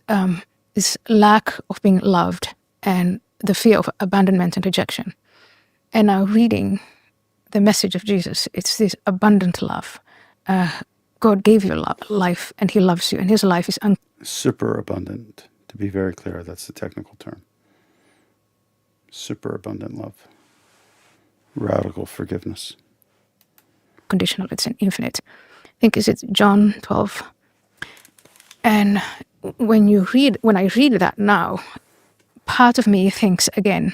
this lack of being loved and the fear of abandonment and rejection. And now reading the message of Jesus, it's this abundant love. God gave you life and he loves you and his life is Super abundant. To be very clear, that's the technical term. Super abundant love. Radical forgiveness. unconditional, it's an infinite. I think is it John 12. And when I read that now, part of me thinks again,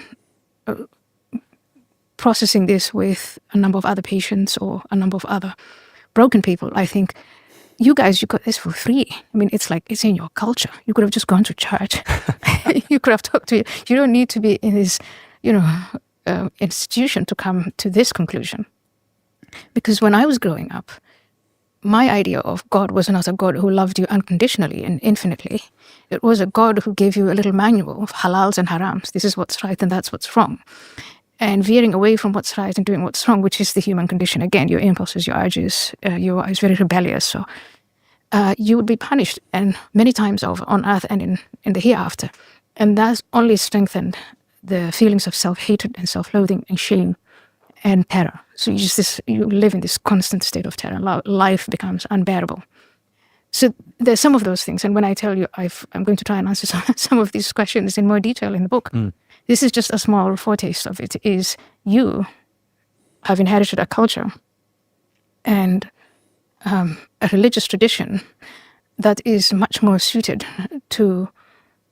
processing this with a number of other patients or a number of other broken people, I think, you guys, you got this for free. I mean, it's like, it's in your culture. You could have just gone to church. You could have talked to you. You don't need to be in this, institution to come to this conclusion. Because when I was growing up, my idea of God was not a God who loved you unconditionally and infinitely. It was a God who gave you a little manual of halals and harams. This is what's right and that's what's wrong. And veering away from what's right and doing what's wrong, which is the human condition. Again, your impulses, your urges, you are very rebellious. So you would be punished, and many times over on earth and in the hereafter. And that's only strengthened the feelings of self-hatred and self-loathing and shame and terror. So you live in this constant state of terror. Life becomes unbearable. So there's some of those things. And when I tell you I'm going to try and answer some of these questions in more detail in the book, this is just a small foretaste of it. Is you have inherited a culture and a religious tradition that is much more suited to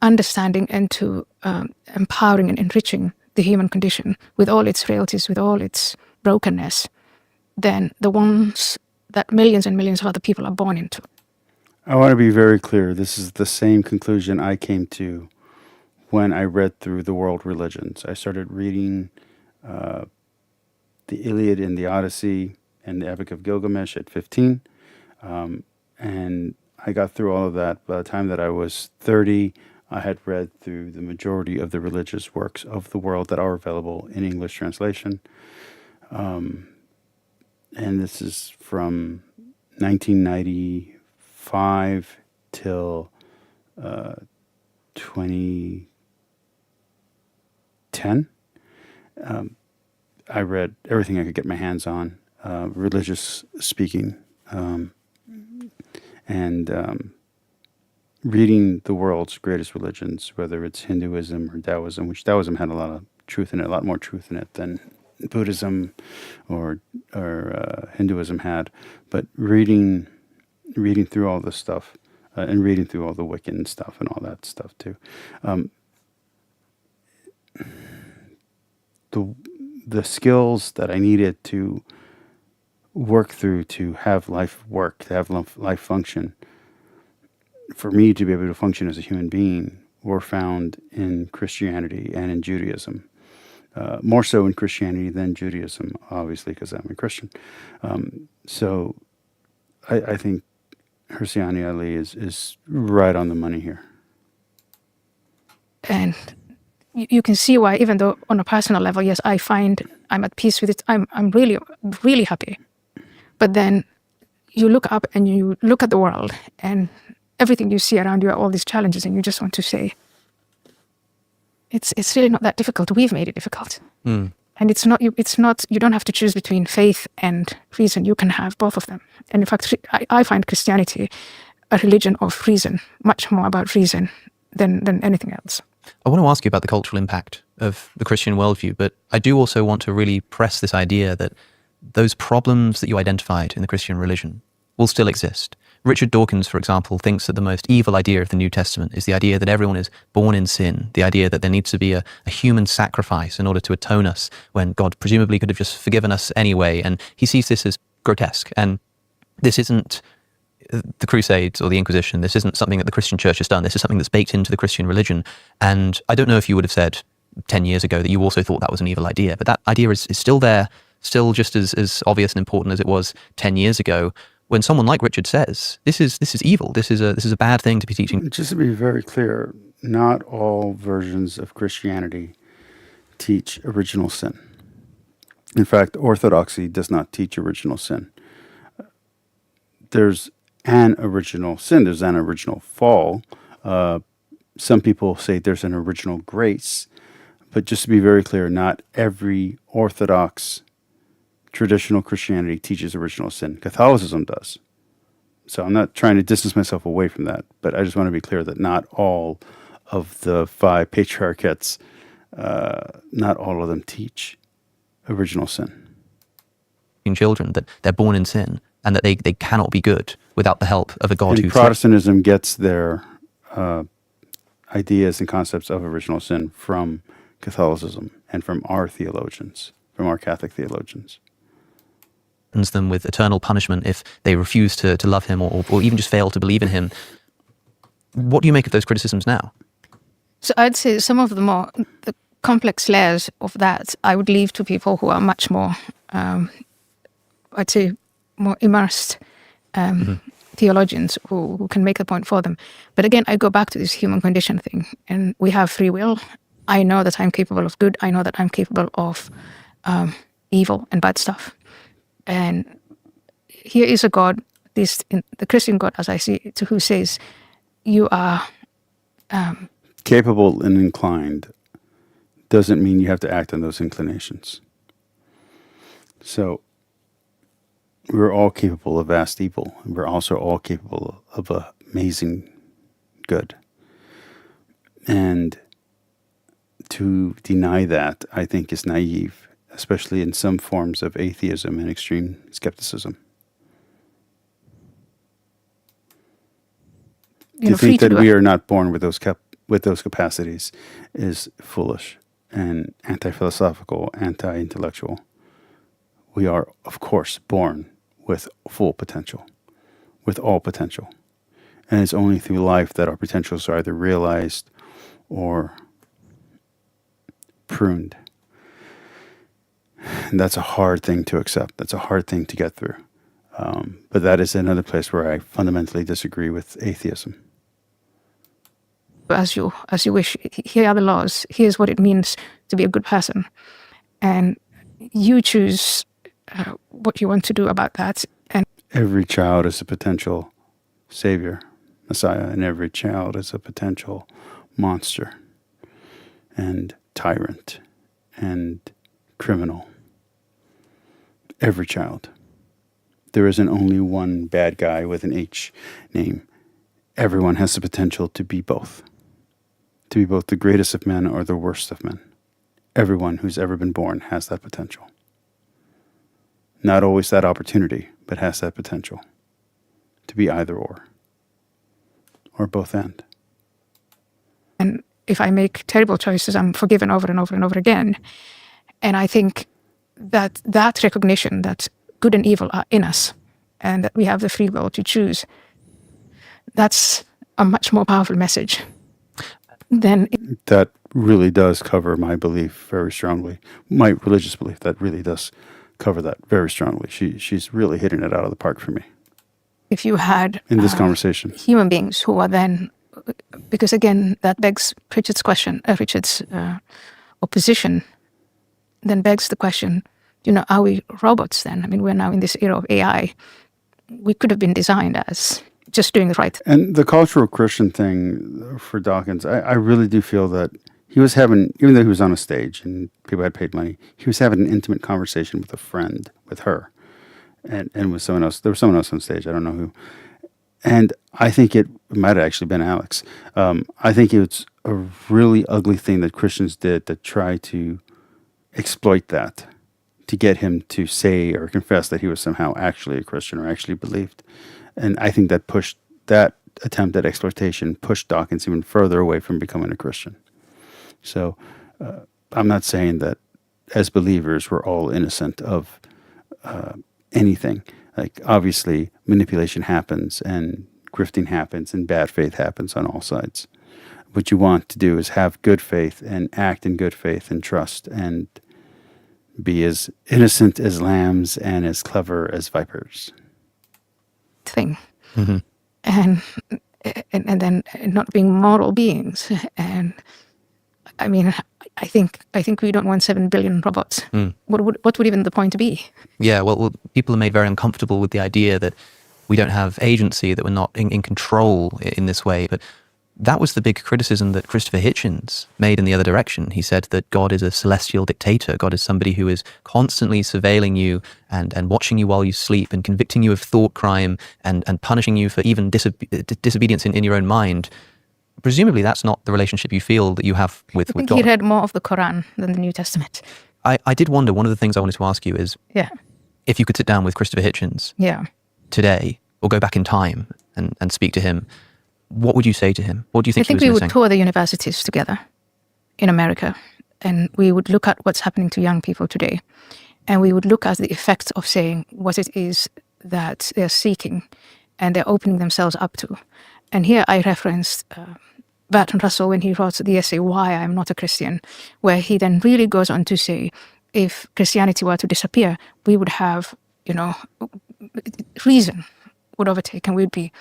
understanding and to empowering and enriching the human condition with all its frailties, with all its brokenness, than the ones that millions and millions of other people are born into. I want to be very clear. This is the same conclusion I came to when I read through the world religions. I started reading the Iliad and the Odyssey and the Epic of Gilgamesh at 15. And I got through all of that. By the time that I was 30, I had read through the majority of the religious works of the world that are available in English translation. And this is from 1995 till 2010. I read everything I could get my hands on, religious speaking, and reading the world's greatest religions, whether it's Hinduism or Taoism, which Taoism had a lot of truth in it, a lot more truth in it than Buddhism or Hinduism had. But reading through all this stuff and reading through all the Wiccan stuff and all that stuff too. The skills that I needed to work through to have life work, to have life function, for me to be able to function as a human being, were found in Christianity and in Judaism. More so in Christianity than Judaism, obviously, because I'm a Christian. So I think Hirsiani Ali is right on the money here. And you can see why, even though on a personal level, yes, I find I'm at peace with it. I'm really, really happy. But then you look up and you look at the world and everything you see around you are all these challenges, and you just want to say, it's really not that difficult. We've made it difficult. And it's not you don't have to choose between faith and reason. You can have both of them. And in fact, I find Christianity a religion of reason, much more about reason than anything else. I want to ask you about the cultural impact of the Christian worldview, but I do also want to really press this idea that those problems that you identified in the Christian religion will still exist. Richard Dawkins, for example, thinks that the most evil idea of the New Testament is the idea that everyone is born in sin, the idea that there needs to be a human sacrifice in order to atone us when God presumably could have just forgiven us anyway. And he sees this as grotesque. And this isn't the Crusades or the Inquisition. This isn't something that the Christian church has done. This is something that's baked into the Christian religion. And I don't know if you would have said 10 years ago that you also thought that was an evil idea, but that idea is still there, still just as obvious and important as it was 10 years ago. When someone like Richard says, this is evil, this is a bad thing to be teaching. Just to be very clear, not all versions of Christianity teach original sin. In fact, Orthodoxy does not teach original sin. There's an original sin, there's an original fall. Some people say there's an original grace, but just to be very clear, not every Orthodox traditional Christianity teaches original sin. Catholicism does. So I'm not trying to distance myself away from that, but I just want to be clear that not all of the 5 patriarchates, not all of them teach original sin. In children, that they're born in sin and that they cannot be good without the help of a God who... Protestantism gets their ideas and concepts of original sin from Catholicism and from our theologians. from our Catholic theologians. Them with eternal punishment if they refuse to love him or even just fail to believe in him. What do you make of those criticisms now? So I'd say some of the complex layers of that I would leave to people who are much more, I'd say, more immersed theologians who can make the point for them. But again, I go back to this human condition thing, and we have free will. I know that I'm capable of good. I know that I'm capable of evil and bad stuff. And here is a God, the Christian God, as I see it, who says, you are capable and inclined doesn't mean you have to act on those inclinations. So we're all capable of vast evil, and we're also all capable of amazing good. And to deny that, I think, is naive, especially in some forms of atheism and extreme skepticism. To think that we are not born with those capacities is foolish and anti-philosophical, anti-intellectual. We are, of course, born with full potential, with all potential. And it's only through life that our potentials are either realized or pruned. And that's a hard thing to accept. That's a hard thing to get through. But that is another place where I fundamentally disagree with atheism. As you wish. Here are the laws. Here's what it means to be a good person. And you choose what you want to do about that. And every child is a potential savior, Messiah, and every child is a potential monster and tyrant and criminal. Every child. There isn't only one bad guy with an H name. Everyone has the potential to be both. To be both the greatest of men or the worst of men. Everyone who's ever been born has that potential. Not always that opportunity, but has that potential to be either or both and. And if I make terrible choices, I'm forgiven over and over and over again. And I think that recognition that good and evil are in us and that we have the free will to choose, that's a much more powerful message than... That really does cover my belief very strongly. My religious belief, that really does cover that very strongly. She's really hitting it out of the park for me. If you had... in this conversation. Human beings who are then... Because again, that begs Richard's opposition, then begs the question, are we robots then? I mean, we're now in this era of AI. We could have been designed as just doing the right thing. And the cultural Christian thing for Dawkins, I really do feel that he was having, even though he was on a stage and people had paid money, he was having an intimate conversation with a friend, with her, and with someone else. There was someone else on stage, I don't know who. And I think it might have actually been Alex. I think it's a really ugly thing that Christians did to try to exploit that, to get him to say or confess that he was somehow actually a Christian or actually believed. And I think that attempt at exploitation pushed Dawkins even further away from becoming a Christian. So I'm not saying that as believers we're all innocent of anything. Like, obviously, manipulation happens and grifting happens and bad faith happens on all sides. What you want to do is have good faith and act in good faith and trust and be as innocent as lambs and as clever as vipers. Thing. Mm-hmm. And then not being moral beings. And I mean, I think we don't want 7 billion robots. What would even the point be? Yeah, well, people are made very uncomfortable with the idea that we don't have agency, that we're not in control in this way. But that was the big criticism that Christopher Hitchens made in the other direction. He said that God is a celestial dictator. God is somebody who is constantly surveilling you and watching you while you sleep and convicting you of thought crime and punishing you for even disobedience in your own mind. Presumably that's not the relationship you feel that you have with God. I think he read more of the Quran than the New Testament. I did wonder, one of the things I wanted to ask you is, if you could sit down with Christopher Hitchens today, or go back in time and speak to him, what would you say to him? What do you think he was missing? I think we would tour the universities together in America and we would look at what's happening to young people today, and we would look at the effect of saying what it is that they're seeking and they're opening themselves up to. And here I referenced Bertrand Russell when he wrote the essay Why I'm Not a Christian, where he then really goes on to say, if Christianity were to disappear, we would have, reason would overtake, and we'd be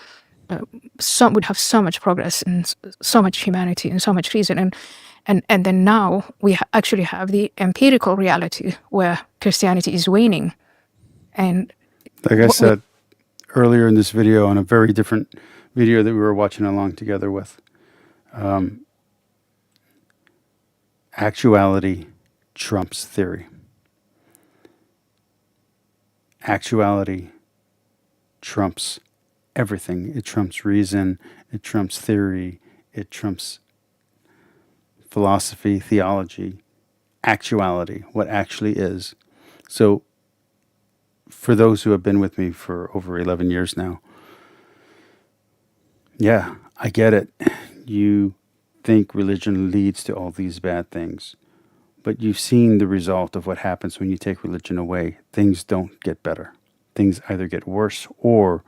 would have so much progress and so much humanity and so much reason. And then now we actually have the empirical reality where Christianity is waning. And like I said earlier in this video, on a very different video that we were watching along together with, actuality trumps theory. Actuality trumps everything. It trumps reason, it trumps theory, it trumps philosophy, theology, actuality, what actually is. So for those who have been with me for over 11 years now, yeah, I get it. You think religion leads to all these bad things, but you've seen the result of what happens when you take religion away. Things don't get better. Things either get worse, or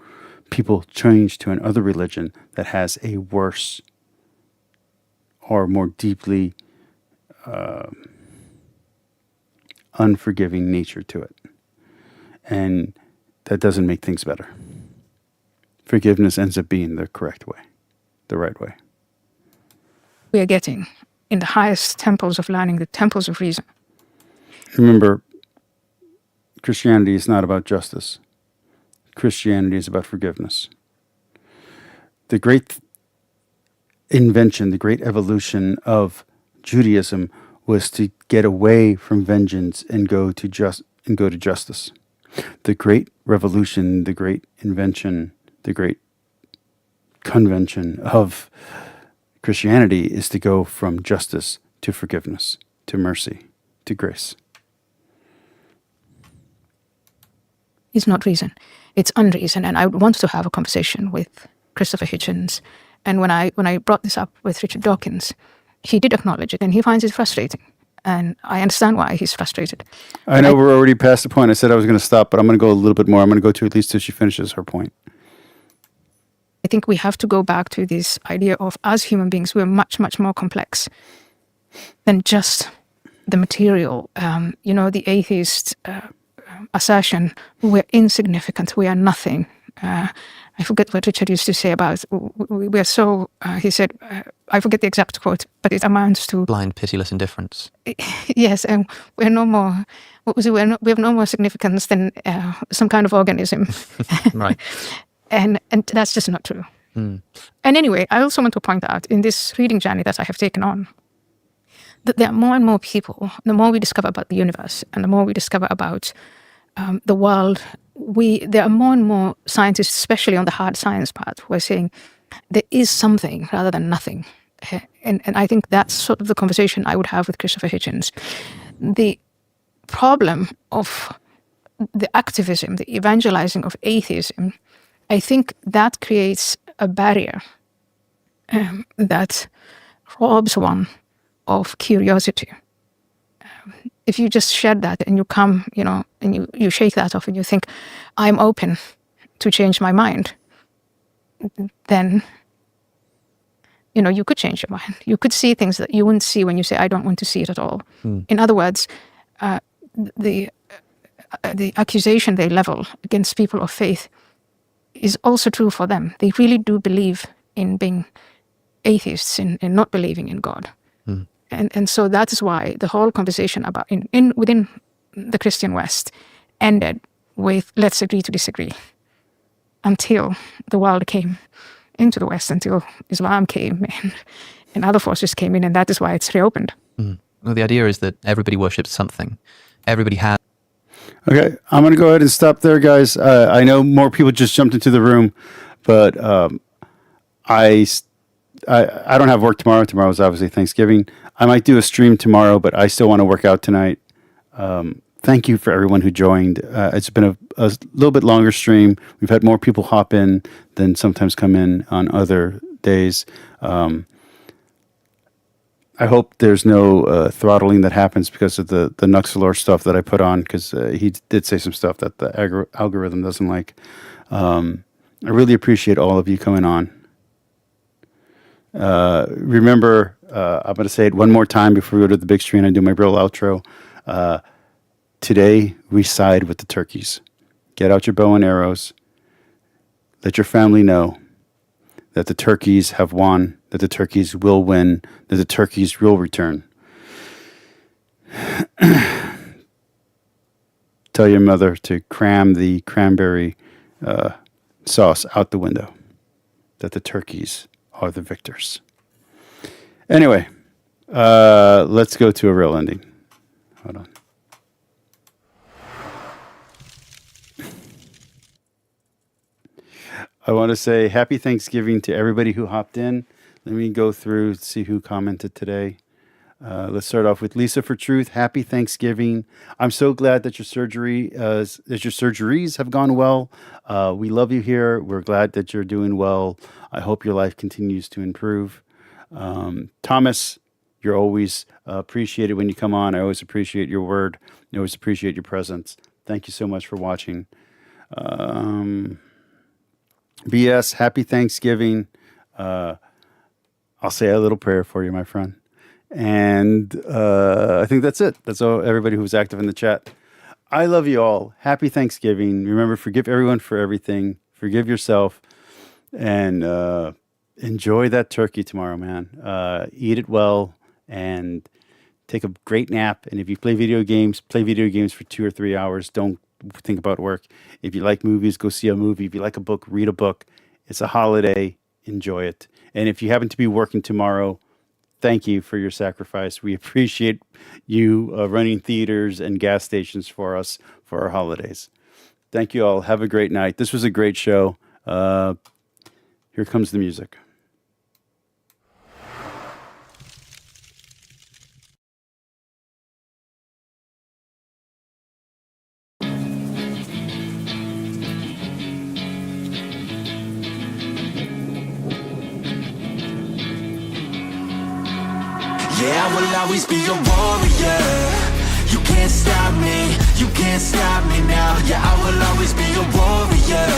people change to another religion that has a worse or more deeply unforgiving nature to it. And that doesn't make things better. Forgiveness ends up being the correct way, the right way. we are getting in the highest temples of learning, the temples of reason. Remember, Christianity is not about justice. Christianity is about forgiveness. The great invention, the great evolution of Judaism was to get away from vengeance and go to justice. The great revolution, the great invention, the great convention of Christianity is to go from justice to forgiveness, to mercy, to grace. It's not reason. It's unreason. And I would want to have a conversation with Christopher Hitchens. And when I brought this up with Richard Dawkins, he did acknowledge it, and he finds it frustrating. And I understand why he's frustrated. I know we're already past the point. I said I was going to stop, but I'm going to go a little bit more. I'm going to go to at least till she finishes her point. I think we have to go back to this idea of, as human beings, we're much, much more complex than just the material. The atheist assertion, we're insignificant, we are nothing. I forget what Richard used to say about, we are so, he said, I forget the exact quote, but it amounts to... Blind, pitiless indifference. Yes, and we're no more, we have no more significance than some kind of organism. Right. And that's just not true. And anyway, I also want to point out in this reading journey that I have taken on, that there are more and more people, the more we discover about the universe and the more we discover about the world, there are more and more scientists, especially on the hard science part, who are saying there is something rather than nothing. And I think that's sort of the conversation I would have with Christopher Hitchens. The problem of the activism, the evangelizing of atheism, I think that creates a barrier that robs one of curiosity. If you just shed that and you come, and you shake that off and you think, I'm open to change my mind, then, you could change your mind. You could see things that you wouldn't see when you say, I don't want to see it at all. In other words, the accusation they level against people of faith is also true for them. They really do believe in being atheists, in not believing in God. And so that is why the whole conversation about within the Christian West ended with let's agree to disagree, until the world came into the West, until Islam came and other forces came in, and that is why it's reopened. Well, the idea is that everybody worships something. Everybody has. Okay, I'm going to go ahead and stop there, guys. I know more people just jumped into the room, but I don't have work tomorrow. Tomorrow's obviously Thanksgiving. I might do a stream tomorrow, but I still want to work out tonight. Thank you for everyone who joined. It's been a little bit longer stream. We've had more people hop in than sometimes come in on other days. I hope there's no throttling that happens because of the Nuxalor stuff that I put on, because he did say some stuff that the algorithm doesn't like. I really appreciate all of you coming on. Remember, I'm going to say it one more time before we go to the big screen and do my real outro. Today, we side with the turkeys. Get out your bow and arrows. Let your family know that the turkeys have won, that the turkeys will win, that the turkeys will return. Tell your mother to cram the cranberry sauce out the window, that the turkeys are the victors. Anyway, let's go to a real ending. Hold on. I want to say happy Thanksgiving to everybody who hopped in. Let me go through, see who commented today. Let's start off with Lisa for Truth. Happy Thanksgiving. I'm so glad that your surgeries have gone well. We love you here. We're glad that you're doing well. I hope your life continues to improve. Thomas, you're always appreciated when you come on. I always appreciate your word. I always appreciate your presence. Thank you so much for watching. BS, happy Thanksgiving. I'll say a little prayer for you, my friend. And I think that's it. That's all, everybody who was active in the chat. I love you all. Happy Thanksgiving. Remember, forgive everyone for everything. Forgive yourself. And enjoy that turkey tomorrow, man. Eat it well and take a great nap. And if you play video games for 2 or 3 hours. Don't think about work. If you like movies, go see a movie. If you like a book, read a book. It's a holiday. Enjoy it. And if you happen to be working tomorrow, thank you for your sacrifice. We appreciate you running theaters and gas stations for us for our holidays. Thank you all. Have a great night. This was a great show. Here comes the music. Yeah, I will always be a warrior. You can't stop me, you can't stop me now. Yeah, I will always be a warrior.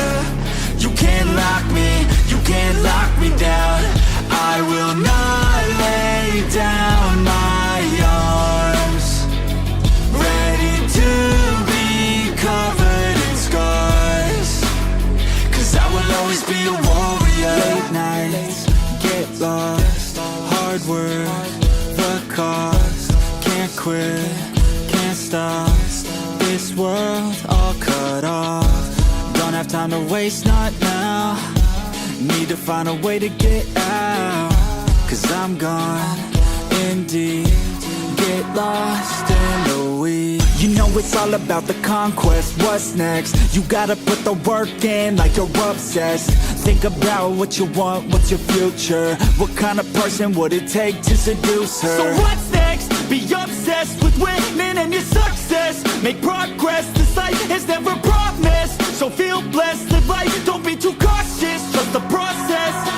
You can't lock me, you can't lock me down. I will not lay down my arms. Ready to be covered in scars. Cause I will always be a warrior. Late nights, get lost, hard work, cost, can't quit, can't stop. This world all cut off. Don't have time to waste, not now. Need to find a way to get out. Cause I'm gone in deep. Get lost in the weeds. You know it's all about the conquest. What's next? You gotta put the work in like you're obsessed. Think about what you want, what's your future? What kind of person would it take to seduce her? So what's next? Be obsessed with winning and your success. Make progress, this life is never promised. So feel blessed, live life, don't be too cautious. Trust the process.